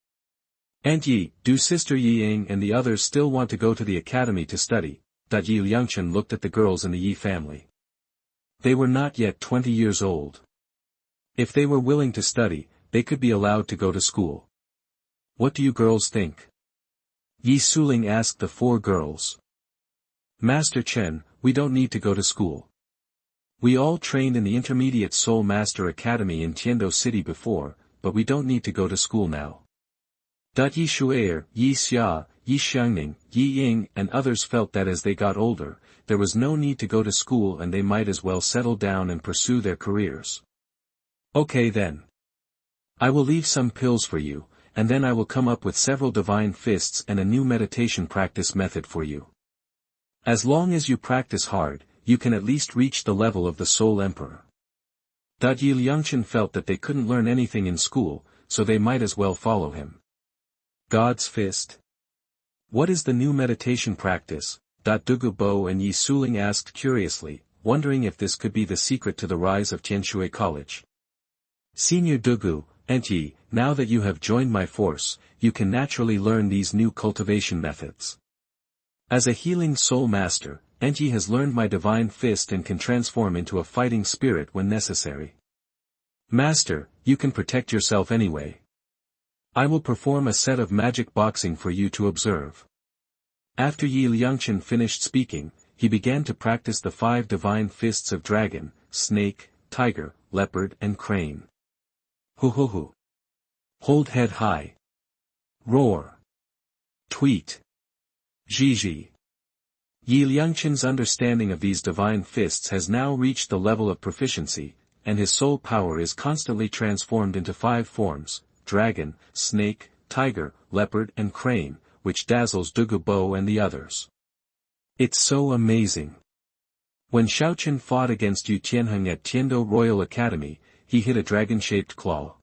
Aunt Yi, do Sister Yi Ying and the others still want to go to the academy to study? Liangchen looked at the girls in the Yi family. They were not yet 20 years old. If they were willing to study, they could be allowed to go to school. What do you girls think? Yi Suling asked the four girls. Master Chen, we don't need to go to school. We all trained in the Intermediate Soul Master Academy in Tiando City before, but we don't need to go to school now. Yi Shuer, Yi Xia, Yi Xiangning, Yi Ying and others felt that as they got older, there was no need to go to school and they might as well settle down and pursue their careers. Okay then. I will leave some pills for you, and then I will come up with several divine fists and a new meditation practice method for you. As long as you practice hard, you can at least reach the level of the Soul Emperor. Liangchen felt that they couldn't learn anything in school, so they might as well follow him. God's Fist. What is the new meditation practice? Dugu and Yi Suling asked curiously, wondering if this could be the secret to the rise of Tianshui College. Senior Dugu, Aunt Yi, now that you have joined my force, you can naturally learn these new cultivation methods. As a healing soul master, Aunt Yi has learned my divine fist and can transform into a fighting spirit when necessary. Master, you can protect yourself anyway. I will perform a set of magic boxing for you to observe. After Liangchen finished speaking, he began to practice the 5 divine fists of dragon, snake, tiger, leopard and crane. Hu. Hold head high. Roar. Tweet. Zhizhi. Liangchen's understanding of these divine fists has now reached the level of proficiency, and his soul power is constantly transformed into 5 forms, dragon, snake, tiger, leopard and crane, which dazzles Dugu and the others. It's so amazing. When Xuexing fought against Yu Tianheng at Tiando Royal Academy, he hit a dragon-shaped claw.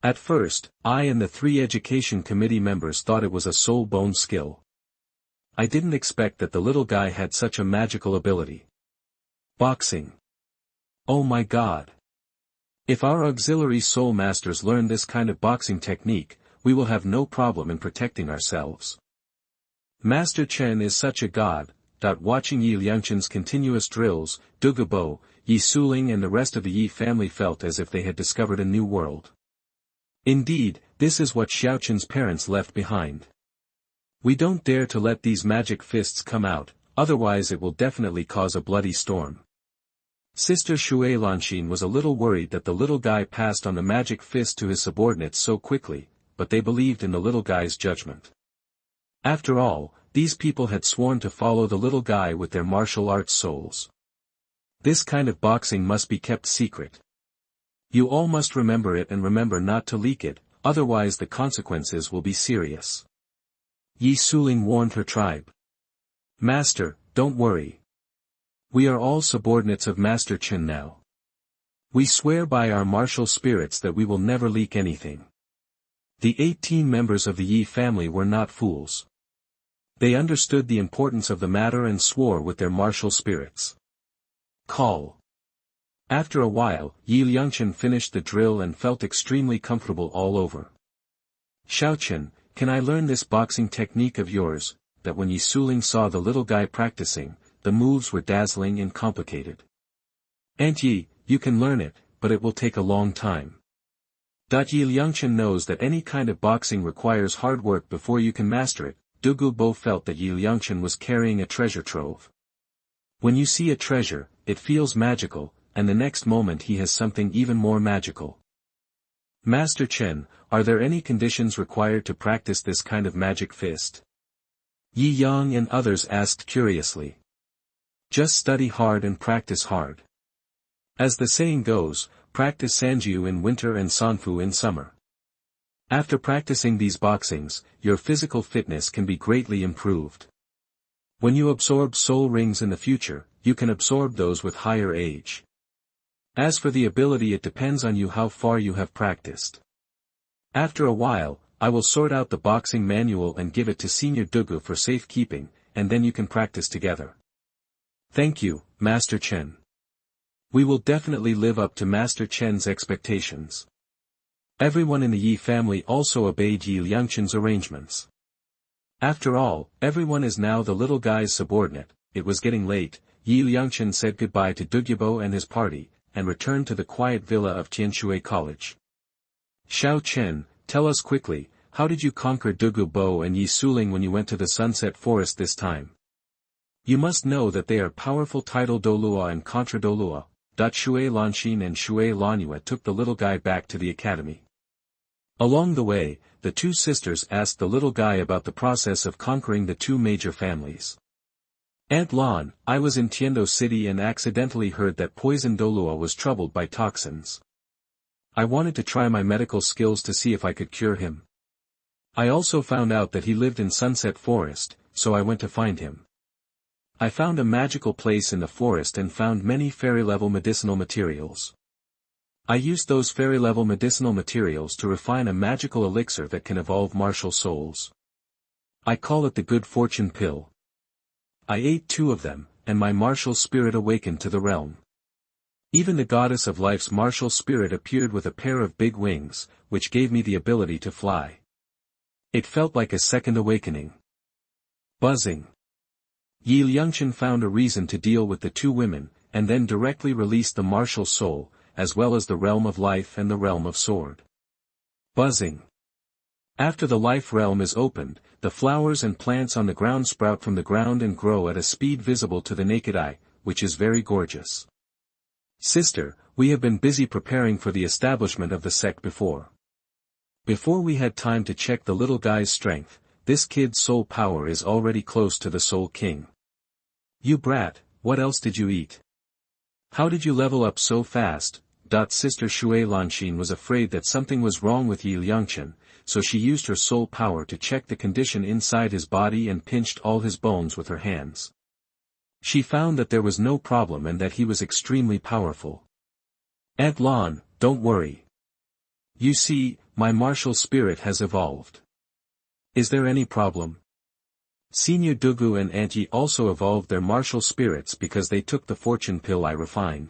At first, I and the 3 education committee members thought it was a soul bone skill. I didn't expect that the little guy had such a magical ability. Boxing. Oh my god. If our auxiliary soul masters learn this kind of boxing technique, we will have no problem in protecting ourselves. Master Chen is such a god. Watching Yi Liangchen's continuous drills, Dugu, Yi Suling and the rest of the Yi family felt as if they had discovered a new world. Indeed, this is what Xiaochen's parents left behind. We don't dare to let these magic fists come out, otherwise it will definitely cause a bloody storm. Sister Xuexing was a little worried that the little guy passed on the magic fist to his subordinates so quickly, but they believed in the little guy's judgment. After all, these people had sworn to follow the little guy with their martial arts souls. This kind of boxing must be kept secret. You all must remember it and remember not to leak it, otherwise the consequences will be serious. Yi Suling warned her tribe. Master, don't worry. We are all subordinates of Master Chen now. We swear by our martial spirits that we will never leak anything. The 18 members of the Yi family were not fools. They understood the importance of the matter and swore with their martial spirits. Call. After a while, Yi Liangchen finished the drill and felt extremely comfortable all over. Xiaochen, can I learn this boxing technique of yours? That when Yi Suling saw the little guy practicing, the moves were dazzling and complicated. Aunt Yi, you can learn it, but it will take a long time. Yi Liangchen knows that any kind of boxing requires hard work before you can master it. Dugu felt that Yi Liangchen was carrying a treasure trove. When you see a treasure, it feels magical, and the next moment he has something even more magical. Master Chen, are there any conditions required to practice this kind of magic fist? Yi Yang and others asked curiously. Just study hard and practice hard. As the saying goes, practice Sanjiu in winter and Sanfu in summer. After practicing these boxings, your physical fitness can be greatly improved. When you absorb soul rings in the future, you can absorb those with higher age. As for the ability, it depends on you how far you have practiced. After a while, I will sort out the boxing manual and give it to Senior Dugu for safekeeping, and then you can practice together. Thank you, Master Chen. We will definitely live up to Master Chen's expectations. Everyone in the Yi family also obeyed Yi Liangchen's arrangements. After all, everyone is now the little guy's subordinate. It was getting late. Yi Liangchen said goodbye to Dugu and his party, and returned to the quiet villa of Tianshui College. Xiao Chen, tell us quickly, how did you conquer Dugu and Yi Suling when you went to the Sunset Forest this time? You must know that they are powerful title Douluo and contra Douluo. Xuexing and Xuexing took the little guy back to the academy. Along the way, the two sisters asked the little guy about the process of conquering the two major families. Aunt Lan, I was in Tiando City and accidentally heard that poison Douluo was troubled by toxins. I wanted to try my medical skills to see if I could cure him. I also found out that he lived in Sunset Forest, so I went to find him. I found a magical place in the forest and found many fairy-level medicinal materials. I used those fairy-level medicinal materials to refine a magical elixir that can evolve martial souls. I call it the Good Fortune Pill. I ate 2 of them, and my martial spirit awakened to the realm. Even the goddess of life's martial spirit appeared with a pair of big wings, which gave me the ability to fly. It felt like a second awakening. Buzzing. Yi Liangchen found a reason to deal with the 2 women, and then directly released the martial soul, as well as the realm of life and the realm of sword. Buzzing. After the life realm is opened, the flowers and plants on the ground sprout from the ground and grow at a speed visible to the naked eye, which is very gorgeous. Sister, we have been busy preparing for the establishment of the sect before. Before we had time to check the little guy's strength, this kid's soul power is already close to the Soul King. You brat, what else did you eat? How did you level up so fast? Sister Xuexing was afraid that something was wrong with Yi Liangchen, so she used her soul power to check the condition inside his body and pinched all his bones with her hands. She found that there was no problem and that he was extremely powerful. Aunt Lan, don't worry. You see, my martial spirit has evolved. Is there any problem? Senior Dugu and Aunt Yi also evolved their martial spirits because they took the fortune pill I refined.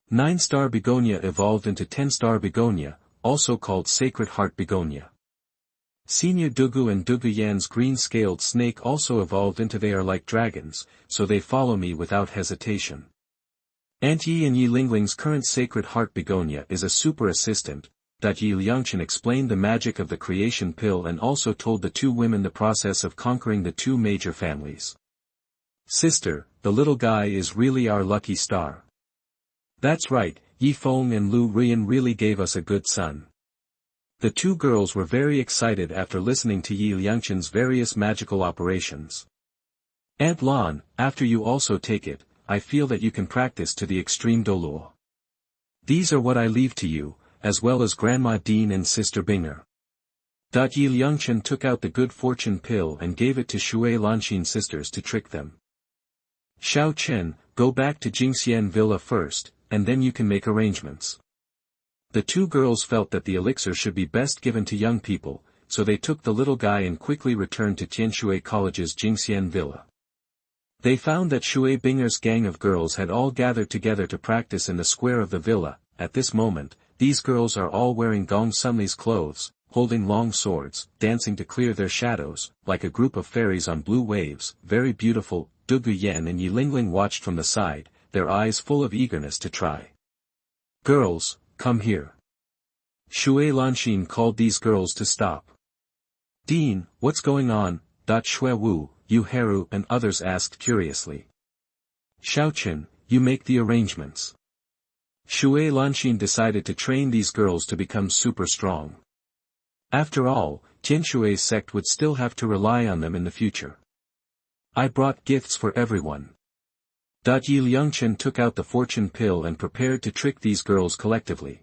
9-star begonia evolved into 10-star begonia, also called Sacred Heart begonia. Senior Dugu and Dugu Yan's green-scaled snake also evolved into they are like dragons, so they follow me without hesitation. Aunt Yi and Yi Lingling's current Sacred Heart Begonia is a super assistant. Yi Liangchen explained the magic of the creation pill and also told the two women the process of conquering the two major families. Sister, the little guy is really our lucky star. That's right, Yi Feng and Lu Rian really gave us a good son. The two girls were very excited after listening to Yi Liangchen's various magical operations. Aunt Lan, after you also take it, I feel that you can practice to the extreme Douluo. These are what I leave to you, as well as Grandma Dean and Sister Binger. Yi Liangchen took out the good fortune pill and gave it to Shui Lanxin sisters to trick them. Xiao Chen, go back to Jingxian Villa first, and then you can make arrangements. The two girls felt that the elixir should be best given to young people, so they took the little guy and quickly returned to Tianshui College's Jingxian Villa. They found that Shui Binger's gang of girls had all gathered together to practice in the square of the villa. At this moment, these girls are all wearing Gong Sunli's clothes, holding long swords, dancing to clear their shadows, like a group of fairies on blue waves, very beautiful. Dugu Yan and Yi Lingling watched from the side, their eyes full of eagerness to try. Girls, come here. Shui Lanxin called these girls to stop. Dean, what's going on? Shui Wu, Yu Heru and others asked curiously. Xiaochen, you make the arrangements. Shui Lanxin decided to train these girls to become super strong. After all, Tianshui's sect would still have to rely on them in the future. I brought gifts for everyone. Yi Liangchen took out the fortune pill and prepared to trick these girls collectively.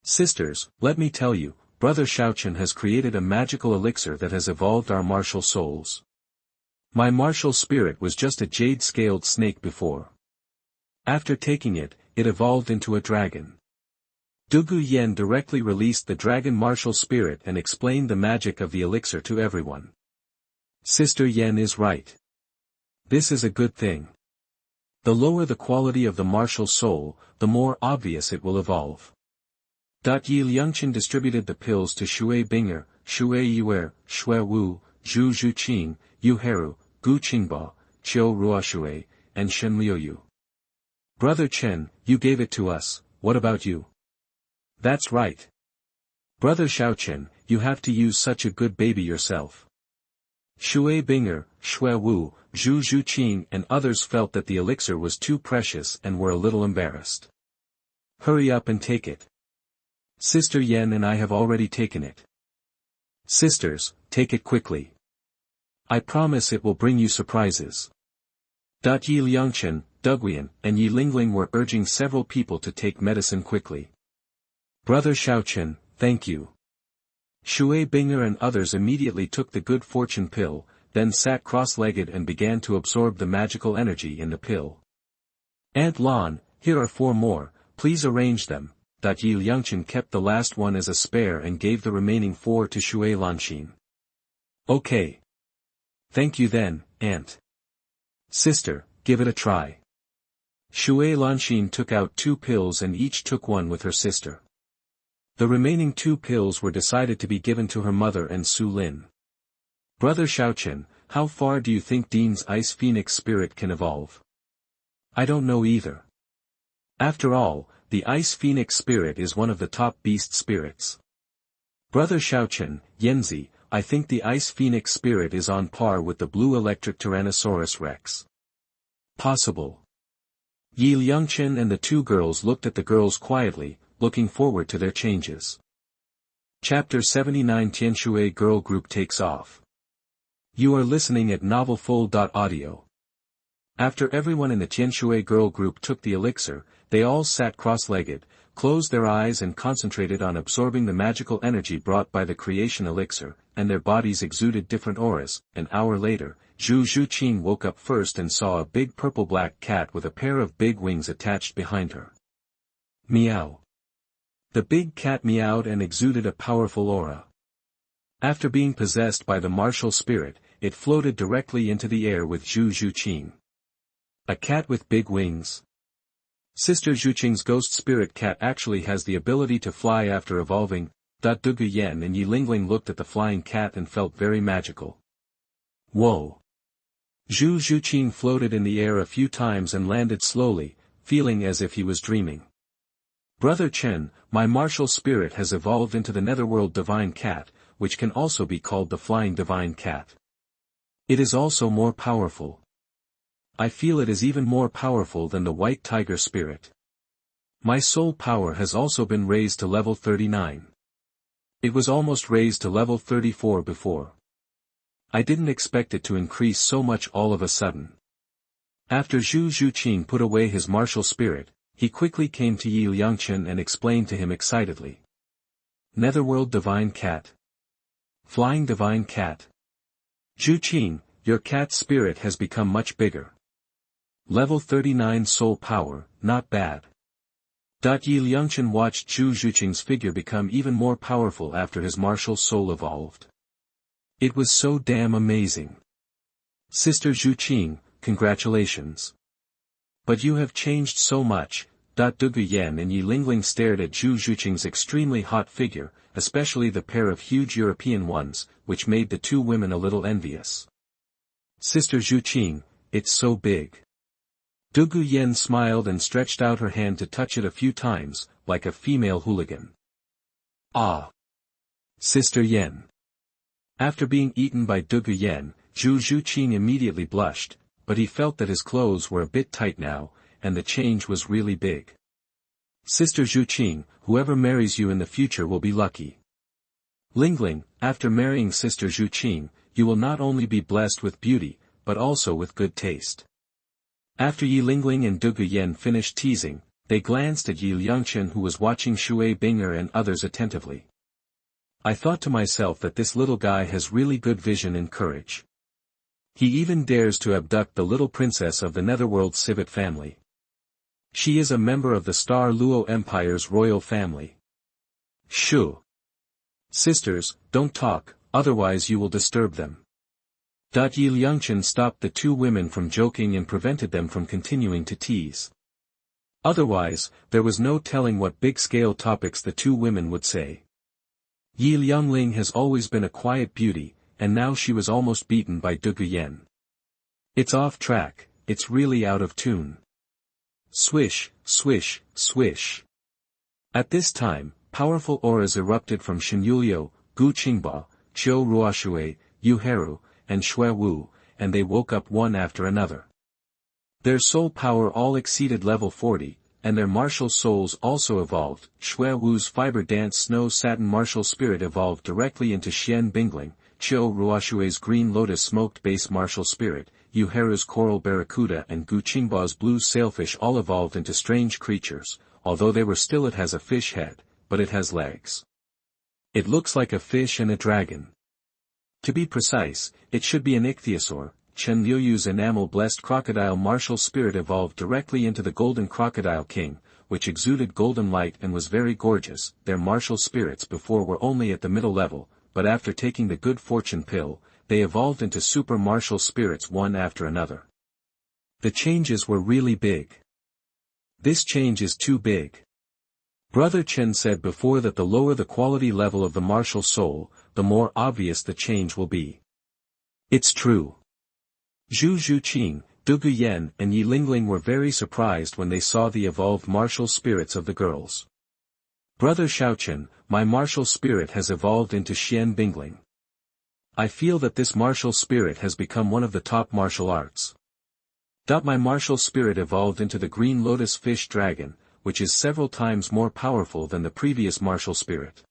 Sisters, let me tell you, Brother Xiaochen has created a magical elixir that has evolved our martial souls. My martial spirit was just a jade-scaled snake before. After taking it, it evolved into a dragon. Dugu Yan directly released the dragon martial spirit and explained the magic of the elixir to everyone. Sister Yan is right. This is a good thing. The lower the quality of the martial soul, the more obvious it will evolve. Yi Liangchen distributed the pills to Shui Binger, Shui Yuer, Shui Wu, Zhu Zhuqing, Yu Heru, Gu Qingba, Qiu Ruoshui, and Shen Liuyu. Brother Chen, you gave it to us, what about you? That's right. Brother Xiaochen, you have to use such a good baby yourself. Shui Binger, Shui Wu, Zhu Zhuqing and others felt that the elixir was too precious and were a little embarrassed. Hurry up and take it. Sister Yan and I have already taken it. Sisters, take it quickly. I promise it will bring you surprises. Yi Liangchen, Duguyan, and Yi Lingling were urging several people to take medicine quickly. Brother Xiaochen, thank you. Shui Binger and others immediately took the good fortune pill, then sat cross-legged and began to absorb the magical energy in the pill. Aunt Lan, here are 4 more, please arrange them. Yi Liangchen kept the last one as a spare and gave the remaining 4 to Shui Lanxin. Okay. Thank you then, Aunt. Sister, give it a try. Shui Lanxin took out 2 pills and each took one with her sister. The remaining 2 pills were decided to be given to her mother and Su Lin. Brother Xiaochen, how far do you think Dean's ice phoenix spirit can evolve? I don't know either. After all, the ice phoenix spirit is one of the top beast spirits. Brother Xiaochen, Yanzi, I think the ice phoenix spirit is on par with the blue electric Tyrannosaurus Rex. Possible. Yi Liangchen and the 2 girls looked at the girls quietly, looking forward to their changes. Chapter 79 Tianshui Girl Group takes off. You are listening at novelfull.audio. After everyone in the Tianshui Girl Group took the elixir, they all sat cross-legged, closed their eyes and concentrated on absorbing the magical energy brought by the creation elixir, and their bodies exuded different auras. An hour later, Zhu Zhuqing woke up first and saw a big purple-black cat with a pair of big wings attached behind her. Meow. The big cat meowed and exuded a powerful aura. After being possessed by the martial spirit, it floated directly into the air with Zhu Zhuqing. A cat with big wings. Sister Zhuqing's ghost spirit cat actually has the ability to fly after evolving. Dugu Yen and Yi Lingling looked at the flying cat and felt very magical. Whoa! Zhu Xueqing floated in the air a few times and landed slowly, feeling as if he was dreaming. Brother Chen, my martial spirit has evolved into the Netherworld Divine Cat, which can also be called the Flying Divine Cat. It is also more powerful. I feel it is even more powerful than the White Tiger Spirit. My soul power has also been raised to level 39. It was almost raised to level 34 before. I didn't expect it to increase so much all of a sudden. After Zhu Xueqing put away his martial spirit, he quickly came to Yi Liangchen and explained to him excitedly. Netherworld Divine Cat. Flying Divine Cat. Xueqing, your cat spirit has become much bigger. Level 39 soul power, not bad. Yi Liangchen watched Zhu Xueqing's figure become even more powerful after his martial soul evolved. It was so damn amazing. Sister Xueqing, congratulations. But you have changed so much. Dugu Yen and Yi Lingling stared at Zhu Xueqing's extremely hot figure, especially the pair of huge European ones, which made the two women a little envious. Sister Xueqing, it's so big. Dugu Yen smiled and stretched out her hand to touch it a few times, like a female hooligan. Ah! Sister Yen. After being eaten by Dugu Yen, Zhu Xueqing immediately blushed, but he felt that his clothes were a bit tight now, and the change was really big. Sister Xueqing, whoever marries you in the future will be lucky. Lingling, after marrying Sister Xueqing, you will not only be blessed with beauty, but also with good taste. After Yi Lingling and Dugu Yen finished teasing, they glanced at Yi Liangchen who was watching Shui Binger and others attentively. I thought to myself that this little guy has really good vision and courage. He even dares to abduct the little princess of the Netherworld Civet family. She is a member of the Star Luo Empire's royal family. Shoo! Sisters, don't talk, otherwise you will disturb them. Yi Liangchen stopped the two women from joking and prevented them from continuing to tease. Otherwise, there was no telling what big-scale topics the two women would say. Yi Liangling has always been a quiet beauty, and now she was almost beaten by Dugu Yen. It's off track, it's really out of tune. Swish, swish, swish. At this time, powerful auras erupted from Xinyulio, Gu Qingba, Qiu Ruoxue, Yu Heru, and Xue Wu, and they woke up one after another. Their soul power all exceeded level 40, and their martial souls also evolved. Xue Wu's fiber dance snow satin martial spirit evolved directly into Xian Bingling, Qiu Ruoxue's green lotus smoked base martial spirit, Yu Heru's coral barracuda and Gu Qingba's blue sailfish all evolved into strange creatures. Although they were still, it has a fish head, but it has legs. It looks like a fish and a dragon. To be precise, it should be an ichthyosaur. Chen Liuyu's enamel-blessed crocodile martial spirit evolved directly into the golden crocodile king, which exuded golden light and was very gorgeous. Their martial spirits before were only at the middle level, but after taking the good fortune pill, they evolved into super martial spirits one after another. The changes were really big. This change is too big. Brother Chen said before that the lower the quality level of the martial soul, the more obvious the change will be. It's true. Zhu Xueqing, Dugu Yen and Yi Lingling were very surprised when they saw the evolved martial spirits of the girls. Brother Xiaochen, my martial spirit has evolved into Xian Bingling. I feel that this martial spirit has become one of the top martial arts. My martial spirit evolved into the green lotus fish dragon, which is several times more powerful than the previous martial spirit.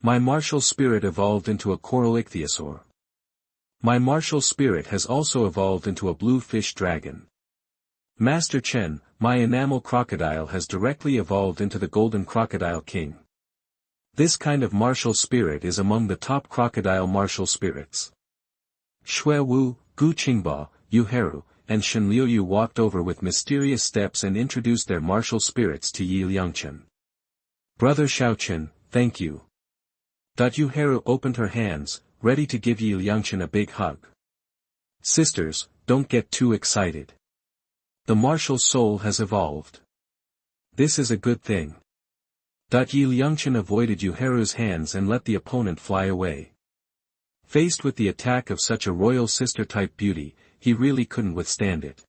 My martial spirit evolved into a coral ichthyosaur. My martial spirit has also evolved into a blue fish dragon. Master Chen, my enamel crocodile has directly evolved into the golden crocodile king. This kind of martial spirit is among the top crocodile martial spirits. Xue Wu, Gu Qingba, Yu Heru, and Shen Liuyu walked over with mysterious steps and introduced their martial spirits to Yi Liangchen. Brother Xiaochen, thank you. Yu Heru opened her hands, ready to give Yi Liangchen a big hug. Sisters, don't get too excited. The martial soul has evolved. This is a good thing. Yi Liangchen avoided Yuharu's hands and let the opponent fly away. Faced with the attack of such a royal sister-type beauty, he really couldn't withstand it.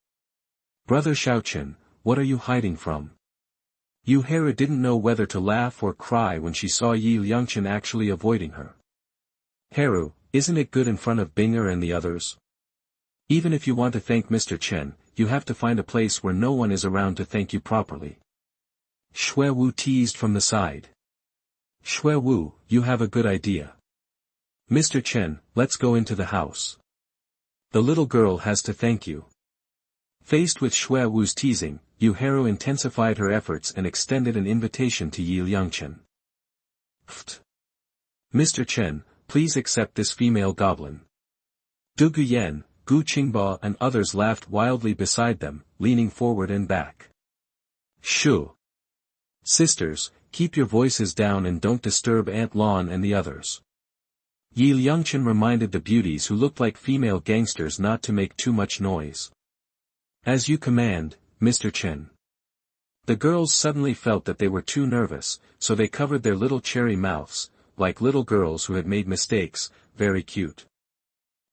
Brother Xuexing, what are you hiding from? Yuharu didn't know whether to laugh or cry when she saw Yi Liangchen actually avoiding her. Haru, isn't it good in front of Binger and the others? Even if you want to thank Mr. Chen, you have to find a place where no one is around to thank you properly. Xuewu teased from the side. Xuewu, you have a good idea. Mr. Chen, let's go into the house. The little girl has to thank you. Faced with Xuewu's teasing, Yuharu intensified her efforts and extended an invitation to Yi Liangchen. Mr. Chen, please accept this female goblin. Dugu Yan, Gu Qingba and others laughed wildly beside them, leaning forward and back. Shoo! Sisters, keep your voices down and don't disturb Aunt Lon and the others. Yi Liangchen reminded the beauties who looked like female gangsters not to make too much noise. As you command, Mr. Chen. The girls suddenly felt that they were too nervous, so they covered their little cherry mouths, like little girls who had made mistakes, very cute.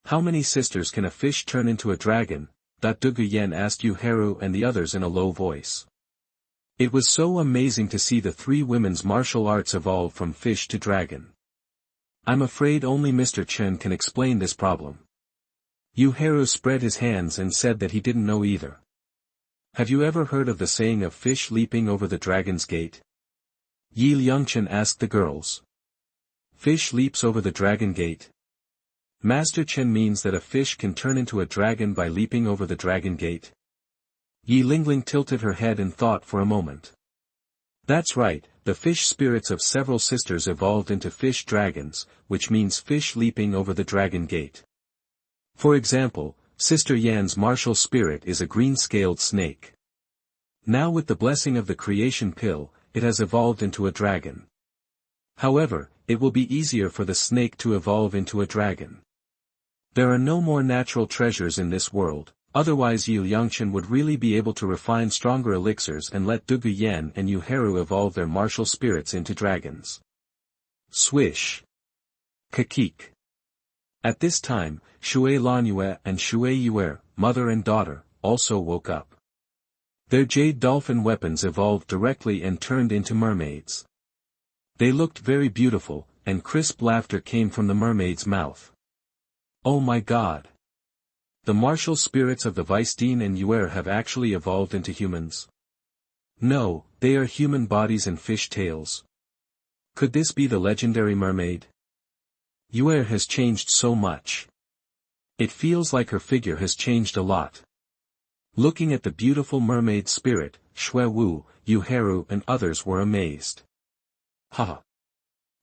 How many sisters can a fish turn into a dragon? Dugu Yan asked Yuharu and the others in a low voice. It was so amazing to see the three women's martial arts evolve from fish to dragon. I'm afraid only Mr. Chen can explain this problem. Yuharu spread his hands and said that he didn't know either. Have you ever heard of the saying of fish leaping over the dragon's gate? Yi Liangchen asked the girls. Fish leaps over the dragon gate. Master Chen means that a fish can turn into a dragon by leaping over the dragon gate. Yi Lingling tilted her head and thought for a moment. That's right, the fish spirits of several sisters evolved into fish dragons, which means fish leaping over the dragon gate. For example, Sister Yan's martial spirit is a green-scaled snake. Now with the blessing of the creation pill, it has evolved into a dragon. However, it will be easier for the snake to evolve into a dragon. There are no more natural treasures in this world, otherwise Yi Liangchen would really be able to refine stronger elixirs and let Dugu Yan and Yuharu evolve their martial spirits into dragons. Swish! Kakik! At this time, Xue Lanue and Xue Yue, mother and daughter, also woke up. Their jade dolphin weapons evolved directly and turned into mermaids. They looked very beautiful, and crisp laughter came from the mermaid's mouth. Oh my god! The martial spirits of the Vice-Dean and Yue have actually evolved into humans. No, they are human bodies and fish tails. Could this be the legendary mermaid? Yue has changed so much. It feels like her figure has changed a lot. Looking at the beautiful mermaid spirit, Xuewu, Yuharu and others were amazed. Haha!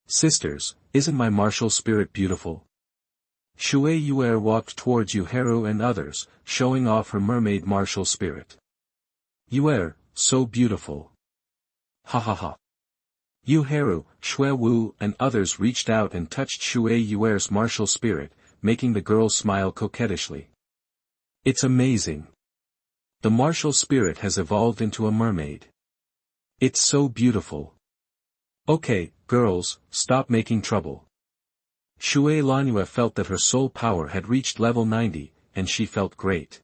Sisters, isn't my martial spirit beautiful? Xue Yue walked towards Yuharu and others, showing off her mermaid martial spirit. Yue, so beautiful. Ha ha ha. Yuharu, Xuewu and others reached out and touched Xue Yue's martial spirit, making the girl smile coquettishly. It's amazing. The martial spirit has evolved into a mermaid. It's so beautiful. Okay, girls, stop making trouble. Xue Lanue felt that her soul power had reached level 90, and she felt great.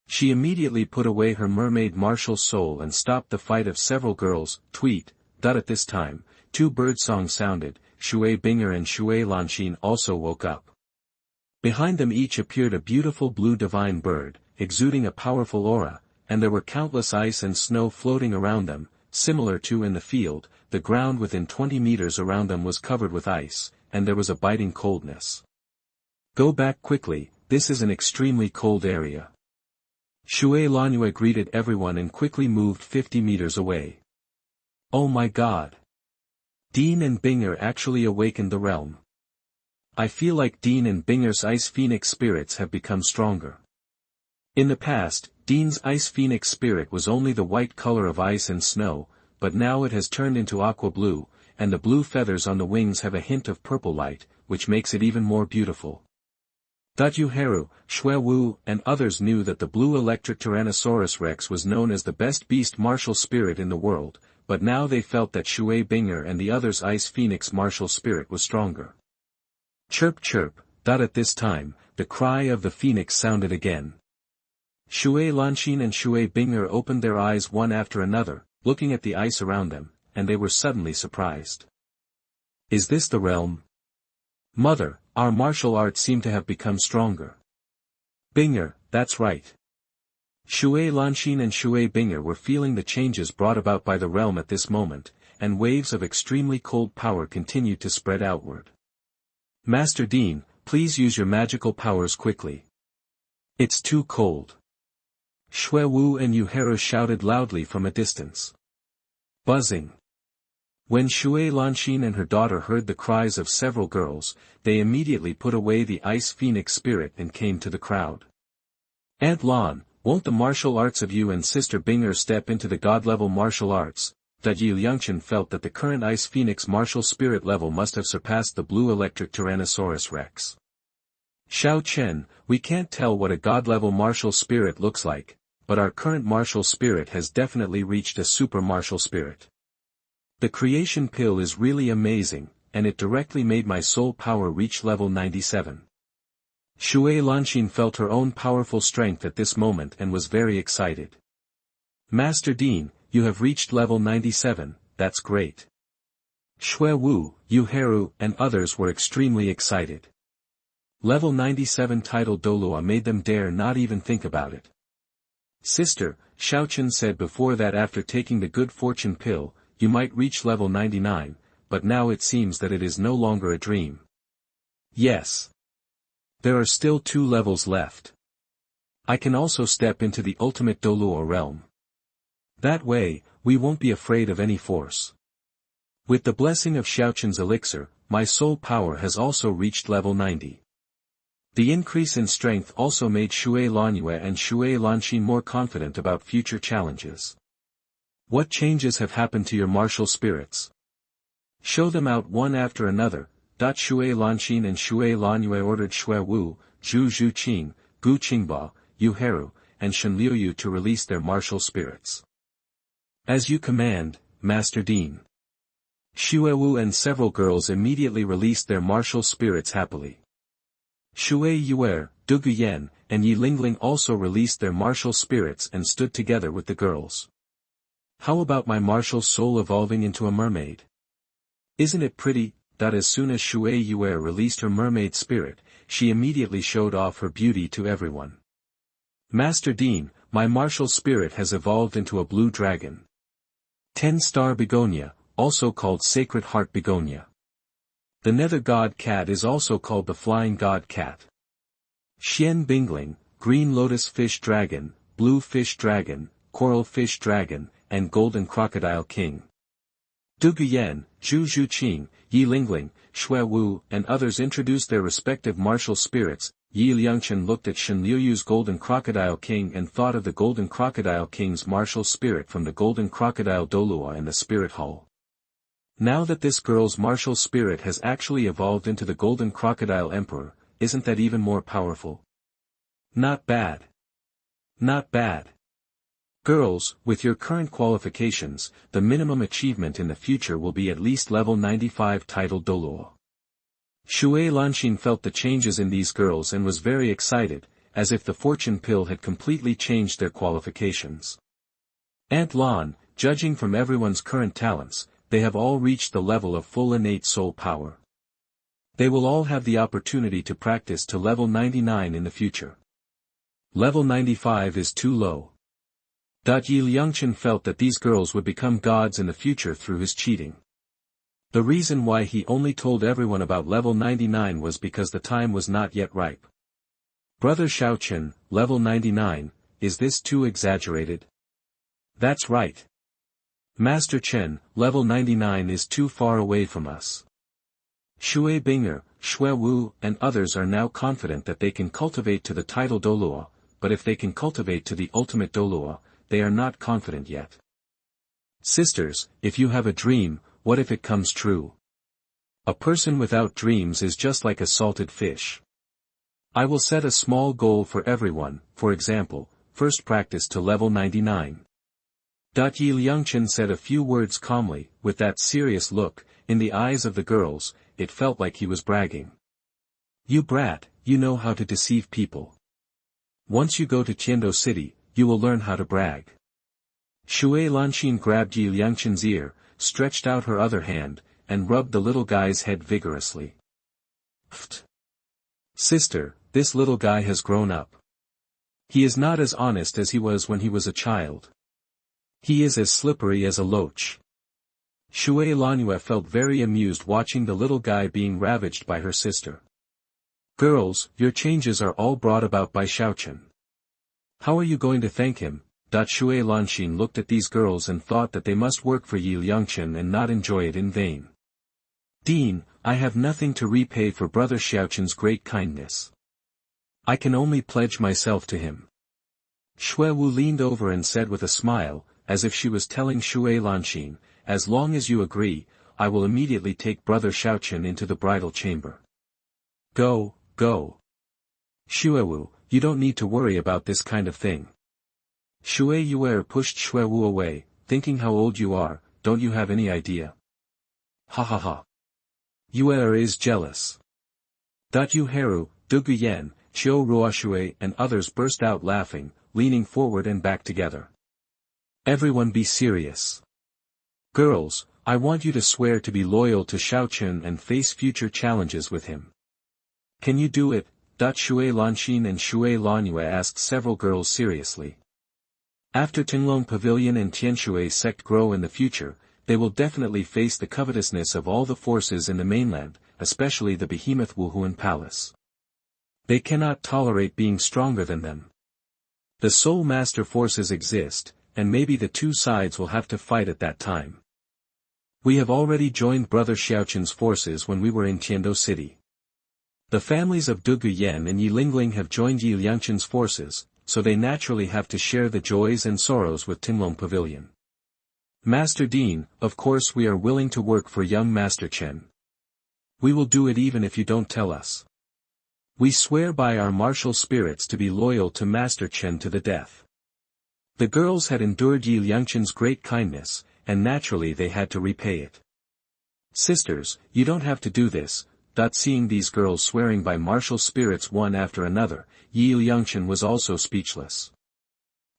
She immediately put away her mermaid martial soul and stopped the fight of several girls. Tweet. At this time, two birdsongs sounded, Xue Binger and Xue Lanxin also woke up. Behind them each appeared a beautiful blue divine bird, exuding a powerful aura, and there were countless ice and snow floating around them, similar to in the field, the ground within 20 meters around them was covered with ice, and there was a biting coldness. Go back quickly, this is an extremely cold area. Xue Lanue greeted everyone and quickly moved 50 meters away. Oh my god! Dean and Binger actually awakened the realm. I feel like Dean and Binger's Ice Phoenix spirits have become stronger. In the past, Dean's Ice Phoenix spirit was only the white color of ice and snow, but now it has turned into aqua blue, and the blue feathers on the wings have a hint of purple light, which makes it even more beautiful. Yuharu, Xuewu and others knew that the blue electric Tyrannosaurus Rex was known as the best beast martial spirit in the world, but now they felt that Shui Binger and the others' Ice Phoenix martial spirit was stronger. Chirp chirp, at this time, the cry of the phoenix sounded again. Shui Lanqin and Shui Binger opened their eyes one after another, looking at the ice around them, and they were suddenly surprised. Is this the realm? Mother, our martial arts seem to have become stronger. Binger, that's right. Shui Lanqin and Shui Binger were feeling the changes brought about by the realm at this moment, and waves of extremely cold power continued to spread outward. Master Dean, please use your magical powers quickly. It's too cold. Xue Wu and Yuhero shouted loudly from a distance. Buzzing. When Shui Lanqin and her daughter heard the cries of several girls, they immediately put away the Ice Phoenix spirit and came to the crowd. Aunt Lan, won't the martial arts of you and Sister Binger step into the god-level martial arts? Liangchen felt that the current Ice Phoenix martial spirit level must have surpassed the blue electric Tyrannosaurus Rex. Xiao Chen, we can't tell what a god-level martial spirit looks like, but our current martial spirit has definitely reached a super martial spirit. The creation pill is really amazing, and it directly made my soul power reach level 97. Shui Lanqin felt her own powerful strength at this moment and was very excited. Master Dean, you have reached level 97, that's great. Xue Wu, Yuheru, and others were extremely excited. Level 97 title Douluo made them dare not even think about it. Sister, Xiaochen said before that after taking the good fortune pill, you might reach level 99, but now it seems that it is no longer a dream. Yes. There are still 2 levels left. I can also step into the ultimate Douluo realm. That way, we won't be afraid of any force. With the blessing of Xiaochen's elixir, my soul power has also reached level 90. The increase in strength also made Shui Lanyue and Shui Lanqin more confident about future challenges. What changes have happened to your martial spirits? Show them out one after another. Shui Lanqin and Shui Lanyue ordered Xue Wu, Zhu Zhuqing, Gu Qingba, Yuheru, and Shen Liuyu to release their martial spirits. As you command, Master Dean. Xue Wu and several girls immediately released their martial spirits happily. Shui Yuer, Dugu Yan, and Yi Lingling also released their martial spirits and stood together with the girls. How about my martial soul evolving into a mermaid? Isn't it pretty? As soon as Shui Yuer released her mermaid spirit, she immediately showed off her beauty to everyone. Master Dean, my martial spirit has evolved into a blue dragon. 10-star begonia, also called Sacred Heart begonia. The nether god cat is also called the flying god cat. Xian Bingling, green lotus fish dragon, blue fish dragon, coral fish dragon, and golden crocodile king. Dugu Yan, Zhu Zhuqing, Yi Lingling, Xue Wu, and others introduced their respective martial spirits. Yi Liangchen looked at Shen Liuyu's golden crocodile king and thought of the golden crocodile king's martial spirit from the golden crocodile Douluo and the spirit hall. Now that this girl's martial spirit has actually evolved into the golden crocodile emperor, isn't that even more powerful? Not bad. Not bad. Girls, with your current qualifications, the minimum achievement in the future will be at least level 95 title Douluo. Shui Lanqin felt the changes in these girls and was very excited, as if the fortune pill had completely changed their qualifications. Aunt Lan, judging from everyone's current talents, they have all reached the level of full innate soul power. They will all have the opportunity to practice to level 99 in the future. Level 95 is too low. Yi Liangchen felt that these girls would become gods in the future through his cheating. The reason why he only told everyone about level 99 was because the time was not yet ripe. Brother Xiaochen, level 99, is this too exaggerated? That's right. Master Chen, level 99 is too far away from us. Shui Binger, Xue Wu, and others are now confident that they can cultivate to the title Douluo, but if they can cultivate to the ultimate Douluo, they are not confident yet. Sisters, if you have a dream, what if it comes true? A person without dreams is just like a salted fish. I will set a small goal for everyone, for example, first practice to level 99. Yi Liangchen said a few words calmly, with that serious look, in the eyes of the girls, it felt like he was bragging. You brat, you know how to deceive people. Once you go to Tiando City, you will learn how to brag. Xue Lanxin grabbed Yi Liangchen's ear, stretched out her other hand, and rubbed the little guy's head vigorously. Pfft. Sister, this little guy has grown up. He is not as honest as he was when he was a child. He is as slippery as a loach. Xue Lanxue felt very amused watching the little guy being ravaged by her sister. Girls, your changes are all brought about by Xuexing. How are you going to thank him? Xue Lanxin looked at these girls and thought that they must work for Yi Liangchen and not enjoy it in vain. Dean, I have nothing to repay for brother Xuexing's great kindness. I can only pledge myself to him. Xue Wu leaned over and said with a smile, as if she was telling Xue Lanxin, as long as you agree, I will immediately take brother Xuexing into the bridal chamber. Go, go. Xue Wu, you don't need to worry about this kind of thing. Xue Yuer pushed Xue Wu away, thinking how old you are, don't you have any idea? Ha ha ha. Yuer is jealous. Yu Heru, Dugu Yan, Qiu Ruoxue and others burst out laughing, leaning forward and back together. Everyone be serious. Girls, I want you to swear to be loyal to Xuexing and face future challenges with him. Can you do it? Xue Lanxin and Xue Lanxue asked several girls seriously. After Tinglong Pavilion and Tianshui sect grow in the future, they will definitely face the covetousness of all the forces in the mainland, especially the behemoth Wuhuan Palace. They cannot tolerate being stronger than them. The Soul Master forces exist, and maybe the two sides will have to fight at that time. We have already joined Brother Xuexing's forces when we were in Tiando City. The families of Dugu Yan and Yi Lingling have joined Yi Liangchen's forces, so they naturally have to share the joys and sorrows with Tinglong Pavilion. Master Dean, of course we are willing to work for young Master Chen. We will do it even if you don't tell us. We swear by our martial spirits to be loyal to Master Chen to the death. The girls had endured Yi Liangchen's great kindness, and naturally they had to repay it. Sisters, you don't have to do this. Seeing these girls swearing by martial spirits one after another, Yi Liangchen was also speechless.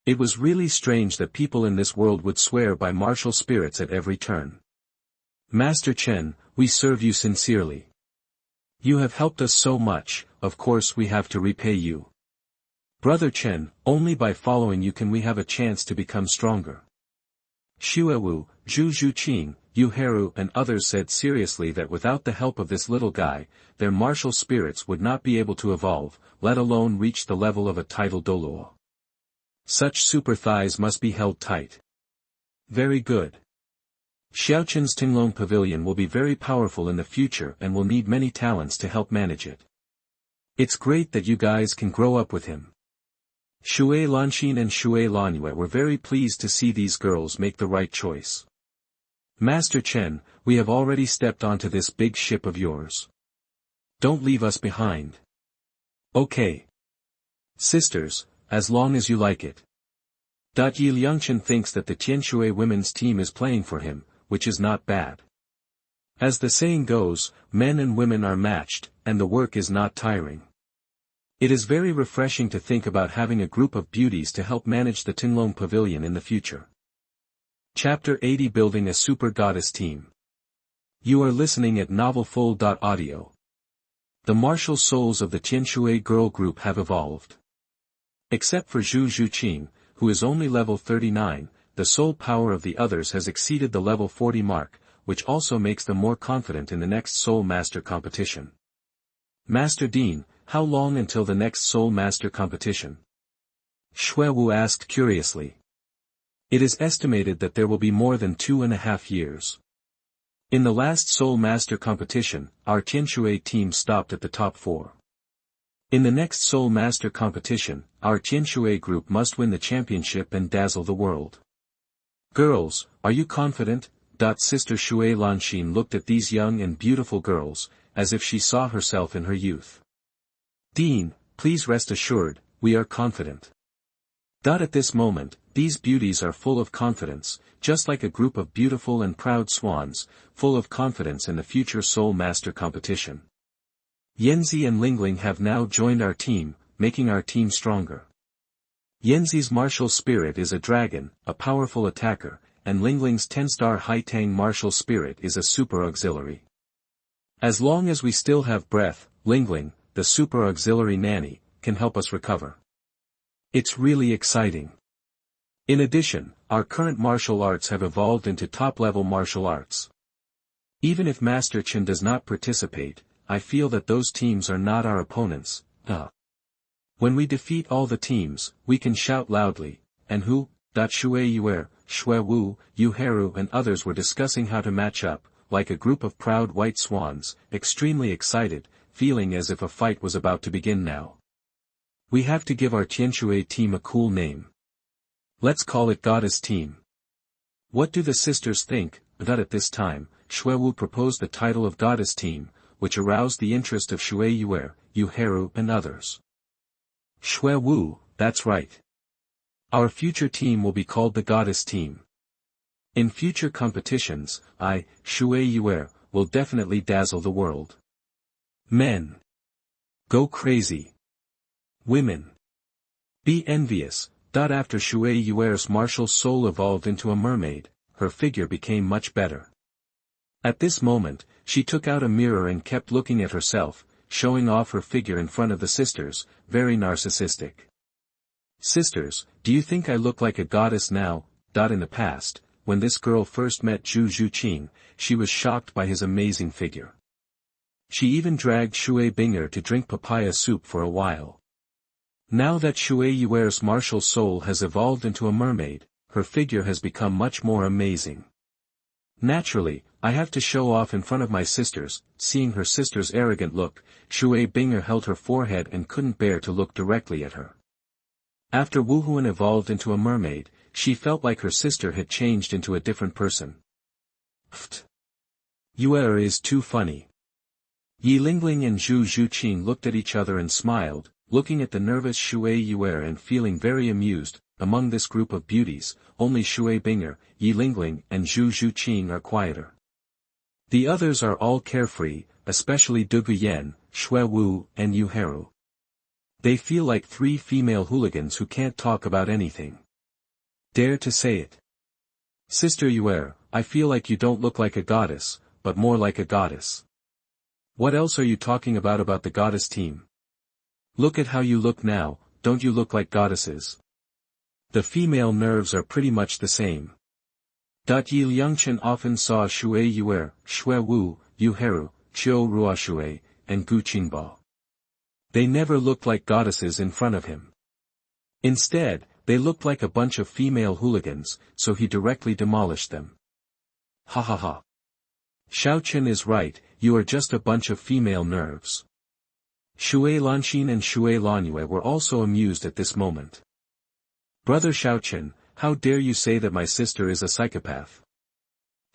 It was really strange that people in this world would swear by martial spirits at every turn. Master Chen, we serve you sincerely. You have helped us so much, of course we have to repay you. Brother Chen, only by following you can we have a chance to become stronger. Xue Wu, Zhu Zhuqing, Yu Heru and others said seriously that without the help of this little guy, their martial spirits would not be able to evolve, let alone reach the level of a titled Douluo. Such super thighs must be held tight. Very good. Xuexing's Tinglong Pavilion will be very powerful in the future and will need many talents to help manage it. It's great that you guys can grow up with him. Xue Lanxin and Xue Lanxue were very pleased to see these girls make the right choice. Master Chen, we have already stepped onto this big ship of yours. Don't leave us behind. Okay. Sisters, as long as you like it. Yi Liangchen thinks that the Tianshui women's team is playing for him, which is not bad. As the saying goes, men and women are matched, and the work is not tiring. It is very refreshing to think about having a group of beauties to help manage the Tinglong Pavilion in the future. Chapter 80 Building a Super Goddess Team. You are listening at NovelFull.audio. The martial souls of the Tianshui girl group have evolved. Except for Zhu Zhuqing, who is only level 39, the soul power of the others has exceeded the level 40 mark, which also makes them more confident in the next Soul Master competition. Master Dean, how long until the next Soul Master competition? Xue Wu asked curiously. It is estimated that there will be more than 2.5 years. In the last Soul Master competition, our Tianshui team stopped at the top 4. In the next Soul Master competition, our Tianshui group must win the championship and dazzle the world. Girls, are you confident? Sister Xue Lanxin looked at these young and beautiful girls, as if she saw herself in her youth. Dean, please rest assured, we are confident. At this moment, these beauties are full of confidence, just like a group of beautiful and proud swans, full of confidence in the future Soul Master competition. Yanzi and Lingling have now joined our team, making our team stronger. Yanzi's martial spirit is a dragon, a powerful attacker, and Lingling's 10-star Haitang martial spirit is a super auxiliary. As long as we still have breath, Lingling, the super auxiliary nanny, can help us recover. It's really exciting. In addition, our current martial arts have evolved into top-level martial arts. Even if Master Qian does not participate, I feel that those teams are not our opponents. When we defeat all the teams, we can shout loudly, and who? Shui Yuer, Xue Wu, Yu Heru and others were discussing how to match up, like a group of proud white swans, extremely excited, feeling as if a fight was about to begin now. We have to give our Tianshui team a cool name. Let's call it Goddess Team. What do the sisters think? At this time, Xue Wu proposed the title of Goddess Team, which aroused the interest of Shui Yuer, Yu Heru and others. Xue Wu, that's right. Our future team will be called the Goddess Team. In future competitions, Shui Yuer, will definitely dazzle the world. Men. Go crazy. Women. Be envious. After Shui Yuer's martial soul evolved into a mermaid, her figure became much better. At this moment, she took out a mirror and kept looking at herself, showing off her figure in front of the sisters, very narcissistic. Sisters, do you think I look like a goddess now? In the past, when this girl first met Zhu Zhuqing, she was shocked by his amazing figure. She even dragged Shui Binger to drink papaya soup for a while. Now that Shui Yuer's martial soul has evolved into a mermaid, her figure has become much more amazing. Naturally, I have to show off in front of my sisters. Seeing her sister's arrogant look, Shui Binger held her forehead and couldn't bear to look directly at her. After Wu Huan evolved into a mermaid, she felt like her sister had changed into a different person. Pfft. Yuer is too funny. Yi Lingling and Zhu Zhuqing looked at each other and smiled, looking at the nervous Shui Yuer and feeling very amused. Among this group of beauties, only Shui Binger, Yi Lingling and Zhu Zhuqing are quieter. The others are all carefree, especially Dugu Yan, Xue Wu and Yu Heru. They feel like three female hooligans who can't talk about anything. Dare to say it. Sister Yuer, I feel like you don't look like a goddess, but more like a goddess. What else are you talking about the Goddess Team? Look at how you look now, don't you look like goddesses? The female nerves are pretty much the same. Yi Liangchen often saw Shui Yuer, Xue Wu, Yu Heru, Qiu Ruoshui, and Gu Qingbo. They never looked like goddesses in front of him. Instead, they looked like a bunch of female hooligans, so he directly demolished them. Ha ha ha. Xiaochen is right, you are just a bunch of female nerves. Shui Lanxin and Shui Lanyue were also amused at this moment. Brother Xiaochen, how dare you say that my sister is a psychopath?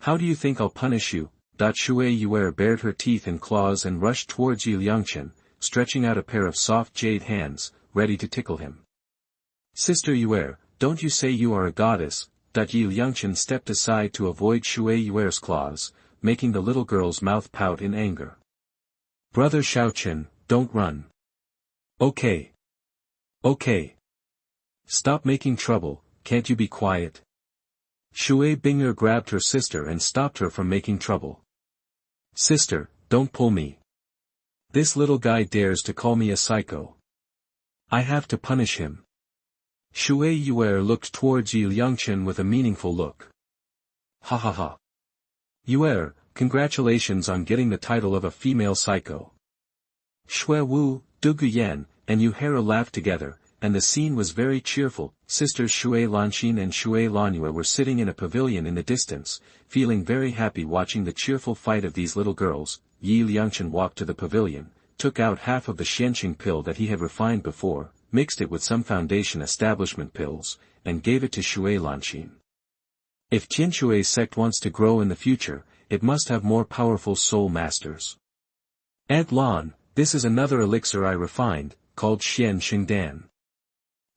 How do you think I'll punish you? Shui Yuer bared her teeth and claws and rushed towards Yi Liangchen, stretching out a pair of soft jade hands, ready to tickle him. Sister Yuer, don't you say you are a goddess? Yi Liangchen stepped aside to avoid Shui Yuer's claws, making the little girl's mouth pout in anger. Brother Xiaochen, don't run. Okay. Okay. Stop making trouble, can't you be quiet? Shui Binger grabbed her sister and stopped her from making trouble. Sister, don't pull me. This little guy dares to call me a psycho. I have to punish him. Shui Yuer looked towards Yi Liangchen with a meaningful look. Ha ha ha. Yuer, congratulations on getting the title of a female psycho. Xue Wu, Dugu Yan, and Yu Heru laughed together, and the scene was very cheerful. Sisters Shui Lanxin and Shui Lanyue were sitting in a pavilion in the distance, feeling very happy watching the cheerful fight of these little girls. Yi Liangchen walked to the pavilion, took out half of the Xuexing pill that he had refined before, mixed it with some foundation establishment pills, and gave it to Shui Lanxin. If Tianshui sect wants to grow in the future, it must have more powerful soul masters. Aunt Lan, this is another elixir I refined, called Xian Xingdan.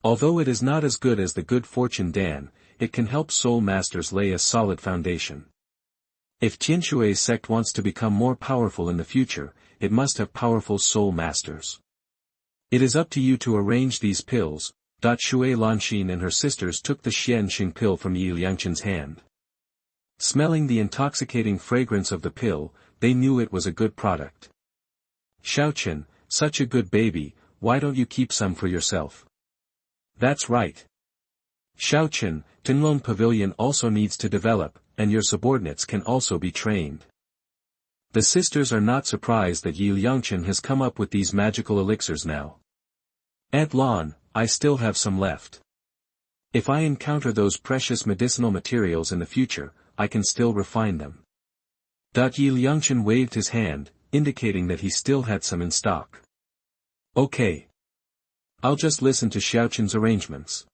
Although it is not as good as the Good Fortune Dan, it can help soul masters lay a solid foundation. If Tianshui sect wants to become more powerful in the future, it must have powerful soul masters. It is up to you to arrange these pills. Xuexing and her sisters took the Xianxing pill from Liangchen's hand. Smelling the intoxicating fragrance of the pill, they knew it was a good product. Xuexing, such a good baby, why don't you keep some for yourself? That's right. Xuexing, Mtlnovel Pavilion also needs to develop, and your subordinates can also be trained. The sisters are not surprised that Liangchen has come up with these magical elixirs now. Aunt Lan, I still have some left. If I encounter those precious medicinal materials in the future, I can still refine them. Liangchen waved his hand, indicating that he still had some in stock. Okay. I'll just listen to Xuexing's arrangements.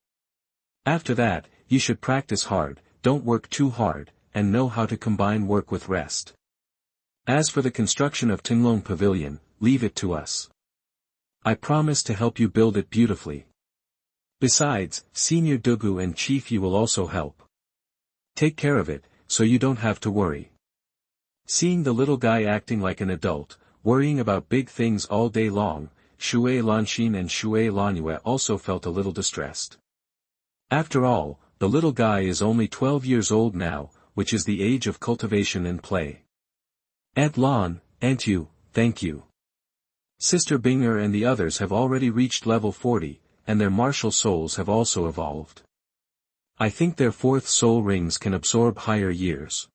After that, you should practice hard, don't work too hard, and know how to combine work with rest. As for the construction of Mtlnovel Pavilion, leave it to us. I promise to help you build it beautifully. Besides, Senior Dugu and Chief Yu will also help. Take care of it, so you don't have to worry. Seeing the little guy acting like an adult, worrying about big things all day long, Xuexing and Xuexing also felt a little distressed. After all, the little guy is only 12 years old now, which is the age of cultivation and play. Aunt Lan, Aunt Yu, thank you. Sister Binger and the others have already reached level 40, and their martial souls have also evolved. I think their fourth soul rings can absorb higher years.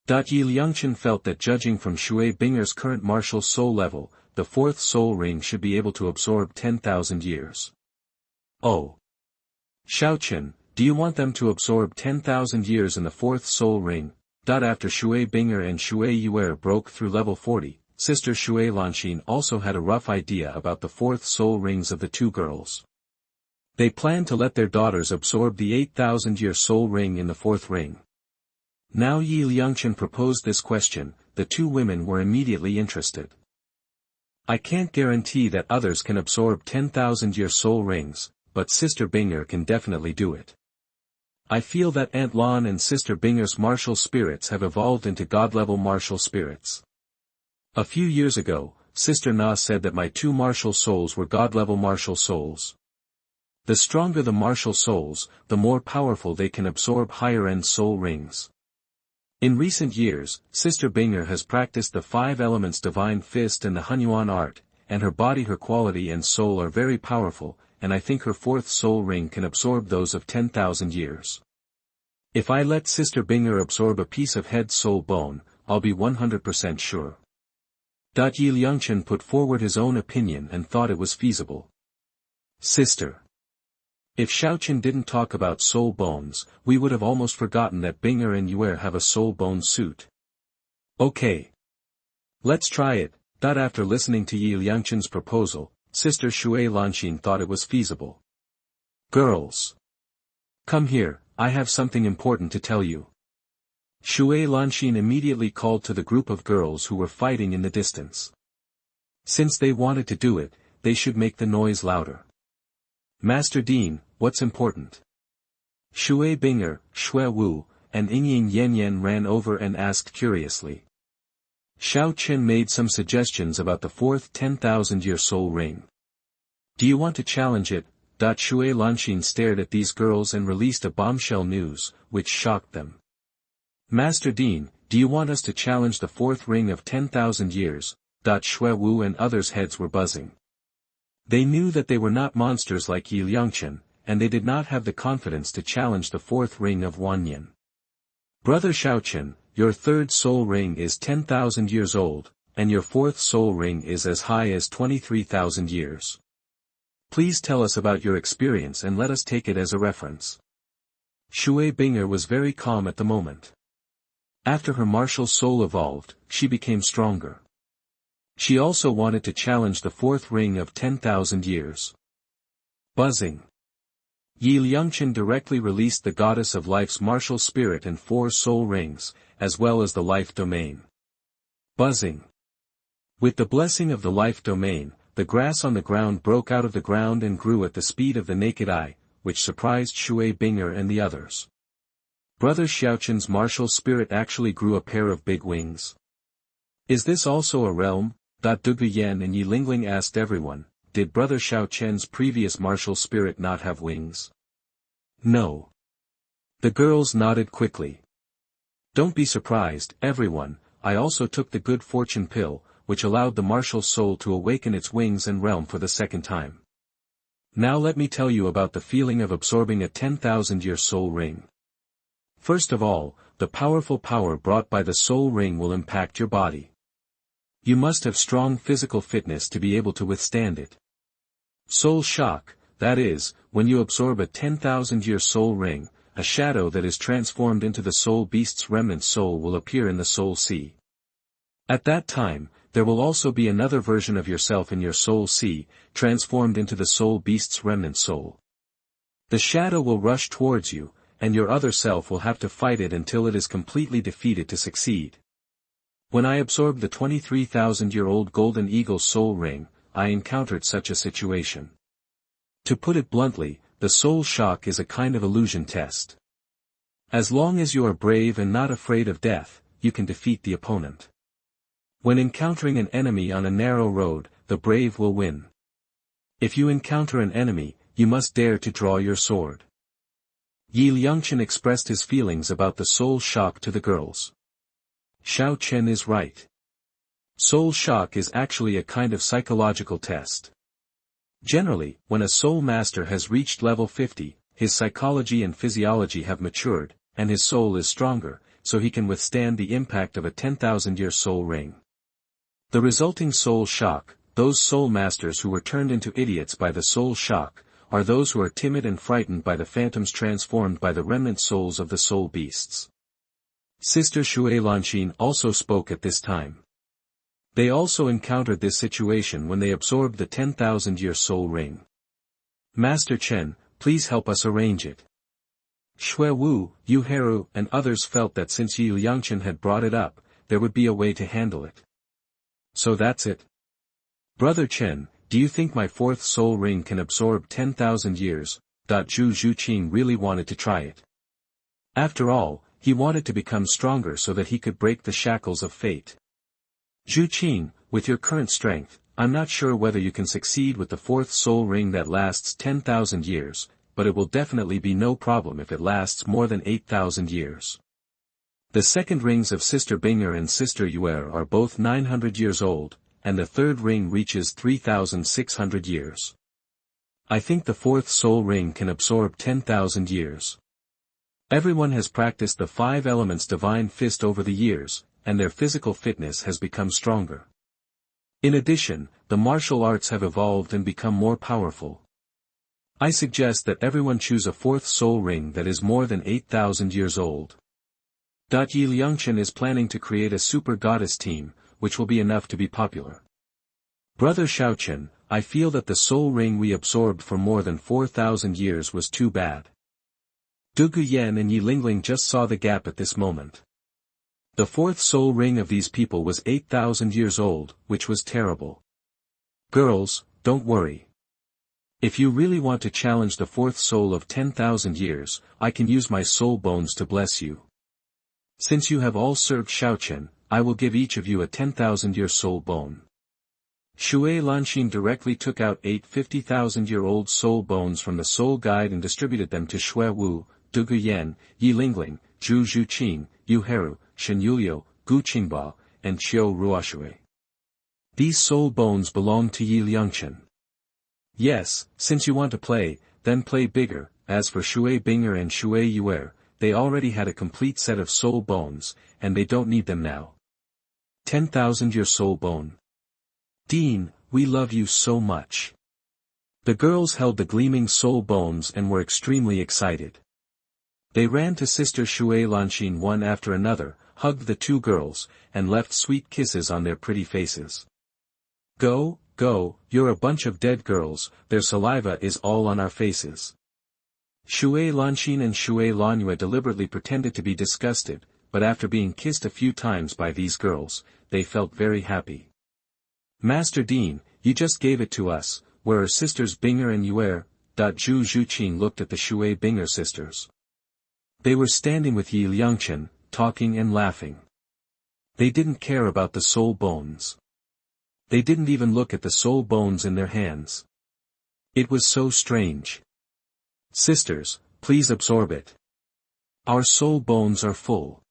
Liangchen felt that judging from Shui Binger's current martial soul level, the fourth soul ring should be able to absorb 10,000 years. Oh. Xuexing, do you want them to absorb 10,000 years in the fourth soul ring? After Shui Binger and Shui Yuer broke through level 40, Sister Xuexing also had a rough idea about the fourth soul rings of the two girls. They planned to let their daughters absorb the 8,000-year soul ring in the fourth ring. Now Liangchen proposed this question, the two women were immediately interested. I can't guarantee that others can absorb 10,000-year soul rings, but Sister Binger can definitely do it. I feel that Aunt Lan and Sister Binger's martial spirits have evolved into god-level martial spirits. A few years ago, Sister Na said that my two martial souls were god-level martial souls. The stronger the martial souls, the more powerful they can absorb higher-end soul rings. In recent years, Sister Binger has practiced the 5 elements divine fist and the Hunyuan art, and her body, her quality and soul are very powerful, and I think her fourth soul ring can absorb those of 10,000 years. If I let Sister Binger absorb a piece of head soul bone, I'll be 100% sure. Liangchen put forward his own opinion and thought it was feasible. Sister. If Xuexing didn't talk about soul bones, we would have almost forgotten that Binger and Yuer have a soul bone suit. Okay. Let's try it. After listening to Liangchen's proposal, Sister Xuexing thought it was feasible. Girls. Come here, I have something important to tell you. Xuexing immediately called to the group of girls who were fighting in the distance. Since they wanted to do it, they should make the noise louder. Master Dean, what's important? Shui Binger, Xue Wu, and Yingying Yanyan ran over and asked curiously. Xuexing made some suggestions about the fourth 10,000-year soul ring. Do you want to challenge it? Xuexing stared at these girls and released a bombshell news, which shocked them. Master Dean, do you want us to challenge the fourth ring of 10,000 years? Xue Wu and others' heads were buzzing. They knew that they were not monsters like Liangchen, and they did not have the confidence to challenge the fourth ring of Wanyan. Brother Xuexing, your third soul ring is 10,000 years old, and your fourth soul ring is as high as 23,000 years. Please tell us about your experience and let us take it as a reference. Shui Binger was very calm at the moment. After her martial soul evolved, she became stronger. She also wanted to challenge the fourth ring of 10,000 years. Buzzing. Liangchen directly released the goddess of life's martial spirit and 4 soul rings, as well as the life domain. Buzzing. With the blessing of the life domain, the grass on the ground broke out of the ground and grew at the speed of the naked eye, which surprised Shui Binger and the others. Brother Xiaochen's martial spirit actually grew a pair of big wings. Is this also a realm? Dugu Yan and Yi Lingling asked everyone, did Brother Xiaochen's previous martial spirit not have wings? No. The girls nodded quickly. Don't be surprised, everyone, I also took the good fortune pill, which allowed the martial soul to awaken its wings and realm for the second time. Now let me tell you about the feeling of absorbing a 10,000-year soul ring. First of all, the powerful power brought by the soul ring will impact your body. You must have strong physical fitness to be able to withstand it. Soul shock, that is, when you absorb a 10,000-year soul ring, a shadow that is transformed into the soul beast's remnant soul will appear in the soul sea. At that time, there will also be another version of yourself in your soul sea, transformed into the soul beast's remnant soul. The shadow will rush towards you, and your other self will have to fight it until it is completely defeated to succeed. When I absorbed the 23,000-year-old Golden Eagle soul ring, I encountered such a situation. To put it bluntly, the soul shock is a kind of illusion test. As long as you are brave and not afraid of death, you can defeat the opponent. When encountering an enemy on a narrow road, the brave will win. If you encounter an enemy, you must dare to draw your sword. Yi Liangchen expressed his feelings about the soul shock to the girls. Xiao Chen is right. Soul shock is actually a kind of psychological test. Generally, when a soul master has reached level 50, his psychology and physiology have matured, and his soul is stronger, so he can withstand the impact of a 10,000-year soul ring. The resulting soul shock, those soul masters who were turned into idiots by the soul shock, are those who are timid and frightened by the phantoms transformed by the remnant souls of the soul beasts. Sister Xuexing also spoke at this time. They also encountered this situation when they absorbed the 10,000-year soul ring. Master Chen, please help us arrange it. Shui Wu, Yu Heru and others felt that since Yi Liangchen had brought it up, there would be a way to handle it. So that's it. Brother Chen, do you think my fourth soul ring can absorb 10,000 years? Zhu Zhuqing really wanted to try it. After all, he wanted to become stronger so that he could break the shackles of fate. Zhuqing, with your current strength, I'm not sure whether you can succeed with the fourth soul ring that lasts 10,000 years, but it will definitely be no problem if it lasts more than 8,000 years. The second rings of Sister Binger and Sister Yuer are both 900 years old, and the third ring reaches 3,600 years. I think the fourth soul ring can absorb 10,000 years. Everyone has practiced the 5 elements divine fist over the years, and their physical fitness has become stronger. In addition, the martial arts have evolved and become more powerful. I suggest that everyone choose a fourth soul ring that is more than 8,000 years old. Yi Liangchen is planning to create a super goddess team, which will be enough to be popular. Brother Xiaochen, I feel that the soul ring we absorbed for more than 4,000 years was too bad. Dugu Yan and Yi Lingling just saw the gap at this moment. The fourth soul ring of these people was 8,000 years old, which was terrible. Girls, don't worry. If you really want to challenge the fourth soul of 10,000 years, I can use my soul bones to bless you. Since you have all served Xiaochen, I will give each of you a 10,000-year soul bone. Shui Lanxin directly took out 8 50,000-year-old soul bones from the soul guide and distributed them to Shui Wu, Dugu Yan, Yi Lingling, Zhu Zhuqing, Yu Heru, Shen Yuliu, Gu Qingba, and Qiu Ruoshui. These soul bones belong to Yi Liangchen. Yes, since you want to play, then play bigger. As for Shui Binger and Shui Yuer, they already had a complete set of soul bones, and they don't need them now. 10,000-year soul bone. Dean, we love you so much. The girls held the gleaming soul bones and were extremely excited. They ran to Sister Shui Lanxin one after another, hugged the 2 girls, and left sweet kisses on their pretty faces. Go, go, you're a bunch of dead girls, their saliva is all on our faces. Shui Lanxin and Shui Lanyue deliberately pretended to be disgusted, but after being kissed a few times by these girls, they felt very happy. Master Dean, You just gave it to us, where are sisters Binger and Yuer? Zhu Zhuqing looked at the Shui Binger sisters. They were standing with Yi Liangchen, talking and laughing. They didn't care about the soul bones. They didn't even look at the soul bones in their hands. It was so strange. Sisters, please absorb it. Our soul bones are full.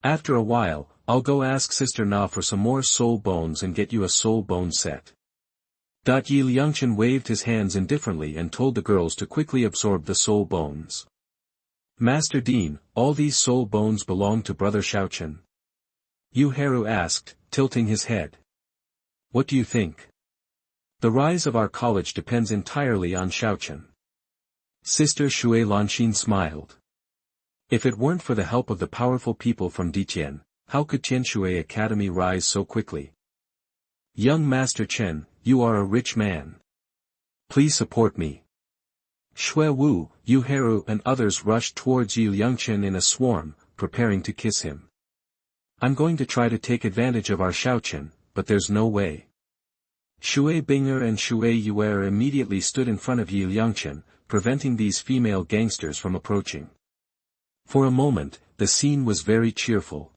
After a while, I'll go ask Sister Na for some more soul bones and get you a soul bone set. Yi Liangchen waved his hands indifferently and told the girls to quickly absorb the soul bones. Master Dean, all these soul bones belong to Brother Xuexing. Yu Haru asked, tilting his head. What do you think? The rise of our college depends entirely on Xuexing. Sister Shui Lanxin smiled. If it weren't for the help of the powerful people from Diqian, how could Tianshui Academy rise so quickly? Young Master Chen, you are a rich man. Please support me. Shui Wu, Yu Haru and others rushed towards Yi Liangchen in a swarm, preparing to kiss him. I'm going to try to take advantage of our Xuexing, but there's no way. Shui Binger and Shui Yuer immediately stood in front of Yi Liangchen, preventing these female gangsters from approaching. For a moment, the scene was very cheerful.